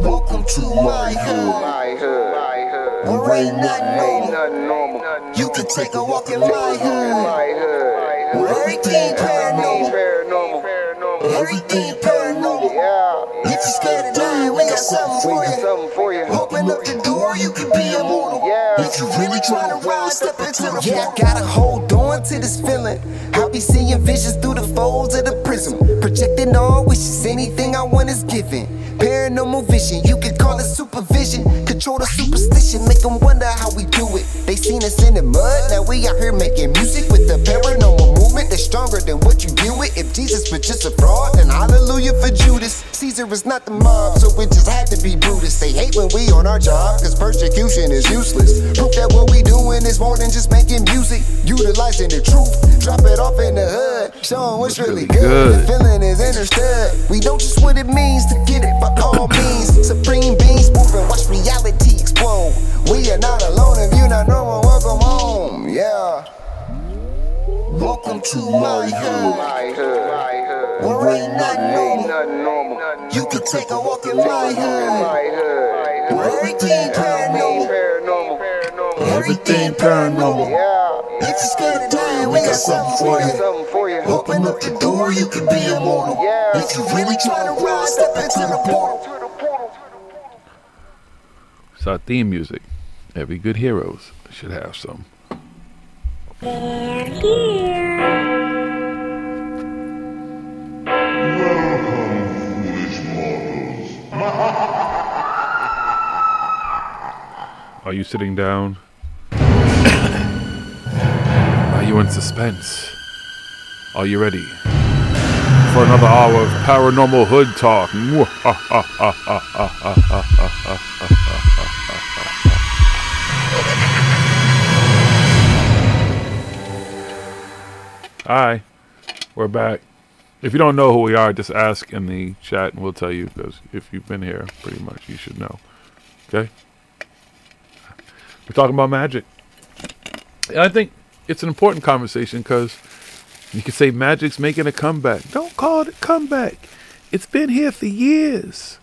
Welcome to my hood. Where ain't nothing normal. You can take a walk in my hood. Where everything paranormal. Everything paranormal. If you're scared of dying, we got something for you. Open up the door, you can be immortal. If you really trying to rise, step into the I gotta hold on to this feeling. I'll be seeing visions through the folds of the prism. Projecting all wishes, anything I want is given. Paranormal vision, you can call it supervision. Control the superstition, make them wonder how we do it. They seen us in the mud, now we out here making music with the paranormal movement that's stronger than what you deal with. If Jesus was just a fraud, then hallelujah for Judas. Caesar is not the mob, so it just had to be Brutus. They hate when we on our job, cause persecution is useless. Proof that what we doing is more than just making music. Utilizing the truth, drop it off in the hood, show 'em what's really good. The feeling is understood. We know just what it means to get it by all means. Supreme beings moving, watch reality explode. We are not alone. If you're not normal, welcome home. Yeah. Welcome to my hood. Where ain't nothing normal. You can take a walk in my hood. Where everything paranormal. Everything paranormal. If you're scared of dying, we got something for you. Open up the door, you can be immortal. If you really try to rise, step into the portal. It's our theme music. Every good heroes should have some. They're here. Are you sitting down? Are you in suspense? Are you ready for another hour of Paranormal Hood Talk? Hi, we're back. If you don't know who we are, just ask in the chat and we'll tell you, because if you've been here, pretty much you should know. Okay? We're talking about magic. And I think it's an important conversation because you could say magic's making a comeback. Don't call it a comeback. It's been here for years.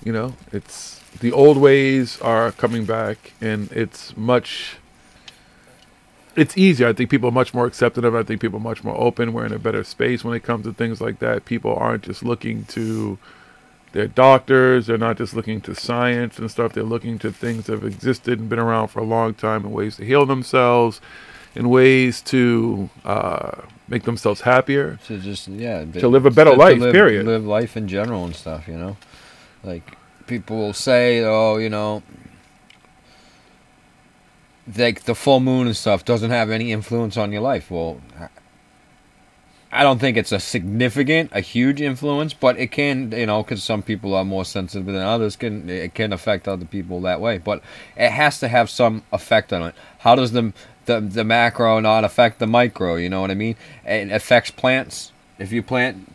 You know, it's the old ways are coming back, and it's easier. I think people are much more accepting of it. I think people are much more open. We're in a better space when it comes to things like that. People aren't just looking to their doctors. They're not just looking to science and stuff. They're looking to things that have existed and been around for a long time, and ways to heal themselves, and ways to make themselves happier. To just, to live a better life, period. Live life in general and stuff, you know? Like, people will say, oh, you know, like the full moon and stuff doesn't have any influence on your life. Well, I don't think it's a huge influence, but it can, you know, because some people are more sensitive than others. It can affect other people that way, but it has to have some effect on it. How does the macro not affect the micro? You know what I mean? It affects plants. If you plant,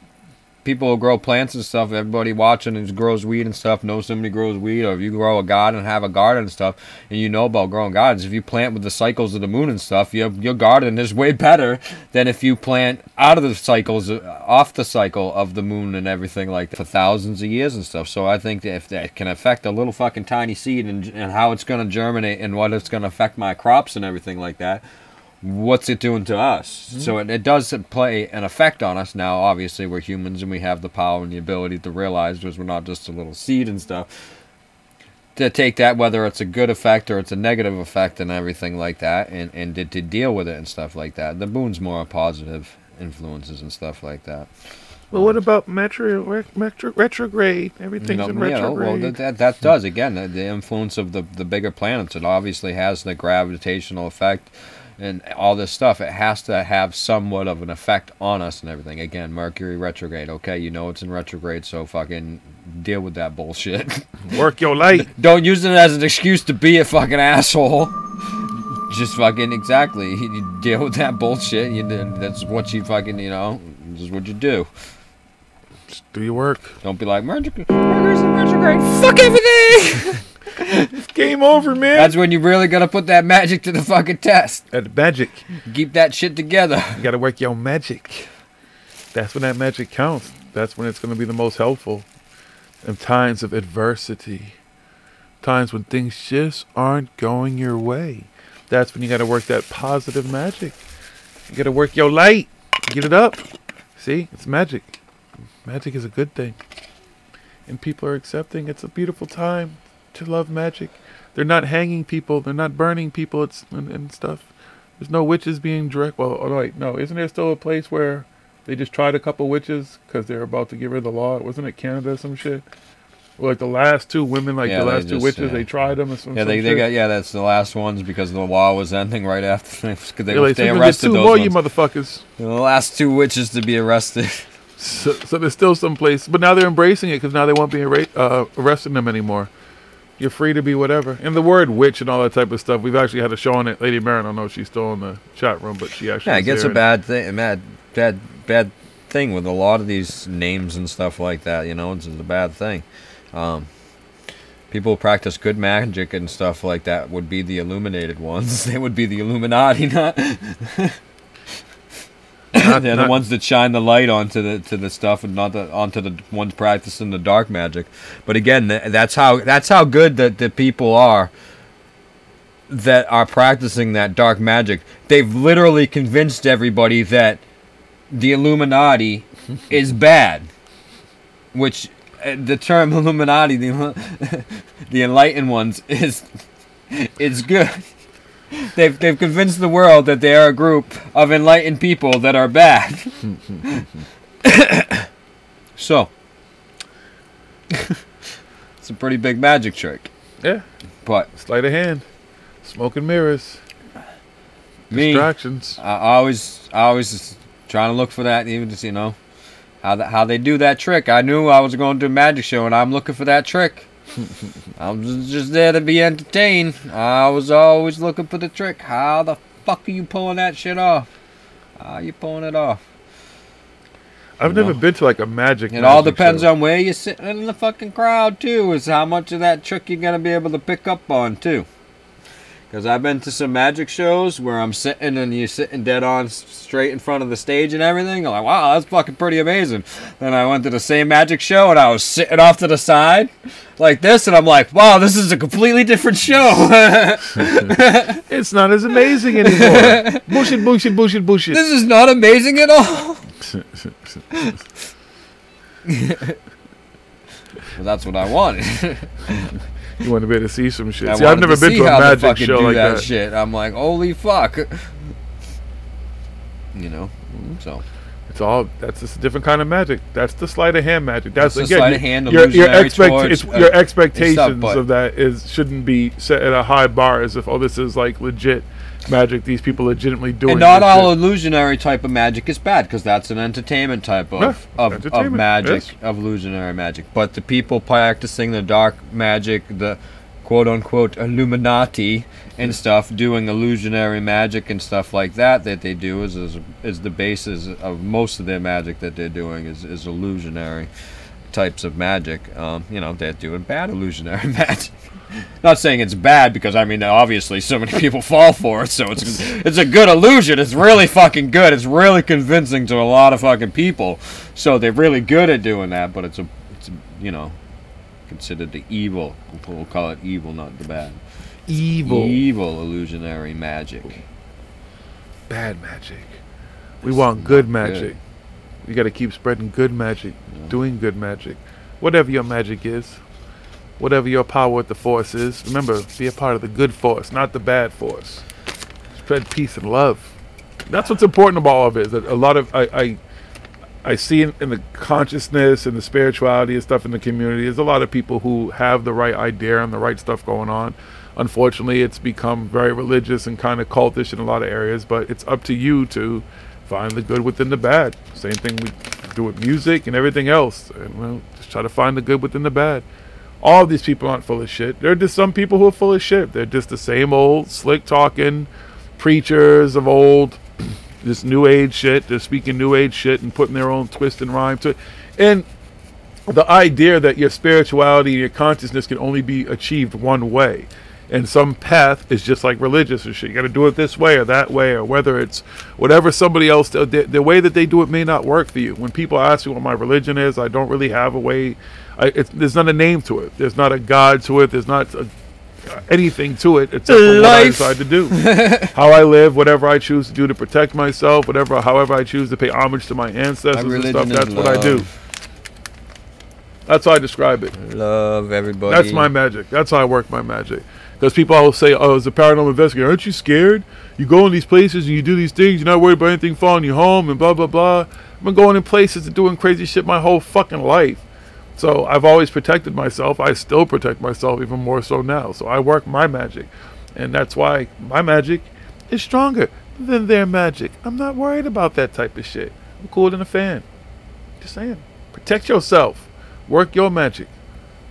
people will grow plants and stuff. Everybody watching and grows weed and stuff knows somebody grows weed. Or if you grow a garden and have a garden and stuff, and you know about growing gardens, if you plant with the cycles of the moon and stuff, your garden is way better than if you plant out of the cycles, off the cycle of the moon and everything like that for thousands of years and stuff. So I think that if that can affect a little fucking tiny seed and how it's going to germinate and what it's going to affect my crops and everything like that, what's it doing to us? Mm-hmm. So it does play an effect on us. Now, obviously, we're humans and we have the power and the ability to realize, because we're not just a little seed and stuff, to take that, whether it's a good effect or it's a negative effect and everything like that, and to deal with it and stuff like that. The moon's more positive influences and stuff like that. Well, what about retrograde? Everything's in retrograde. Well, that does, again, the influence of the bigger planets. It obviously has the gravitational effect and all this stuff. It has to have somewhat of an effect on us and everything. Again, Mercury retrograde. Okay, you know it's in retrograde, so fucking deal with that bullshit. Work your light. Don't use it as an excuse to be a fucking asshole. just fucking exactly. You deal with that bullshit. That's what you fucking, you know, this is what you do. Just do your work. Don't be like, merger great. Fuck everything! It's game over, man. That's when you really gotta put that magic to the fucking test. That magic. Keep that shit together. You gotta work your magic. That's when that magic counts. That's when it's gonna be the most helpful. In times of adversity. Times when things just aren't going your way. That's when you gotta work that positive magic. You gotta work your light. Get it up. See? It's magic. Magic is a good thing. And people are accepting. It's a beautiful time to love magic. They're not hanging people. They're not burning people and stuff. There's no witches being direct. Well, oh, wait, no. Isn't there still a place where they just tried a couple witches because they're about to get rid of the law? Wasn't it Canada or some shit? Well, like the last two women, like the last two witches, they tried them. Or some they got that's the last ones because the law was ending right after because they arrested those two more, you motherfuckers. The last two witches to be arrested. So there's still some place, but now they're embracing it because now they won't be arresting them anymore. You're free to be whatever. And the word witch and all that type of stuff, we've actually had a show on it. Lady Mary, I don't know if she's still in the chat room, but she actually it gets a bad thing with a lot of these names and stuff like that. You know, it's a bad thing. People who practice good magic and stuff like that would be the illuminated ones. They would be the Illuminati, not. They're the ones that shine the light onto the stuff, and not onto the ones practicing the dark magic. But again, that's how good the people are that are practicing that dark magic. They've literally convinced everybody that the Illuminati is bad, which the term Illuminati, the enlightened ones, is good. They've convinced the world that they are a group of enlightened people that are bad. So, it's a pretty big magic trick. Yeah. But sleight of hand, smoke and mirrors, distractions. I always trying to look for that. Even just, you know, how they do that trick. I knew I was going to a magic show, and I'm looking for that trick. I'm just there to be entertained. I was always looking for the trick. How the fuck are you pulling that shit off? How are you pulling it off? I've never been to like a magic. It all depends on where you're sitting in the fucking crowd too. Is how much of that trick you're gonna be able to pick up on too. Because I've been to some magic shows where I'm sitting and you're sitting dead on straight in front of the stage and everything. I'm like, wow, that's fucking pretty amazing. Then I went to the same magic show and I was sitting off to the side like this, and I'm like, wow, this is a completely different show. It's not as amazing anymore. Bullshit, bullshit, bullshit, bullshit. This is not amazing at all. Well, that's what I wanted. You want to be able to see some shit. See, I've never been to a magic show like that. Shit. I'm like, holy fuck. You know, so. It's all, that's just a different kind of magic. That's the sleight of hand magic. That's again, sleight of hand, your expectations of that shouldn't be set at a high bar as if, oh, this is like legit magic. These people legitimately doing. And not all illusionary type of magic is bad, because that's an entertainment type of magic, of illusionary magic. But the people practicing the dark magic, the quote unquote Illuminati and stuff, doing illusionary magic and stuff like that they do is the basis of most of their magic that they're doing is illusionary types of magic. You know, they're doing bad illusionary magic. Not saying it's bad, because I mean obviously so many people fall for it, so it's a good illusion. It's really fucking good. It's really convincing to a lot of fucking people. So they're really good at doing that, but it's you know, considered the evil. We'll call it evil, not the bad. Evil illusionary magic. Bad magic. We want good magic. You got to keep spreading good magic, doing good magic. Whatever your magic is, whatever your power with the force is, remember, be a part of the good force, not the bad force. Spread peace and love. That's what's important about all of it. Is that a lot of I see in the consciousness and the spirituality and stuff in the community, there's a lot of people who have the right idea and the right stuff going on. Unfortunately, it's become very religious and kind of cultish in a lot of areas, but it's up to you to find the good within the bad. Same thing we do with music and everything else. And, well, just try to find the good within the bad. All of these people aren't full of shit. They're just some people who are full of shit. They're just the same old slick talking preachers of old, this new age shit. They're speaking new age shit and putting their own twist and rhyme to it. And the idea that your spirituality and your consciousness can only be achieved one way, and some path is just like religious or shit. You got to do it this way or that way, or whether it's whatever somebody else, the way that they do it may not work for you. When people ask me what my religion is, I don't really have a way. There's not a name to it. There's not a God to it. There's not anything to it except for what I decide to do. How I live, whatever I choose to do to protect myself, however I choose to pay homage to my ancestors and stuff, that's what I do. That's how I describe it. Love everybody. That's my magic. That's how I work my magic. Because people always say, oh, as a paranormal investigator, aren't you scared? You go in these places and you do these things, you're not worried about anything following you home and blah, blah, blah. I've been going in places and doing crazy shit my whole fucking life. So I've always protected myself. I still protect myself even more so now. So I work my magic. And that's why my magic is stronger than their magic. I'm not worried about that type of shit. I'm cooler than a fan. Just saying. Protect yourself. Work your magic.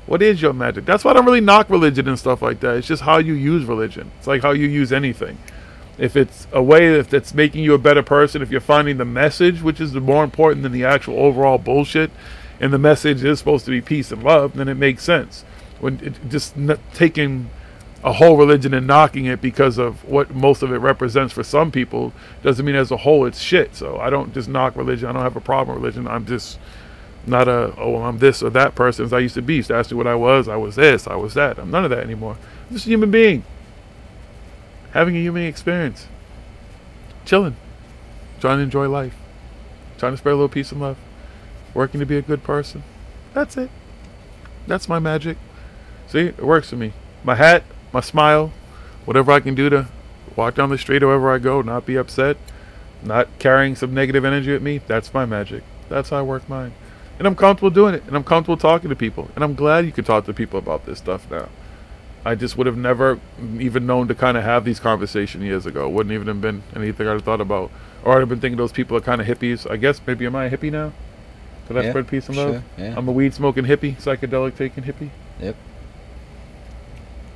What is your magic? That's why I don't really knock religion and stuff like that. It's just how you use religion. It's like how you use anything. If it's a way that's making you a better person, if you're finding the message, which is more important than the actual overall bullshit, and the message is supposed to be peace and love, then it makes sense. When just taking a whole religion and knocking it because of what most of it represents for some people doesn't mean as a whole it's shit. So I don't just knock religion. I don't have a problem with religion. I'm just not I'm this or that person as I used to be. Used to ask me what I was this, I was that. I'm none of that anymore. I'm just a human being. Having a human experience. Chilling. Trying to enjoy life. Trying to spread a little peace and love. Working to be a good person. That's it. That's my magic. See, it works for me. My hat, my smile, whatever I can do to walk down the street or wherever I go, not be upset, not carrying some negative energy at me, that's my magic. That's how I work mine. And I'm comfortable doing it, and I'm comfortable talking to people, and I'm glad you could talk to people about this stuff now. I just would have never even known to kind of have these conversations years ago. Wouldn't even have been anything I'd have thought about. Or I'd have been thinking those people are kind of hippies. I guess maybe, am I a hippie now? Could I spread peace and love? Sure, yeah. I'm a weed smoking hippie, psychedelic taking hippie. Yep.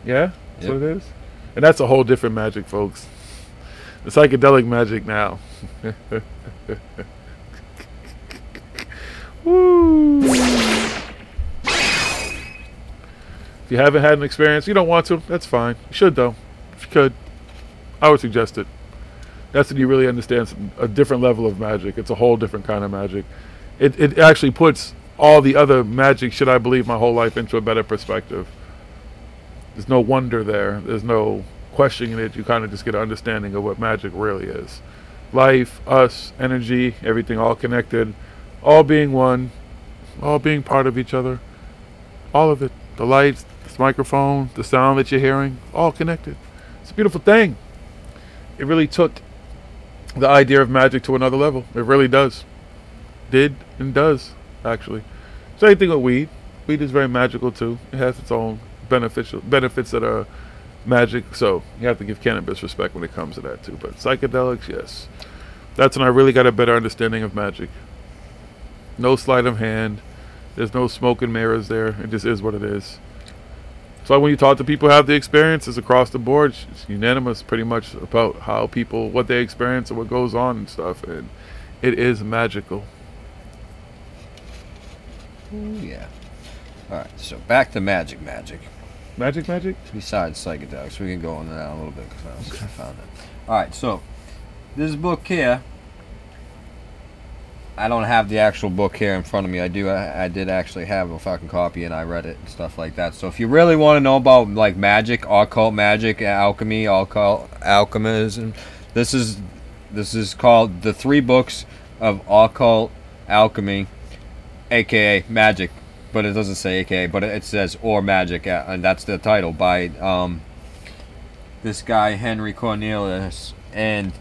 Yeah? That's what it is? And that's a whole different magic, folks. The psychedelic magic now. Woo! If you haven't had an experience, you don't want to, that's fine. You should, though. If you could, I would suggest it. That's when you really understand a different level of magic. It's a whole different kind of magic. It actually puts all the other magic shit I believe my whole life into a better perspective. There's no wonder there. There's no questioning it. You kind of just get an understanding of what magic really is. Life, us, energy, everything all connected. All being one. All being part of each other. All of it. The lights, this microphone, the sound that you're hearing. All connected. It's a beautiful thing. It really took the idea of magic to another level. It really does. Did and does, actually. Same thing with weed. Weed is very magical too. It has its own benefits that are magic, so you have to give cannabis respect when it comes to that too. But psychedelics, yes. That's when I really got a better understanding of magic. No sleight of hand. There's no smoke and mirrors there. It just is what it is. So when you talk to people who have the experiences across the board, it's unanimous pretty much about how people, what they experience and what goes on and stuff. And it is magical. Ooh, yeah. Alright, so back to magic. Magic? Besides psychedelics. We can go on that a little bit because I found it. Alright, so this book here, I don't have the actual book here in front of me. I did actually have a fucking copy and I read it and stuff like that. So if you really want to know about like magic, occult magic, alchemy, occult alchemism, this is called The 3 Books of Occult Alchemy, aka magic, but it doesn't say aka, but it says or magic, and that's the title by this guy Henry Cornelius, and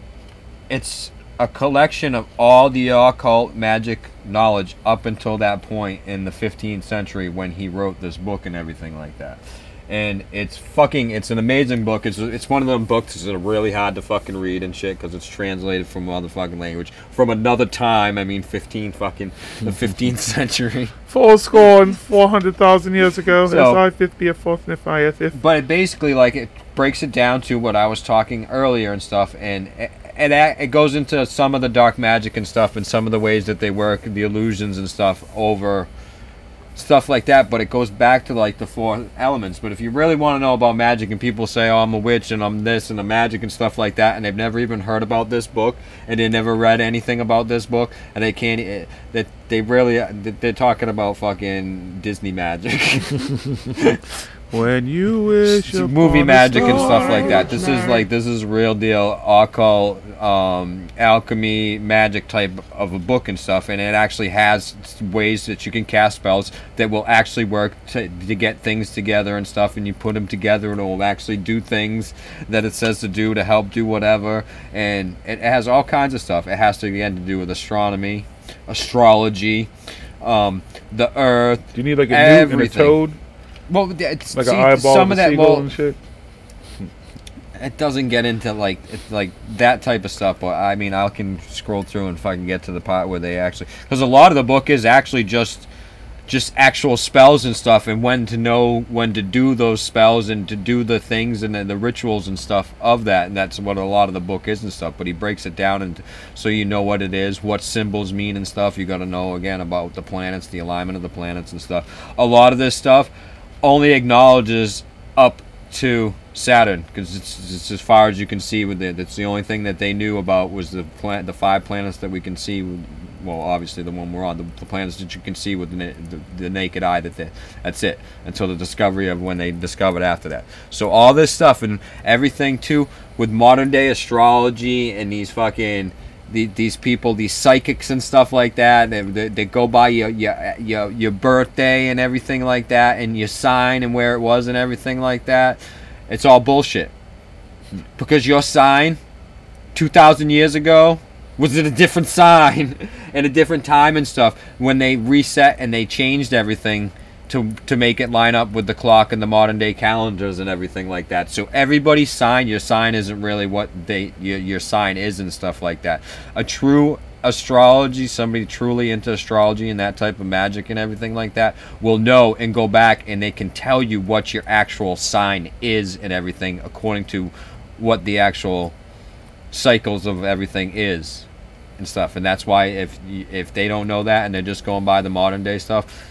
it's a collection of all the occult magic knowledge up until that point in the 15th century when he wrote this book and everything like that. And it's an amazing book. It's one of them books that are really hard to fucking read and shit because it's translated from motherfucking language from another time. I mean, the 15th century. 400,000 years ago. So, but it basically, like, it breaks it down to what I was talking earlier and stuff, and it goes into some of the dark magic and stuff and some of the ways that they work, the illusions and stuff over stuff like that, but it goes back to like the 4 elements. But if you really want to know about magic, and people say, oh, I'm a witch and I'm this and I'm magic and stuff like that, and they've never even heard about this book and they never read anything about this book, and they can't, they're talking about fucking Disney magic. When you wish movie magic and stuff like that. This is real deal occult, alchemy, magic type of a book and stuff, and it actually has ways that you can cast spells that will actually work to get things together and stuff, and you put them together and it will actually do things that it says to do to help do whatever, and it has all kinds of stuff. It has to, again, to do with astronomy, astrology, the earth. Do you need like a newt and a toad? Well, it's like an eyeball some of that. Well, and shit. It doesn't get into like that type of stuff. But I mean, I can scroll through and if I can get to the part where they actually, because a lot of the book is actually just actual spells and stuff, and when to know when to do those spells and to do the things and the rituals and stuff of that. And that's what a lot of the book is and stuff. But he breaks it down and so you know what it is, what symbols mean and stuff. You got to know again about the planets, the alignment of the planets and stuff. A lot of this stuff only acknowledges up to Saturn, because it's as far as you can see with it. That's the only thing that they knew about was the 5 planets that we can see. Well, obviously the one we're on, the planets that you can see with the naked eye. That's it until the discovery of when they discovered after that. So all this stuff and everything too with modern day astrology and these fucking these people, these psychics and stuff like that, they go by your birthday and everything like that, and your sign and where it was and everything like that. It's all bullshit. Because your sign 2,000 years ago was in a different sign and a different time and stuff when they reset and they changed everything to make it line up with the clock and the modern day calendars and everything like that. So everybody's sign, your sign isn't really what your sign is and stuff like that. A true astrology, somebody truly into astrology and that type of magic and everything like that will know and go back and they can tell you what your actual sign is and everything according to what the actual cycles of everything is and stuff. And that's why if they don't know that and they're just going by the modern day stuff,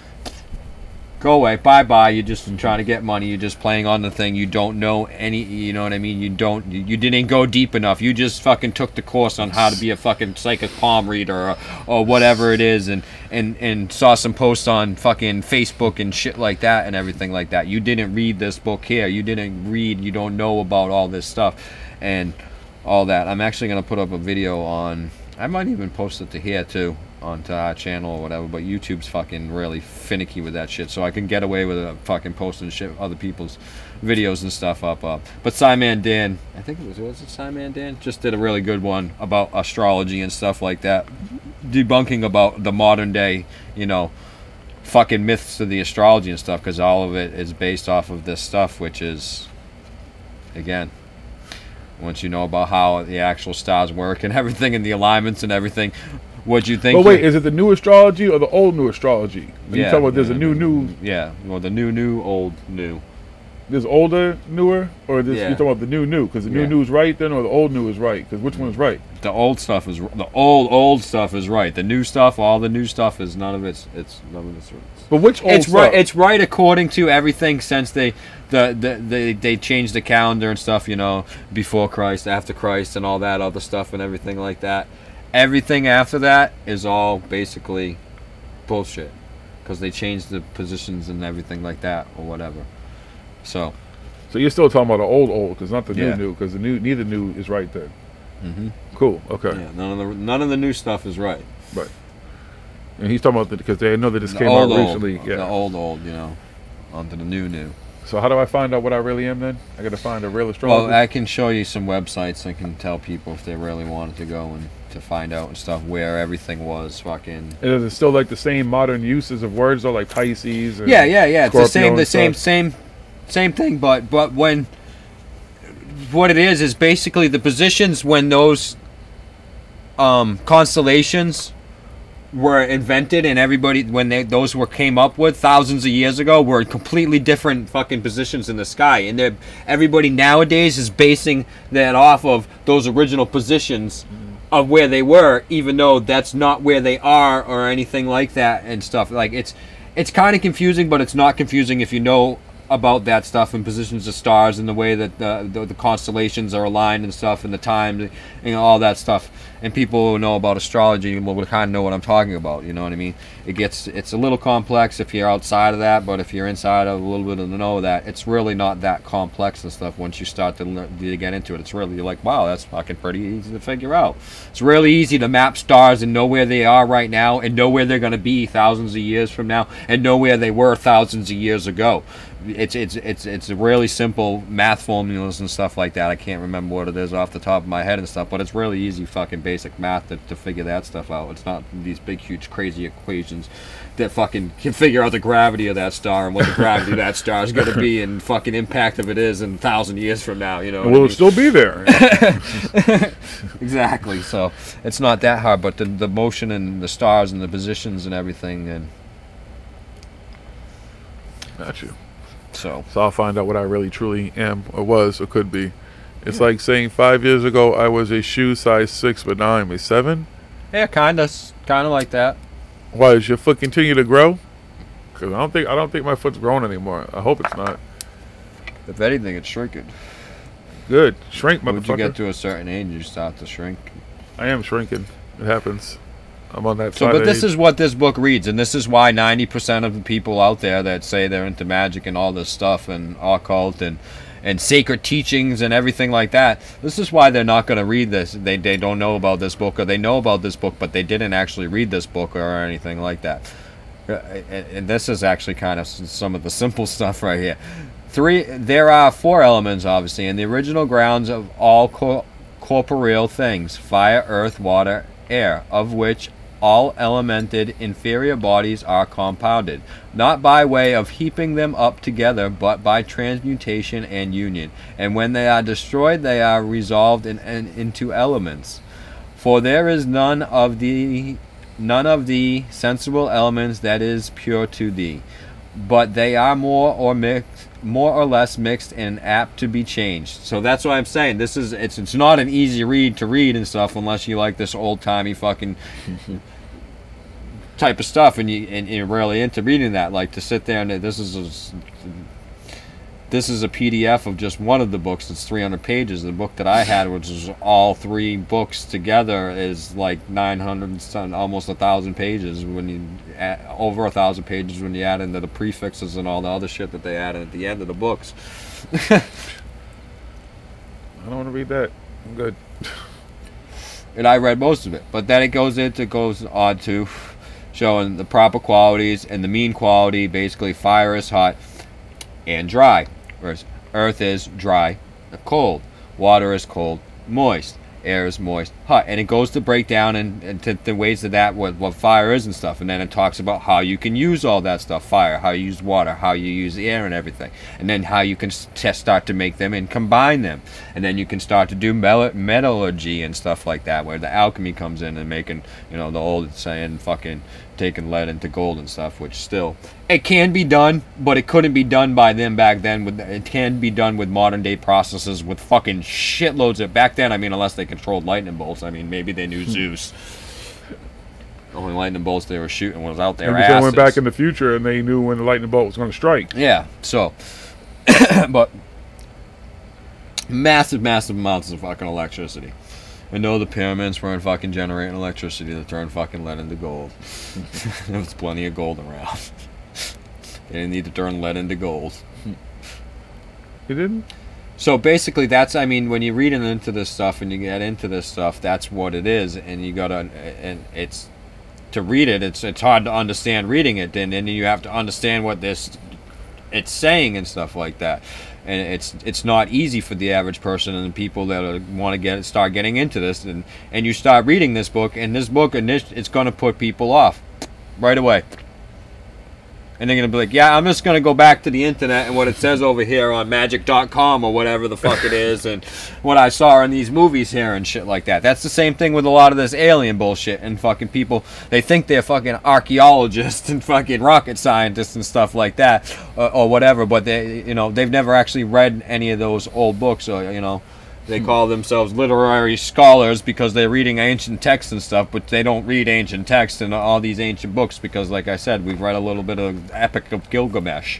go away, bye-bye. You're just trying to get money. You're just playing on the thing. You don't know any, you know what I mean? You didn't go deep enough. You just fucking took the course on how to be a fucking psychic palm reader or whatever it is and saw some posts on fucking Facebook and shit like that and everything like that. You didn't read this book here. You don't know about all this stuff and all that. I'm actually going to put up a video on, I might even post it to here too, onto our channel or whatever, but YouTube's fucking really finicky with that shit, so I can get away with fucking posting shit, other people's videos and stuff up. But Simon Dan, I think was it Simon Dan? Just did a really good one about astrology and stuff like that, debunking about the modern day, fucking myths of the astrology and stuff, because all of it is based off of this stuff, which is, again, once you know about how the actual stars work and everything and the alignments and everything, what you think? But wait, is it the new astrology or the old new astrology? You talking about there's a new? Yeah, well, the new, old, new. There's older, newer, or this, you're talking about the new? Because the new is right then, or the old new is right? Because which one is right? The old stuff is the old stuff is right. The new stuff, all the new stuff is none of it's none of it's right. But which old stuff? Right. It's right according to everything since they changed the calendar and stuff. Before Christ, after Christ, and all that other stuff and everything like that. Everything after that is all basically bullshit because they changed the positions and everything like that or whatever. So you're still talking about the old because not the new because the neither new is right then. Mm-hmm. Cool. Okay. Yeah. None of the new stuff is right. Right. And he's talking about because they know that this came out recently. The old, onto the new. So how do I find out what I really am then? I got to find a real astrologer. Well, I can show you some websites. I can tell people if they really wanted to go and to find out and stuff where everything was fucking. And is it still like the same modern uses of words though, like Pisces? And yeah. It's the same Same thing, but when what it is basically the positions when those constellations were invented and everybody when those were came up with thousands of years ago were completely different fucking positions in the sky, and everybody nowadays is basing that off of those original positions of where they were, even though that's not where they are or anything like that and stuff. Like it's kind of confusing, but it's not confusing if you know about that stuff and positions of stars and the way that the constellations are aligned and stuff and the time and all that stuff. And people who know about astrology will kind of know what I'm talking about. You know what I mean? It's a little complex if you're outside of that, but if you're inside of a little bit of the know of that, it's really not that complex and stuff. Once you start to get into it, it's really, you're like, wow, that's fucking pretty easy to figure out. It's really easy to map stars and know where they are right now and know where they're going to be thousands of years from now and know where they were thousands of years ago. It's a really simple math formulas and stuff like that. I can't remember what it is off the top of my head and stuff, but it's really easy fucking basic math to figure that stuff out. It's not these big huge crazy equations that fucking can figure out the gravity of that star and what the gravity of that star is going to be and fucking impact of it is in 1,000 years from now, you know. Will it still be there? Exactly. So it's not that hard, but the motion and the stars and the positions and everything. And got you. So I'll find out what I really truly am or was or could be. It's like saying 5 years ago I was a shoe size 6, but now I'm a 7. Yeah, kind of like that. Why does your foot continue to grow? Because I don't think my foot's growing anymore. I hope it's not. If anything, it's shrinking. Good, shrink, motherfucker. Once you get to a certain age, you start to shrink. I am shrinking. It happens. I'm on that So, side but of this age. is what this book reads, and this is why 90% of the people out there that say they're into magic and all this stuff and occult and sacred teachings and everything like that, this is why they're not going to read this. They don't know about this book, or they know about this book, but they didn't actually read this book or anything like that. And this is actually kind of some of the simple stuff right here. There are 4 elements, obviously, and the original grounds of all corporeal things: fire, earth, water, air, of which all elemented inferior bodies are compounded, not by way of heaping them up together, but by transmutation and union. And when they are destroyed, they are resolved into elements. For there is none of the sensible elements that is pure to thee, but they are more or less mixed and apt to be changed. So that's why I'm saying this is it's not an easy read to read and stuff unless you like this old timey fucking type of stuff and you're really into reading that. Like to sit there and this is a PDF of just one of the books. It's 300 pages. The book that I had, which is all 3 books together, is like 900, almost 1,000 pages. When you over 1,000 pages when you add into the prefixes and all the other shit that they add at the end of the books. I don't want to read that. I'm good. And I read most of it, but then it goes on to showing the proper qualities and the mean quality. Basically, fire is hot and dry, whereas earth is dry, cold. Water is cold, moist. Air is moist, hot. And it goes to break down and to the ways of that, what fire is and stuff. And then it talks about how you can use all that stuff: fire, how you use water, how you use the air and everything. And then how you can start to make them and combine them. And then you can start to do metallurgy and stuff like that, where the alchemy comes in and making, you know, the old saying, fucking taking lead into gold and stuff, which still, it can be done, but it couldn't be done by them back then. It can be done with modern day processes with fucking shitloads of, back then, I mean, unless they controlled lightning bolts. I mean, maybe they knew Zeus. The only lightning bolts they were shooting was out there. Maybe they went back in the future and they knew when the lightning bolt was going to strike. Yeah, so, but massive amounts of fucking electricity. I know the pyramids weren't fucking generating electricity to turn fucking lead into gold. There was plenty of gold around. They didn't need to turn lead into gold. You didn't? So basically that's, I mean, when you're reading into this stuff and you get into this stuff, that's what it is. And you gotta, and it's, to read it, it's hard to understand reading it. And then you have to understand what it's saying and stuff like that. And it's not easy for the average person and the people that want to start getting into this, and you start reading this book, and this book it's going to put people off right away. And they're going to be like, yeah, I'm just going to go back to the internet and what it says over here on magic.com or whatever the fuck it is and what I saw in these movies here and shit like that. That's the same thing with a lot of this alien bullshit and fucking people. They think they're fucking archaeologists and fucking rocket scientists and stuff like that or whatever, but they, you know, they've never actually read any of those old books or, you know. They call themselves literary scholars because they're reading ancient texts and stuff, but they don't read ancient texts and all these ancient books because, like I said, we've read a little bit of Epic of Gilgamesh.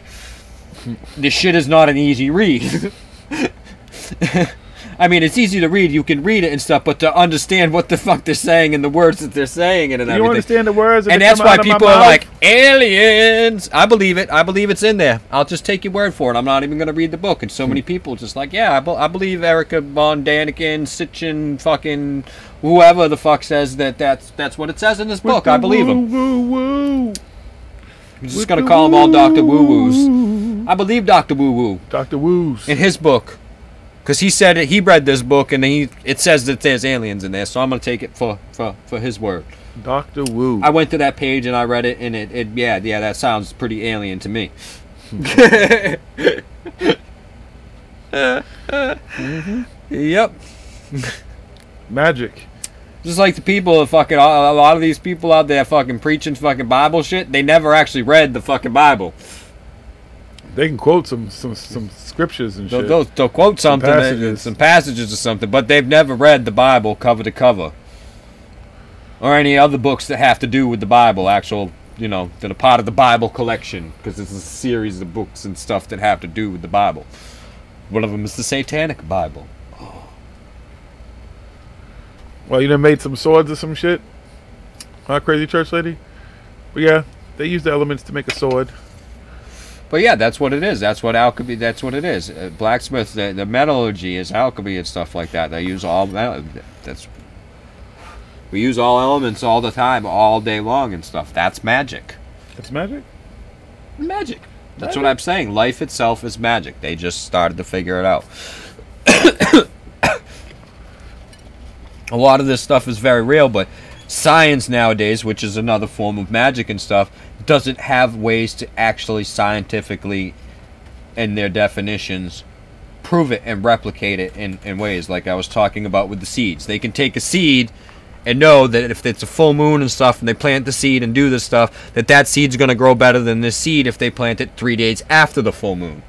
This shit is not an easy read. I mean, it's easy to read. You can read it and stuff, but to understand what the fuck they're saying and the words that they're saying and everything. You understand the words? And that's why people are like, aliens! I believe it. I believe it's in there. I'll just take your word for it. I'm not even going to read the book. And so many people just like, yeah, I believe Erica Von Daniken, Sitchin, fucking whoever the fuck says that's what it says in this book. I believe him. Woo. I'm just going to call them all Dr. Woo-Woos. I believe Dr. Woo-Woo. Dr. Woos. In his book. Because he said it, he read this book and it says that there's aliens in there, so I'm gonna take it for his word. Dr. Woo. I went to that page and I read it, and it yeah, that sounds pretty alien to me. Yep. Magic. Just like the people of fucking a lot of these people out there fucking preaching fucking Bible shit, they never actually read the fucking Bible. They can quote some scriptures and shit. They'll quote something, some passages or something, but they've never read the Bible cover to cover. Or any other books that have to do with the Bible, actual, you know, that are part of the Bible collection, because it's a series of books and stuff that have to do with the Bible. One of them is the Satanic Bible. Well, you done made some swords or some shit? Huh, crazy church lady? But yeah, they use the elements to make a sword. But yeah, that's what it is. That's what alchemy. That's what it is. Blacksmith, the metallurgy is alchemy and stuff like that. They use all we use all elements all the time, all day long and stuff. That's magic. That's magic. Magic. That's what I'm saying. Life itself is magic. They just started to figure it out. A lot of this stuff is very real, but science nowadays, which is another form of magic and stuff, doesn't have ways to actually scientifically, in their definitions, prove it and replicate it in ways like I was talking about with the seeds. They can take a seed and know that if it's a full moon and stuff and they plant the seed and do this stuff, that seed's going to grow better than this seed if they plant it 3 days after the full moon,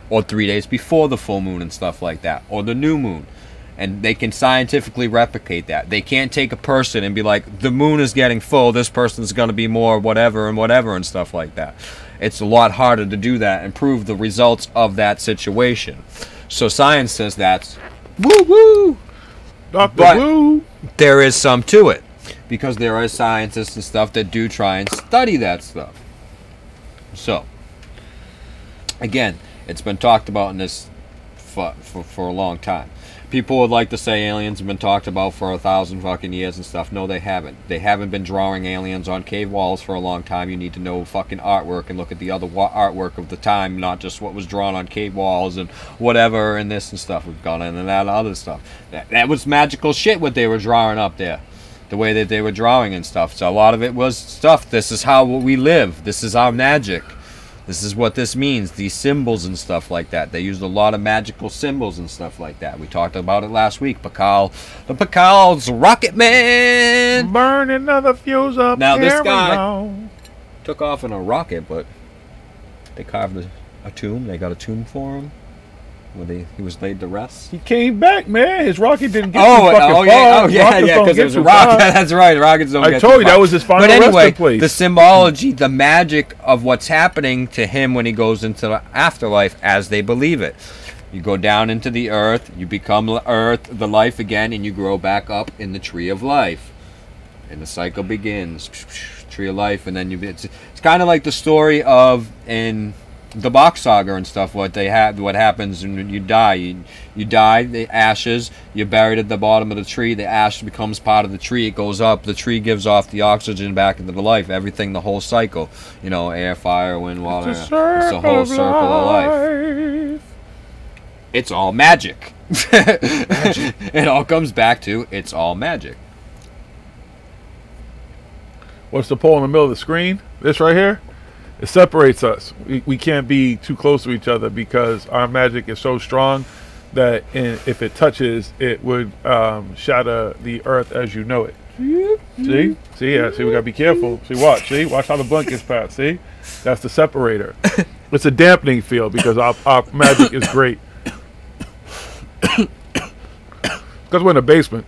or 3 days before the full moon and stuff like that, or the new moon. And they can scientifically replicate that. They can't take a person and be like, the moon is getting full, this person's going to be more whatever and stuff like that. It's a lot harder to do that and prove the results of that situation. So science says that's woo-woo. Dr. Woo. There is some to it. Because there are scientists and stuff that do try and study that stuff. So, again, it's been talked about in this for a long time. People would like to say aliens have been talked about for 1,000 fucking years and stuff. No, they haven't. They haven't been drawing aliens on cave walls for a long time. You need to know fucking artwork and look at the other artwork of the time, not just what was drawn on cave walls and whatever and this and stuff. We've gone into that other stuff. That was magical shit what they were drawing up there. The way that they were drawing and stuff. So a lot of it was stuff. This is how we live. This is our magic. This is what this means, these symbols and stuff like that. They used a lot of magical symbols and stuff like that. We talked about it last week. The Pakal's Rocket Man! Burn another fuse up. Now this guy took off in a rocket, but they carved a tomb. They got a tomb for him where he was laid to rest. He came back, man. His rocket didn't get too fucking far. Yeah, because it was a rocket. That's right. Rockets don't get too far. I told you, that was his final resting place. The symbology, the magic of what's happening to him when he goes into the afterlife as they believe it. You go down into the earth, you become earth, the life again, and you grow back up in the tree of life. And the cycle begins. Tree of life, and then it's kind of like the story of in the Bach saga and stuff. What happens when you die? You die, the ashes, you're buried at the bottom of the tree, the ash becomes part of the tree, it goes up, the tree gives off the oxygen back into the life, everything, the whole cycle, you know, air, fire, wind, water. It's a whole circle of life. It's all magic. It all comes back to it's all magic. What's the pole in the middle of the screen? This right here? It separates us. We can't be too close to each other because our magic is so strong that if it touches, it would shatter the earth as you know it. See? See? Yeah, see, we gotta be careful. See, watch. See? Watch how the blunt gets passed. See? That's the separator. It's a dampening field because our magic is great. Because we're in the basement.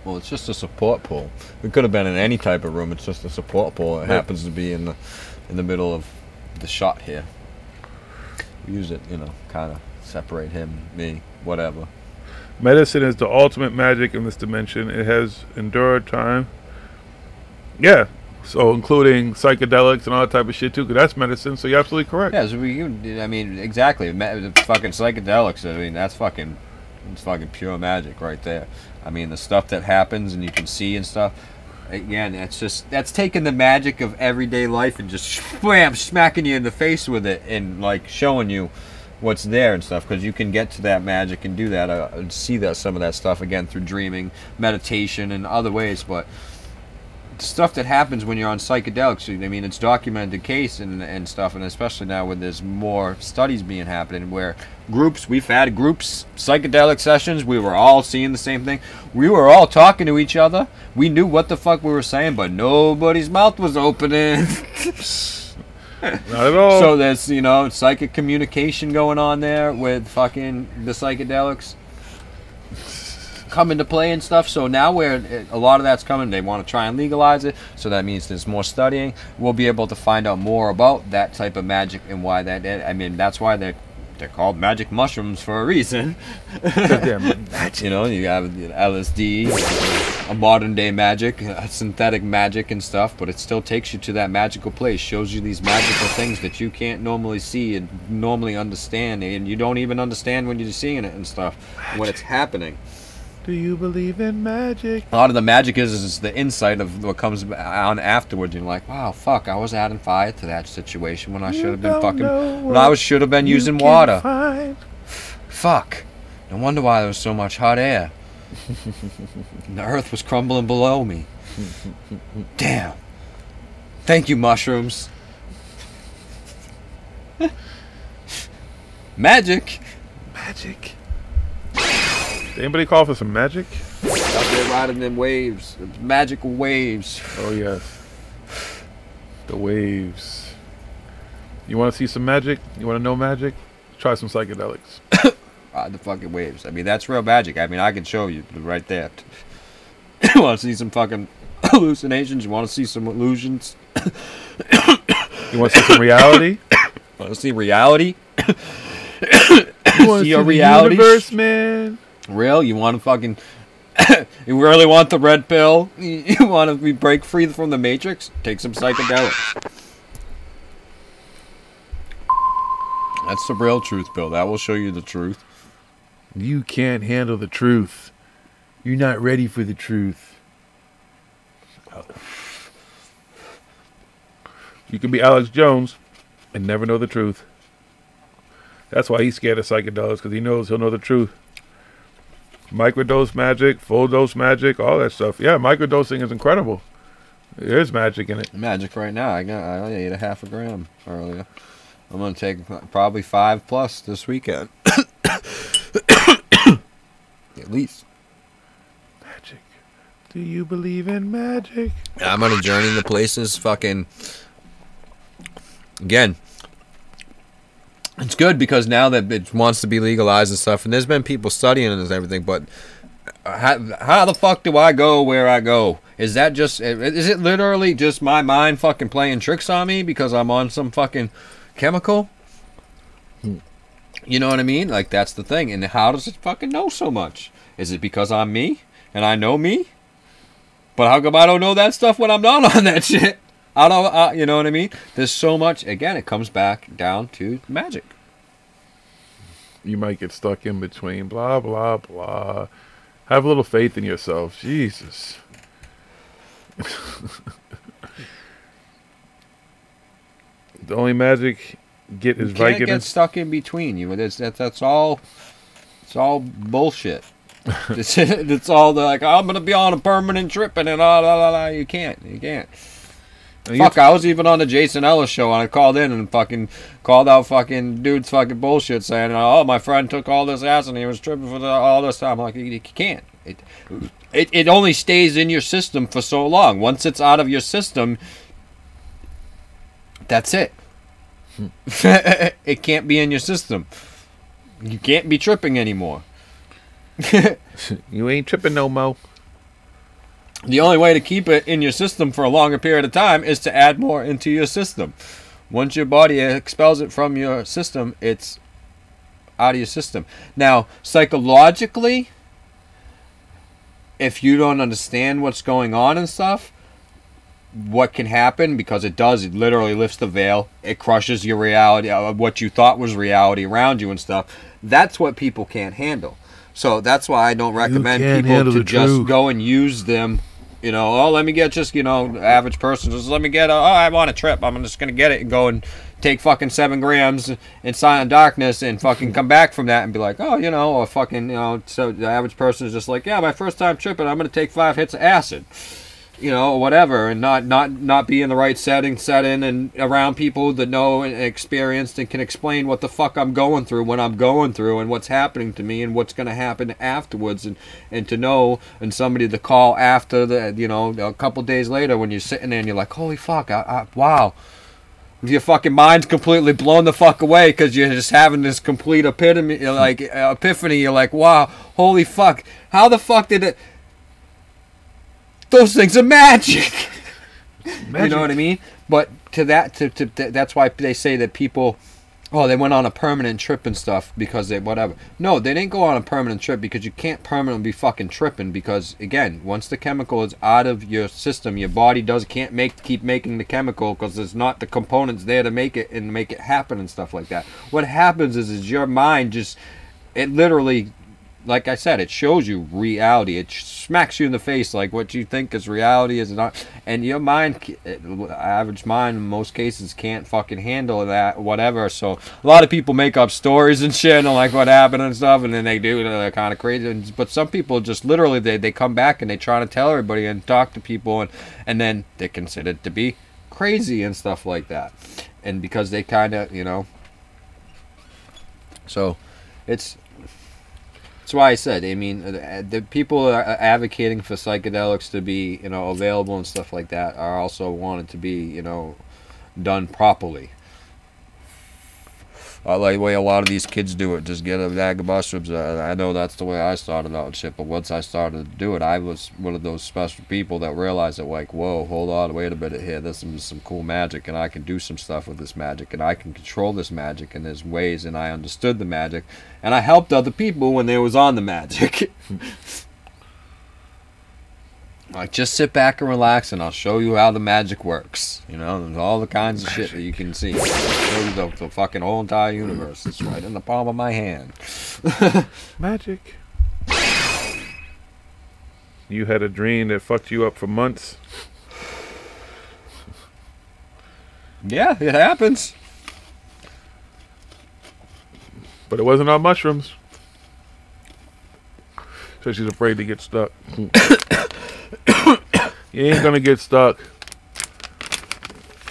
Well, it's just a support pole. It could have been in any type of room. It's just a support pole. It happens to be in the middle of the shot here. We use it, you know, kind of separate him, me, whatever. Medicine is the ultimate magic in this dimension. It has endured time. Yeah. So including psychedelics and all that type of shit too, because that's medicine. So you're absolutely correct. Yeah, so I mean, exactly. The fucking psychedelics. I mean, it's fucking pure magic right there. I mean, the stuff that happens and you can see and stuff. Again, that's taking the magic of everyday life and just bam, smacking you in the face with it and like showing you what's there and stuff, because you can get to that magic and do that and see that some of that stuff again through dreaming, meditation, and other ways. But stuff that happens when you're on psychedelics, I mean, it's documented case and stuff, and especially now when there's more studies being happening where we've had groups, psychedelic sessions, we were all seeing the same thing, we were all talking to each other, we knew what the fuck we were saying, but nobody's mouth was opening. Not at all. So there's, you know, psychic communication going on there with fucking the psychedelics come into play and stuff. So now where a lot of that's coming, they want to try and legalize it, so that means there's more studying. We'll be able to find out more about that type of magic and why that, I mean, that's why they're called magic mushrooms for a reason. You know, you have LSD, a modern day magic, a synthetic magic and stuff, but it still takes you to that magical place, shows you these magical things that you can't normally see and normally understand, and you don't even understand when you're seeing it and stuff, when it's happening. Do you believe in magic? A lot of the magic is the insight of what comes on afterwards. You're like, wow, fuck, I was adding fire to that situation when I should have been should have been using water. Fuck. No wonder why there was so much hot air. The earth was crumbling below me. Damn. Thank you, mushrooms. Magic. Magic. Anybody call for some magic? Out there riding them waves. Magical waves. Oh, yes. The waves. You want to see some magic? You want to know magic? Try some psychedelics. Ride the fucking waves. I mean, that's real magic. I mean, I can show you right there. You want to see some fucking hallucinations? You want to see some illusions? You want to see some reality? Want to see reality? You want to see reality? The universe, man. Real? You want to fucking... you really want the red pill? You want to break free from the Matrix? Take some psychedelics. That's the real truth, Bill. That will show you the truth. You can't handle the truth. You're not ready for the truth. You can be Alex Jones and never know the truth. That's why he's scared of psychedelics, because he knows he'll know the truth. Microdose magic, full dose magic, all that stuff. Yeah, microdosing is incredible. There's magic in it. Magic right now. I ate a half a gram earlier. I'm gonna take probably 5+ this weekend. At least. Magic. Do you believe in magic? I'm on a journey to places. Fucking. Again. It's good because now that it wants to be legalized and stuff, and there's been people studying it and everything, but how the fuck do I go where I go? Is it literally just my mind fucking playing tricks on me because I'm on some fucking chemical? You know what I mean? Like, that's the thing. And how does it fucking know so much? Is it because I'm me and I know me? But how come I don't know that stuff when I'm not on that shit? I don't, you know what I mean? There's so much. Again, it comes back down to magic. You might get stuck in between. Blah, blah, blah. Have a little faith in yourself. Jesus. The only magic get is Vicodin. You can't get stuck in between. That's all. It's all bullshit. It's all the, like, I'm gonna be on a permanent trip and then you can't. Fuck, I was even on the Jason Ellis show and I called in and fucking called out fucking dude's fucking bullshit saying, oh, my friend took all this ass and he was tripping for all this time. I'm like, you can't. It only stays in your system for so long. Once it's out of your system, that's it. It can't be in your system. You can't be tripping anymore. You ain't tripping no mo. The only way to keep it in your system for a longer period of time is to add more into your system. Once your body expels it from your system, it's out of your system. Now, psychologically, if you don't understand what's going on and stuff, what can happen, because it literally lifts the veil. It crushes your reality, what you thought was reality around you and stuff. That's what people can't handle. So that's why I don't recommend people to just go and use them. You know, oh, let me get just, average person, just let me get, I want a trip. I'm just going to get it and go and take fucking 7 grams in silent darkness and fucking come back from that and be like, oh, or fucking, so the average person is just like, yeah, my first time tripping, I'm going to take 5 hits of acid. Or whatever, and not be in the right set in and around people that know and experienced and can explain what the fuck I'm going through when I'm going through and what's happening to me and what's going to happen afterwards, and to know, and somebody to call after the, a couple days later when you're sitting there and you're like, holy fuck, wow. Your fucking mind's completely blown the fuck away because you're just having this complete epiphany. You're like, wow, holy fuck, how the fuck did it... Those things are magic. You know what I mean? But that's why they say that people, they went on a permanent trip and stuff because they whatever. No, they didn't go on a permanent trip because you can't permanently be fucking tripping, because again, once the chemical is out of your system, your body can't keep making the chemical because there's not the components there to make it and make it happen and stuff like that. What happens is your mind it literally, like I said, it shows you reality. It smacks you in the face like what you think is reality is not. And your mind, average mind in most cases, can't fucking handle that, whatever. So a lot of people make up stories and shit and like what happened and stuff, and then they're kind of crazy. But some people just literally, they come back and they try to tell everybody and talk to people, and then they're considered to be crazy and stuff like that. And because they kind of, so it's... That's why I said, I mean, the people are advocating for psychedelics to be, available and stuff like that are also wanted to be, done properly. I like the way a lot of these kids do it. Just get a bag of mushrooms. I know that's the way I started out and shit, but once I started to do it, I was one of those special people that realized that, like, whoa, hold on, wait a minute here. This is some cool magic, and I can do some stuff with this magic, and I can control this magic, and there's ways, and I understood the magic, and I helped other people when they was on the magic. Like, just sit back and relax, and I'll show you how the magic works. There's all the kinds of shit that you can see. I'll show you the fucking whole entire universe. It's right in the palm of my hand. Magic. You had a dream that fucked you up for months. Yeah, it happens. But it wasn't on mushrooms. So she's afraid to get stuck. You ain't gonna get stuck.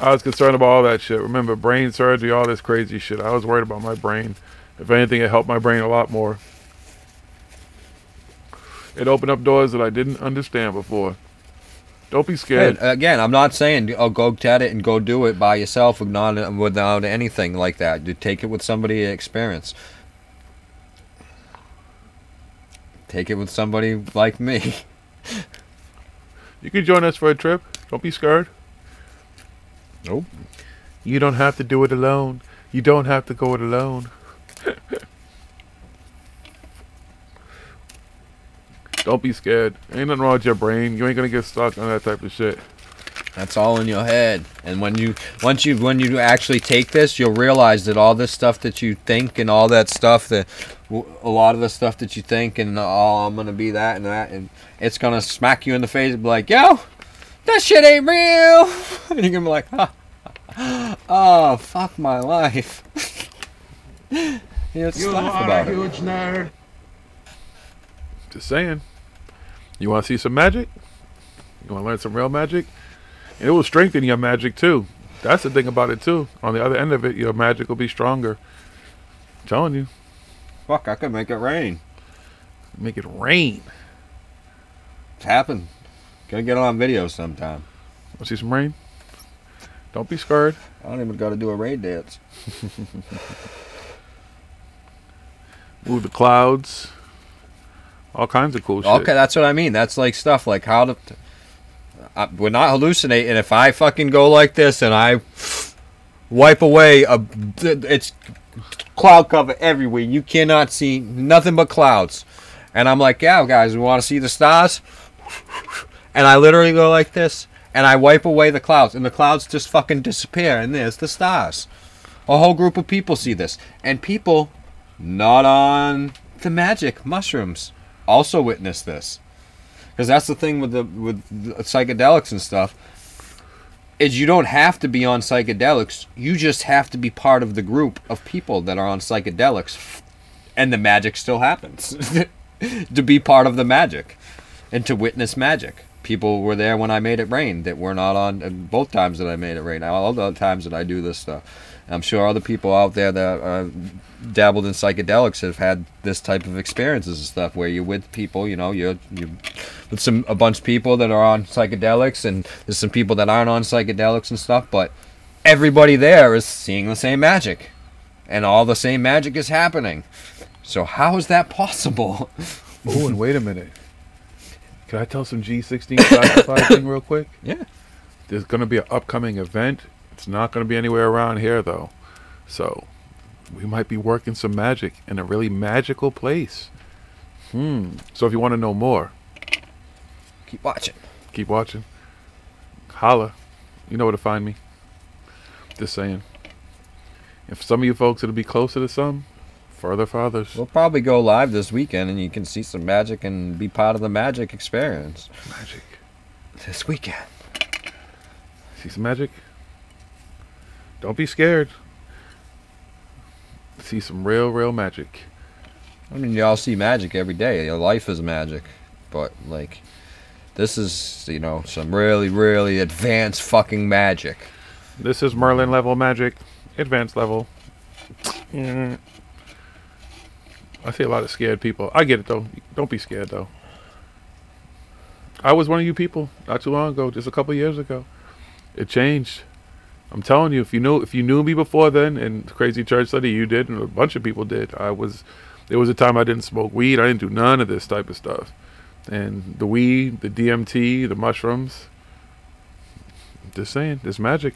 I was concerned about all that shit. Remember, brain surgery, all this crazy shit. I was worried about my brain. If anything, it helped my brain a lot more. It opened up doors that I didn't understand before. Don't be scared. Hey, again, I'm not saying go at it and go do it by yourself without anything like that. You take it with somebody experienced. Take it with somebody like me. You can join us for a trip. Don't be scared. Nope. You don't have to do it alone. You don't have to go it alone. Don't be scared. Ain't nothing wrong with your brain. You ain't gonna get stuck on that type of shit. That's all in your head. And when you actually take this, you'll realize that all this stuff that you think and all that stuff, a lot of the stuff that you think and I'm gonna be that and that, and it's gonna smack you in the face and be like, yo, that shit ain't real. And you're gonna be like, oh, fuck my life. You are a huge nerd. Just saying. You want to see some magic? You want to learn some real magic? And it will strengthen your magic too. That's the thing about it too. On the other end of it, your magic will be stronger. I'm telling you. Fuck, I could make it rain. Make it rain. It's happened. Gonna get it on video sometime. Want to see some rain? Don't be scared. I don't even got to do a rain dance. Move the clouds. All kinds of cool shit. Okay, that's what I mean. That's like stuff like how to... we're not hallucinating. If I fucking go like this and I wipe away, it's cloud cover everywhere. You cannot see nothing but clouds. And I'm like, yeah, guys, we want to see the stars? And I literally go like this, and I wipe away the clouds, and the clouds just fucking disappear, and there's the stars. A whole group of people see this. And people not on the magic mushrooms also witness this. Because that's the thing with the psychedelics and stuff, is you don't have to be on psychedelics. You just have to be part of the group of people that are on psychedelics, and the magic still happens. To be part of the magic and to witness magic. People were there when I made it rain that were not on both times that I made it rain. All the other times that I do this stuff. I'm sure other people out there that dabbled in psychedelics have had this type of experiences and stuff where you're with people, you know, you're with a bunch of people that are on psychedelics, and there's some people that aren't on psychedelics and stuff, but everybody there is seeing the same magic, and all the same magic is happening. So how is that possible? Oh, and wait a minute. Can I tell some G16 classified thing real quick? Yeah. There's going to be an upcoming event. It's not going to be anywhere around here, though. So we might be working some magic in a really magical place. So if you want to know more, keep watching. Keep watching. Holla. You know where to find me. Just saying. If some of you folks it'll be closer to some, further for others. We'll probably go live this weekend, and you can see some magic and be part of the magic experience. Magic. This weekend. See some magic? Don't be scared. See some real magic. I mean, y'all see magic every day. Your life is magic. But, like, this is, you know, some really advanced fucking magic. This is Merlin level magic. Advanced level. I see a lot of scared people. I get it, though. Don't be scared, though. I was one of you people not too long ago, just a couple years ago. It changed. I'm telling you, if you knew me before then, and Crazy Church Study, you did, and a bunch of people did. There was a time I didn't smoke weed. I didn't do none of this type of stuff. And the weed, the DMT, the mushrooms. Just saying, this magic.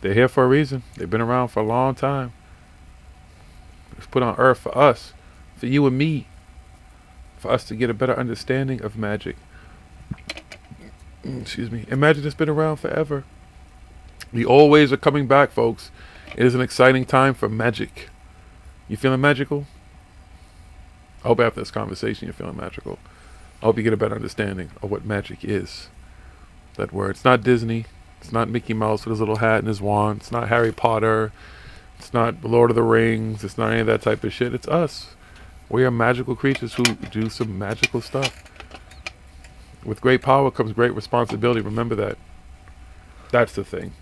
They're here for a reason. They've been around for a long time. It's put on earth for us, for you and me, for us to get a better understanding of magic. Excuse me. And magic has been around forever. The old ways are coming back, folks. It is an exciting time for magic. You feeling magical? I hope after this conversation you're feeling magical. I hope you get a better understanding of what magic is. That word. It's not Disney. It's not Mickey Mouse with his little hat and his wand. It's not Harry Potter. It's not Lord of the Rings. It's not any of that type of shit. It's us. We are magical creatures who do some magical stuff. With great power comes great responsibility. Remember that. That's the thing.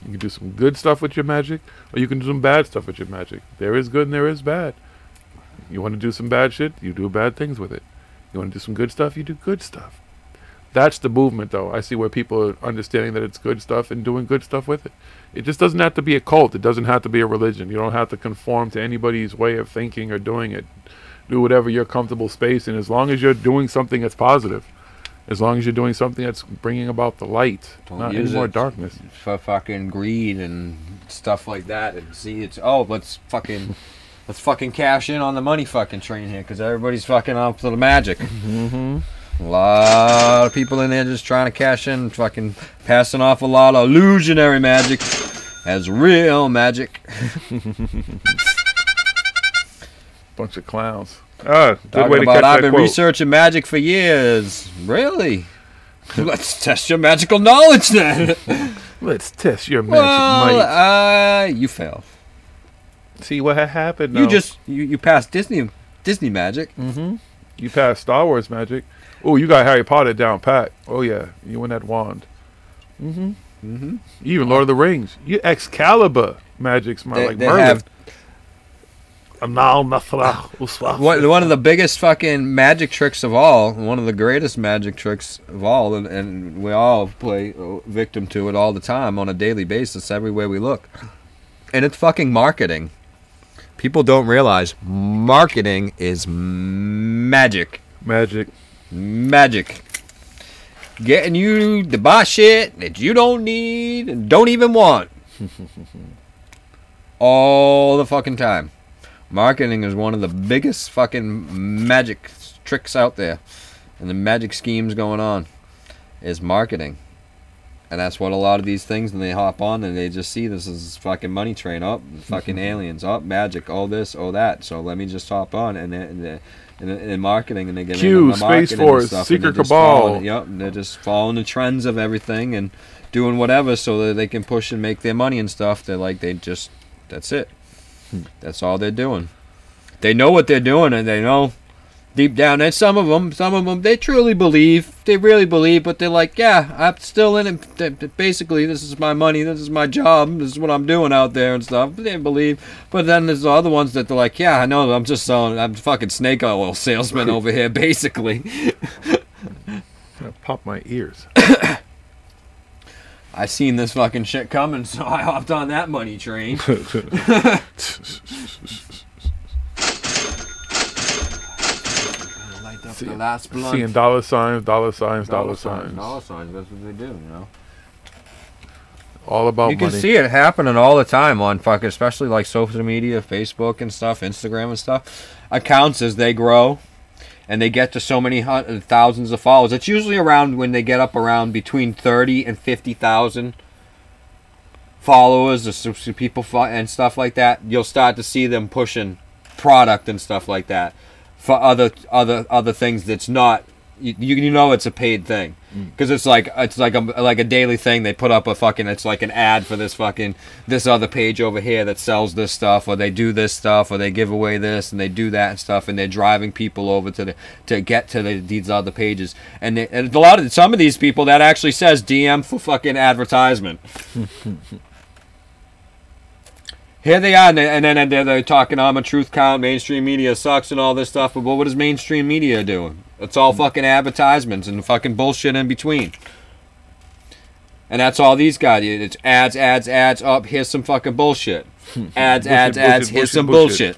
You can do some good stuff with your magic, or you can do some bad stuff with your magic. There is good and there is bad. You want to do some bad shit, you do bad things with it. You want to do some good stuff, you do good stuff. That's the movement, though. I see where people are understanding that it's good stuff and doing good stuff with it. It just doesn't have to be a cult. It doesn't have to be a religion. You don't have to conform to anybody's way of thinking or doing it. Do whatever your comfortable space in, as long as you're doing something that's positive. As long as you're doing something that's bringing about the light, not any more darkness. For fucking greed and stuff like that. And see, it's, oh, let's fucking cash in on the money fucking train here, because everybody's fucking off to the magic. A lot of people in there just trying to cash in, fucking passing off a lot of illusionary magic as real magic. Bunch of clowns. Good Talking way to about, catch I've that been quote. researching magic for years. Really? Let's test your magical knowledge then. Let's test your magic might. You failed. See what had happened? You passed Disney magic. You passed Star Wars magic. Oh, you got Harry Potter down pat. Oh yeah, you win that wand. Even Lord of the Rings. You Excalibur magic's my like Merlin. One of the biggest fucking magic tricks of all, one of the greatest magic tricks of all, and we all play victim to it all the time on a daily basis everywhere we look. And it's fucking marketing. People don't realize marketing is magic. Magic. Getting you to buy shit that you don't need and don't even want. All the fucking time. Marketing is one of the biggest fucking magic tricks out there. And the magic schemes going on is marketing. And that's what a lot of these things, when they hop on and they just see this is fucking money train up, fucking aliens up, magic, all this, all that. So let me just hop on and marketing, and they get Q, Space Force, Secret Cabal. Yep, they're just following the trends of everything and doing whatever so that they can push and make their money and stuff. That's it. That's all they're doing. They know what they're doing, and they know deep down. And some of them, they truly believe. They really believe, but they're like, yeah, I'm still in it. Basically, this is my money. This is my job. This is what I'm doing out there and stuff. They believe. But then there's the other ones that they're like, yeah, I know. I'm just selling. I'm a fucking snake oil salesman over here, basically. Pop my ears. I seen this fucking shit coming, so I hopped on that money train. The last blunt. Seeing dollar signs. Dollar signs, that's what they do, you know. All about money. You can money. see it happening all the time on fucking, especially like social media, Facebook and stuff, Instagram and stuff. Accounts, as they grow and they get to so many thousands of followers. It's usually around when they get up around between 30 and 50,000 followers or people and stuff like that. You'll start to see them pushing product and stuff like that for other things that's not, you know, it's a paid thing, because it's like a daily thing. They put up a fucking, it's like an ad for this other page over here that sells this stuff, or they do this stuff, or they give away this and they do that and stuff, and they're driving people over to get to these other pages. And some of these people, that actually says DM for fucking advertisement. Here they are, and then they're talking, I'm a truth count, mainstream media sucks and all this stuff, but what is mainstream media doing? It's all fucking advertisements and fucking bullshit in between. And that's all these guys. It's ads, up, here's some fucking bullshit. Ads, here's some bullshit.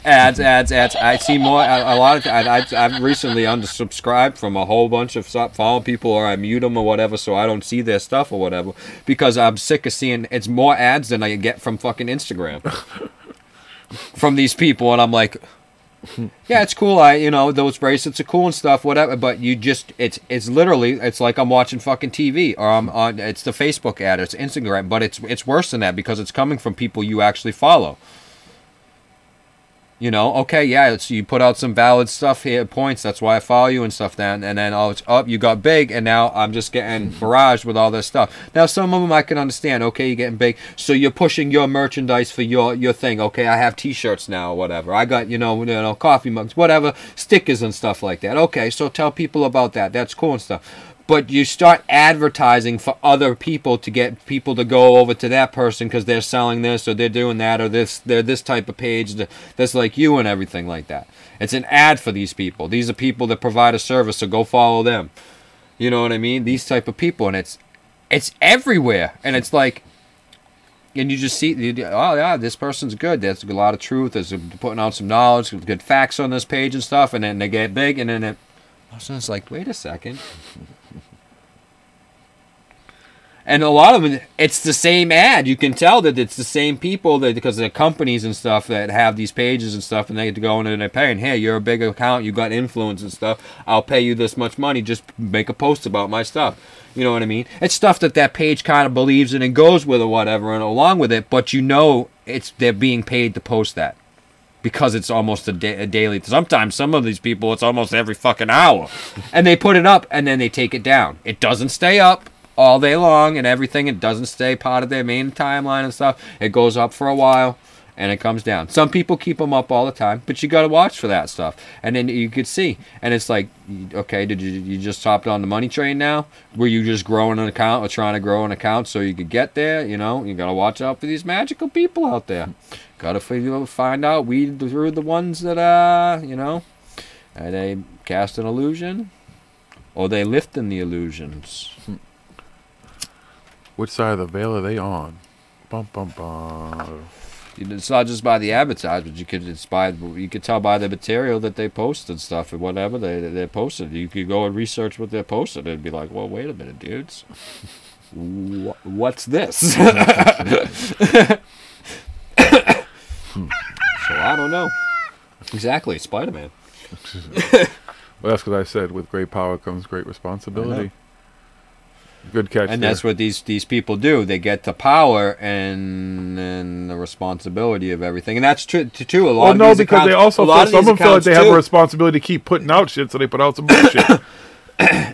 ads. I see more, a lot of, I've recently unsubscribed from a whole bunch of following people, or I mute them or whatever, so I don't see their stuff or whatever, because I'm sick of seeing, it's more ads than I get from fucking Instagram. From these people, and I'm like, yeah, it's cool. Those bracelets are cool and stuff, whatever. But it's literally, it's like I'm watching fucking TV, or I'm on. It's the Facebook ad, it's Instagram, but it's worse than that, because it's coming from people you actually follow. You know, okay, yeah, you put out some valid stuff here, points, that's why I follow you and stuff then, and then it's up, you got big, and now I'm just getting barraged with all this stuff. Now, some of them I can understand, okay, you're getting big, so you're pushing your merchandise for your thing, okay, I have t-shirts now, or whatever, I got, you know, coffee mugs, whatever, stickers and stuff like that, okay, so tell people about that, that's cool and stuff. But you start advertising for other people to get people to go over to that person because they're selling this, or they're doing that, or they're this type of page that's like you and everything like that. It's an ad for these people. These are people that provide a service, so go follow them. You know what I mean? These type of people, and it's everywhere. And it's like, and you just see, oh yeah, this person's good. There's a lot of truth. There's putting out some knowledge, good facts on this page and stuff, and then they get big, and then it's like, wait a second. And a lot of them, it's the same ad. You can tell that it's the same people, because they're companies and stuff that have these pages and stuff, and they get to go in and they're paying, hey, you're a big account, you got influence and stuff, I'll pay you this much money, just make a post about my stuff. You know what I mean? It's stuff that page kind of believes in and goes with or whatever, and along with it, but you know they're being paid to post that. Because it's almost a daily. Sometimes some of these people, it's almost every fucking hour. And they put it up, and then they take it down. It doesn't stay up all day long and everything. It doesn't stay part of their main timeline and stuff. It goes up for a while, and it comes down. Some people keep them up all the time, but you got to watch for that stuff. And then you could see, and it's like, okay, did you just hopped on the money train now? Were you just growing an account or trying to grow an account so you could get there? You know, you got to watch out for these magical people out there. Got to find out, weed through the ones that, you know, are they cast an illusion or they lifting the illusions? Which side of the veil are they on? Bum, bum, bum. It's not just by the advertisements. You could tell by the material that they post and stuff and whatever they posted. You could go and research what they're posting and be like, well, wait a minute, dudes. What's this? So I don't know. Exactly, Spider-Man. Well, that's what I said. With great power comes great responsibility. Good catch. And there. that's what these people do. They get the power and the responsibility of everything. And that's true too. A lot of these because accounts, they also some of them feel like they have a responsibility to keep putting out shit, so they put out some bullshit.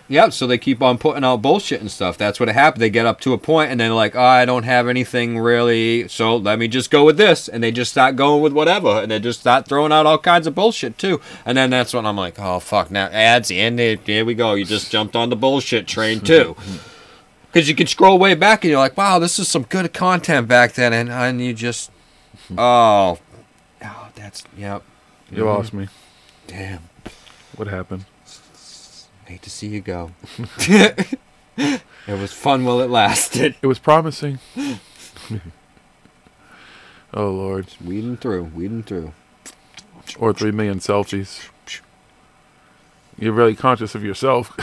Yep, so they keep on putting out bullshit and stuff. That's what happens. They get up to a point and they're like, oh, I don't have anything really, so let me just go with this. And they just start going with whatever. And they just start throwing out all kinds of bullshit too. And then that's when I'm like, oh, fuck, now ads, and here we go. You just jumped on the bullshit train too. Because you can scroll way back and you're like, wow, this is some good content back then. And you just, that's, yep. You lost me. Damn. What happened? Hate to see you go. It was fun while it lasted. It was promising. Oh, Lord. Just weeding through. Or 3 million selfies. You're really conscious of yourself.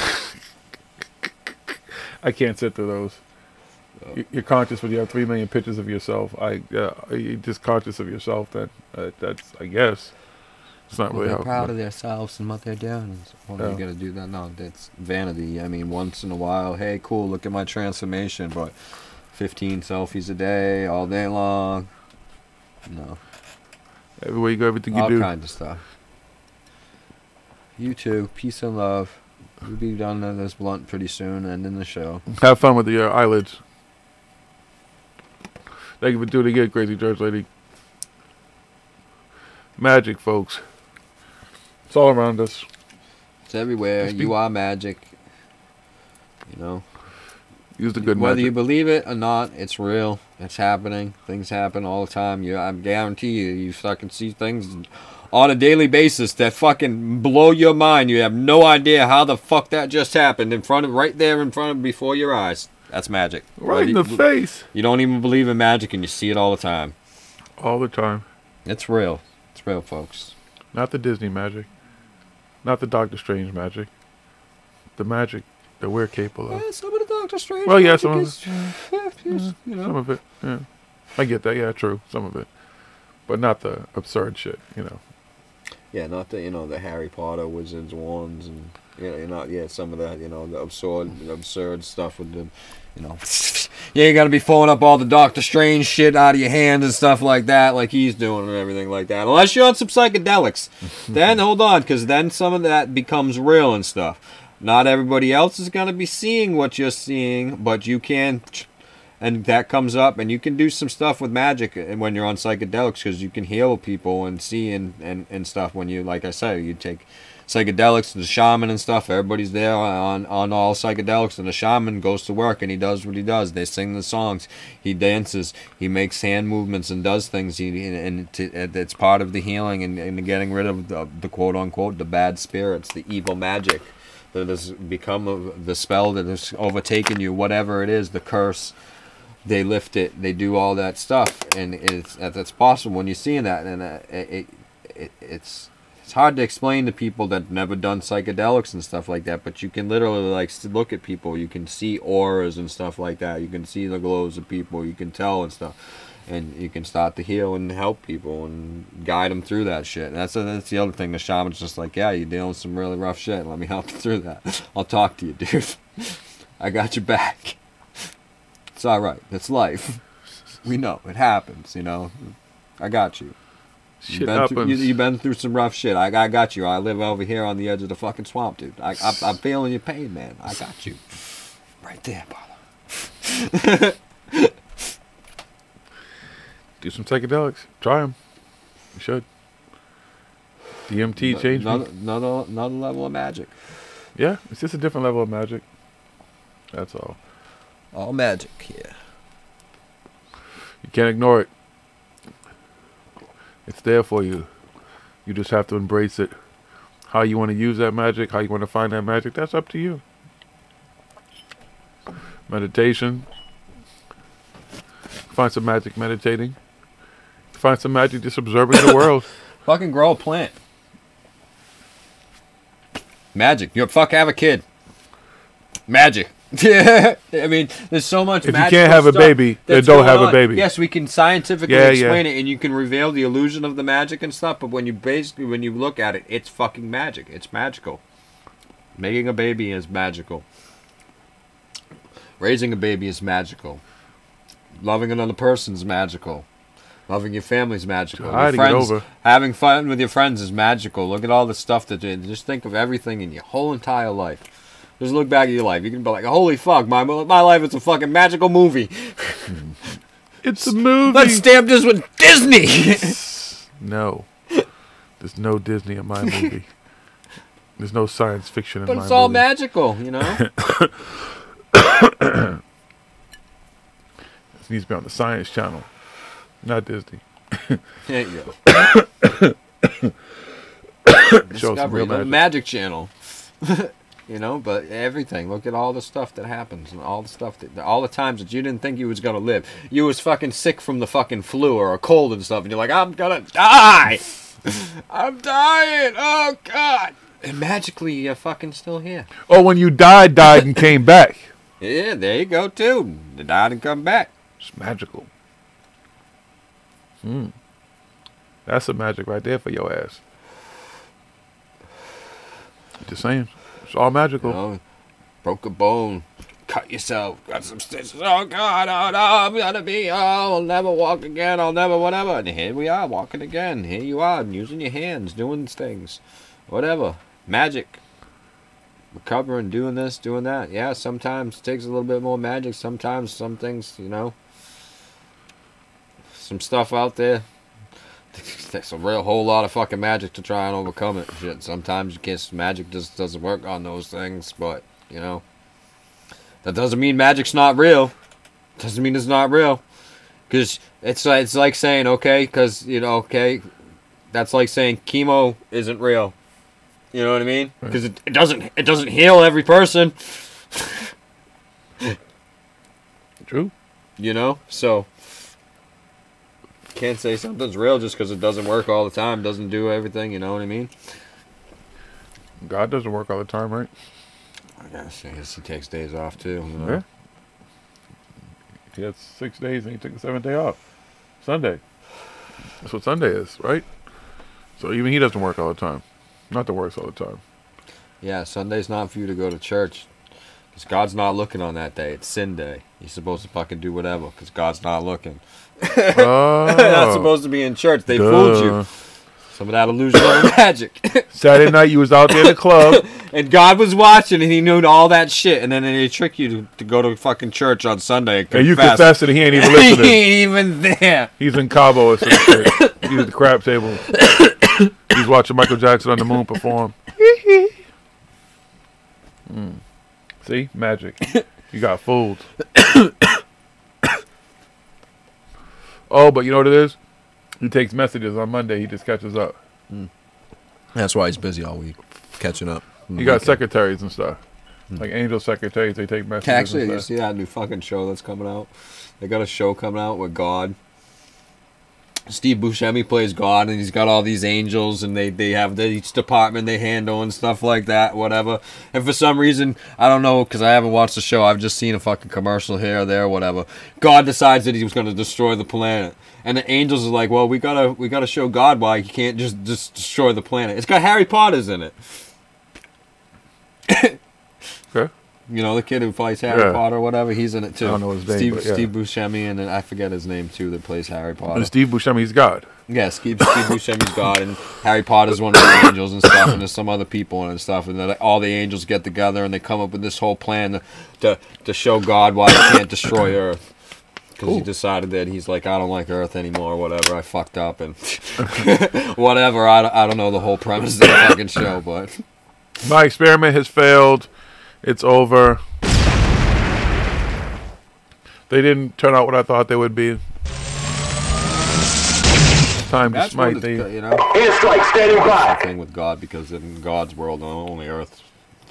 I can't sit through those. You're conscious when you have 3 million pictures of yourself. You're just conscious of yourself. That's, I guess. It's not really they're how. proud of themselves and what they're doing. You gotta do that. No, that's vanity. I mean, once in a while, hey, cool, look at my transformation. But 15 selfies a day, all day long. No. Everywhere you go, everything you all do. All kinds of stuff. You too. Peace and love. We'll be done with this blunt pretty soon, ending the show. Have fun with your eyelids. Thank you for doing it again, Crazy Church Lady. Magic, folks. It's all around us. It's everywhere. You are magic. You know. Use the good Whether magic. you believe it or not, it's real. It's happening. Things happen all the time. I guarantee you fucking see things on a daily basis that fucking blow your mind. You have no idea how the fuck that just happened right there in front of before your eyes. That's magic. Right in the face. You don't even believe in magic and you see it all the time. All the time. It's real. It's real, folks. Not the Disney magic. Not the Doctor Strange magic. The magic that we're capable of. Yeah, some of the Doctor Strange well, yeah, magic some of is, you know. Some of it. Yeah. I get that. Yeah, true. Some of it. But not the absurd shit, you know. Yeah, not the, the Harry Potter wizards wands and some of that, the absurd stuff with the, you gotta be pulling up all the Doctor Strange shit out of your hands and stuff like that, like he's doing and everything like that. Unless you're on some psychedelics, then hold on, because then some of that becomes real and stuff. Not everybody else is gonna be seeing what you're seeing, but you can. And that comes up, and you can do some stuff with magic when you're on psychedelics, because you can heal people and see and stuff when you, like I said, you take psychedelics, the shaman and stuff, everybody's there on all psychedelics, and the shaman goes to work, and he does what he does. They sing the songs, he dances, he makes hand movements and does things, and it's part of the healing and getting rid of the quote-unquote, the bad spirits, the evil magic that has become the spell that has overtaken you, whatever it is, the curse. They lift it, they do all that stuff, and that's possible when you're seeing that, and it's hard to explain to people that never done psychedelics and stuff like that, but you can literally like look at people, you can see auras and stuff like that, you can see the glows of people, you can tell and stuff, and you can start to heal and help people and guide them through that shit. And that's the other thing. The shaman's just like, yeah, you're dealing with some really rough shit, let me help you through that. I'll talk to you, dude. I got your back. It's alright. It's life. We know. It happens, I got you. Shit happens. You've been through some rough shit. I got you. I live over here on the edge of the fucking swamp, dude. I'm feeling your pain, man. I got you. Right there, brother. Do some psychedelics. Try them. You should. DMT changed me. Another level of magic. Yeah, it's just a different level of magic. That's all. All magic, yeah. You can't ignore it. It's there for you. You just have to embrace it. How you want to use that magic, how you want to find that magic, that's up to you. Meditation. Find some magic meditating. Find some magic just observing the world. Fucking grow a plant. Magic. You have a kid. Magic. I mean, there's so much. If you can't have a baby, then don't have a baby. Yes, we can scientifically explain it, and you can reveal the illusion of the magic and stuff. But when you look at it, it's fucking magic. It's magical. Making a baby is magical. Raising a baby is magical. Loving another person is magical. Loving your family is magical. Your friends, having fun with your friends is magical. Look at all the stuff that you just think of everything in your whole entire life. Just look back at your life. You can be like, holy fuck, my life is a fucking magical movie. It's a movie. Let's stamp this with Disney. No. There's no Disney in my movie. There's no science fiction in my movie. But it's all magical, you know? This needs to be on the Science Channel, not Disney. There you go. Discovery, the Magic Channel. You know, but everything. Look at all the stuff that happens and all the stuff all the times that you didn't think you was gonna live. You was fucking sick from the fucking flu or a cold and stuff, and you're like, I'm gonna die. I'm dying. Oh God. And magically, you're fucking still here. Oh, when you died and came back. Yeah, there you go too. They died and come back. It's magical. That's some magic right there for your ass. Just saying. It's all magical. You know, broke a bone, cut yourself, got some stitches. Oh God, oh no, I'm gonna be, I'll never walk again, I'll never whatever. And here we are, walking again. Here you are, using your hands, doing things. Whatever. Magic. Recovering, doing this, doing that. Yeah, sometimes it takes a little bit more magic. Sometimes some things, you know. Some stuff out there. It takes a whole lot of fucking magic to try and overcome it. Shit, sometimes you can't. Magic just doesn't work on those things, but you know, that doesn't mean magic's not real. Doesn't mean it's not real, because it's like saying okay, because you know, okay, that's like saying chemo isn't real. You know what I mean? Because it doesn't heal every person. True. You know, so. Can't say something's real just because it doesn't work all the time, doesn't do everything, you know what I mean? God doesn't work all the time, right? I guess he takes days off too. You know? Yeah. He had 6 days and he took the 7th day off. Sunday. That's what Sunday is, right? So even he doesn't work all the time. Not that works all the time. Yeah, Sunday's not for you to go to church. Because God's not looking on that day. It's sin day. You're supposed to fucking do whatever because God's not looking. Oh, not supposed to be in church. They fooled you. Some of that illusionary magic. Saturday night you was out there in the club. And God was watching and he knew all that shit. And then they trick you to go to fucking church on Sunday and confess. And you confess and he ain't even listening. He ain't even there. He's in Cabo or some shit. He's at the crab table. He's watching Michael Jackson on the moon perform. See? Magic. You got fooled. Oh, but you know what it is? He takes messages on Monday. He just catches up. That's why he's busy all week, catching up. He got secretaries and stuff. Like angel secretaries, they take messages. Actually, you see that new fucking show that's coming out? They got a show coming out with God. Steve Buscemi plays God, and he's got all these angels, and they have each department they handle and stuff like that, whatever. And for some reason, I don't know, because I haven't watched the show, I've just seen a fucking commercial here or there, whatever. God decides that he was going to destroy the planet, and the angels are like, well, we gotta show God why he can't just destroy the planet. It's got Harry Potter's in it. Okay. You know, the kid who plays Harry Potter or whatever, he's in it too. I don't know his name, Steve Buscemi, and then I forget his name too, that plays Harry Potter. And Steve Buscemi's God. Yeah, Steve Buscemi's God, and Harry Potter's one of the angels and stuff, and there's some other people and stuff, and then all the angels get together and they come up with this whole plan to show God why he can't destroy Earth. Because he decided that he's like, I don't like Earth anymore, or whatever. I fucked up and whatever. I don't know the whole premise of the fucking show, but my experiment has failed. It's over. They didn't turn out what I thought they would be. Time to smite. You know, Airstrike standing by. The thing with God, because in God's world, only Earth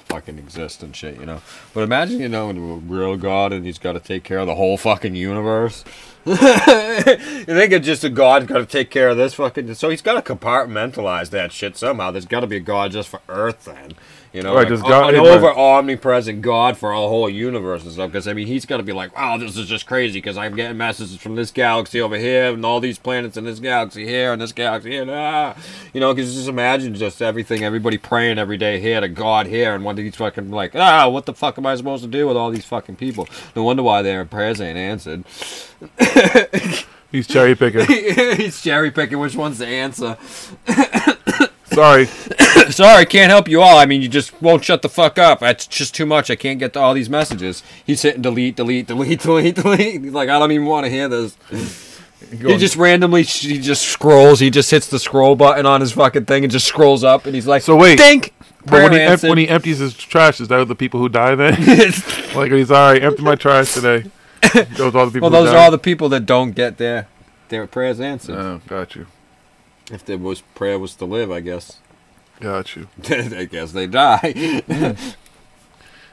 fucking exists and shit, you know. But imagine, you know, a real God, and he's got to take care of the whole fucking universe. You think it's just a God got to take care of this fucking... So he's got to compartmentalize that shit somehow. There's got to be a God just for Earth then. You know, right, like God, an over omnipresent God for our whole universe and stuff. Because, I mean, he's got to be like, wow, this is just crazy because I'm getting messages from this galaxy over here and all these planets in this galaxy here and this galaxy here. You know, because just imagine just everything, everybody praying every day here to God here, and one of these fucking like, what the fuck am I supposed to do with all these fucking people? No wonder why their prayers ain't answered. He's cherry picking. He's cherry picking which one's the answer. Sorry. Sorry, can't help you all. I mean, you just won't shut the fuck up. That's just too much. I can't get to all these messages. He's hitting delete, delete, delete, delete, delete. He's like, I don't even want to hear this. He just randomly, he just scrolls. He just hits the scroll button on his fucking thing and just scrolls up. And he's like, so wait. Think. But when he empties his trash, is that the people who die then? Like, he's all right, empty my trash today. Those are the people. Well, those are all the people that don't get their prayers answered. Oh, got you. If there was prayer was to live, I guess. Got you. I guess they die.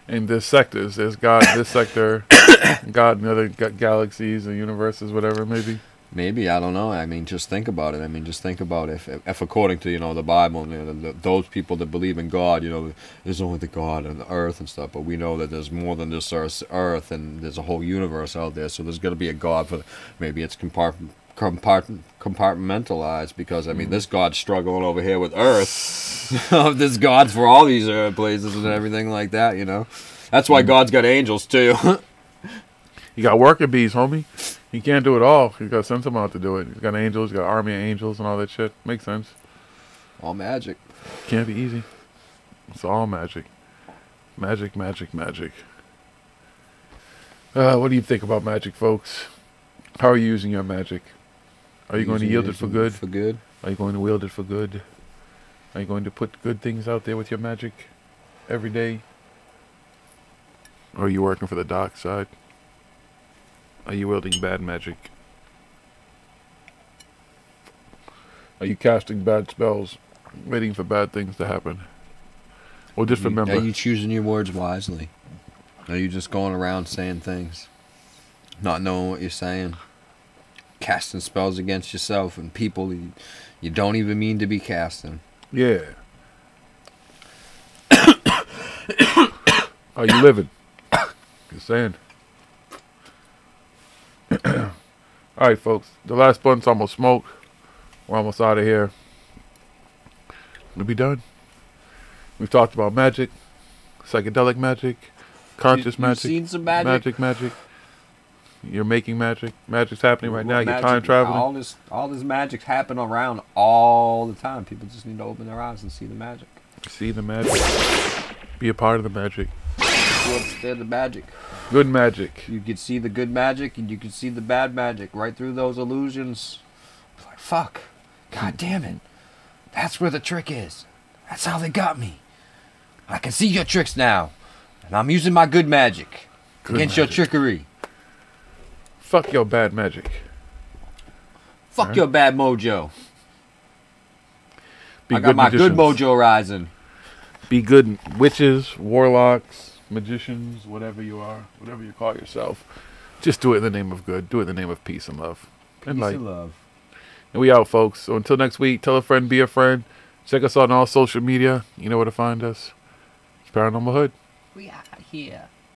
In this sectors, there's God in this sector, God in other galaxies or universes, whatever, maybe. Maybe, I don't know. I mean, just think about it. I mean, just think about if according to, you know, the Bible, you know, those people that believe in God, you know, there's only the God and the earth and stuff, but we know that there's more than just earth, and there's a whole universe out there, so there's got to be a God for, maybe it's compartmentalized, because, I mean, this God's struggling over here with Earth. There's gods for all these places and everything like that, you know. That's why God's got angels, too. You got worker bees, homie. He can't do it all. He's got to send someone out to do it. He's got angels, he's got an army of angels and all that shit. Makes sense. All magic. Can't be easy. It's all magic. Magic, magic, magic. What do you think about magic, folks? How are you using your magic? Are you going to yield it for good? For good. Are you going to wield it for good? Are you going to put good things out there with your magic every day? Or are you working for the dark side? Are you wielding bad magic? Are you casting bad spells, waiting for bad things to happen? Well, just remember... Are you choosing your words wisely? Are you just going around saying things, not knowing what you're saying? Casting spells against yourself and people you don't even mean to be casting. Yeah. Are you living? Just saying. Alright, folks. The last blunt's almost smoked. We're almost out of here. We'll be done. We've talked about magic, psychedelic magic, conscious magic. You've seen some magic? Magic. You're making magic. Magic's happening right now. You're time traveling. All this magic's happening around all the time. People just need to open their eyes and see the magic. See the magic. Be a part of the magic. You understand the magic. Good magic. You could see the good magic and you could see the bad magic right through those illusions. It's like, fuck. God damn it. That's where the trick is. That's how they got me. I can see your tricks now. And I'm using my good magic against your trickery. Fuck your bad magic. Fuck your bad mojo. Be I got my good magicians. mojo rising. Be good witches, warlocks, magicians, whatever you are, whatever you call yourself. Just do it in the name of good. Do it in the name of peace and love. Peace and love. And we out, folks. So until next week, tell a friend, be a friend. Check us out on all social media. You know where to find us. It's Paranormal Hood. We are here.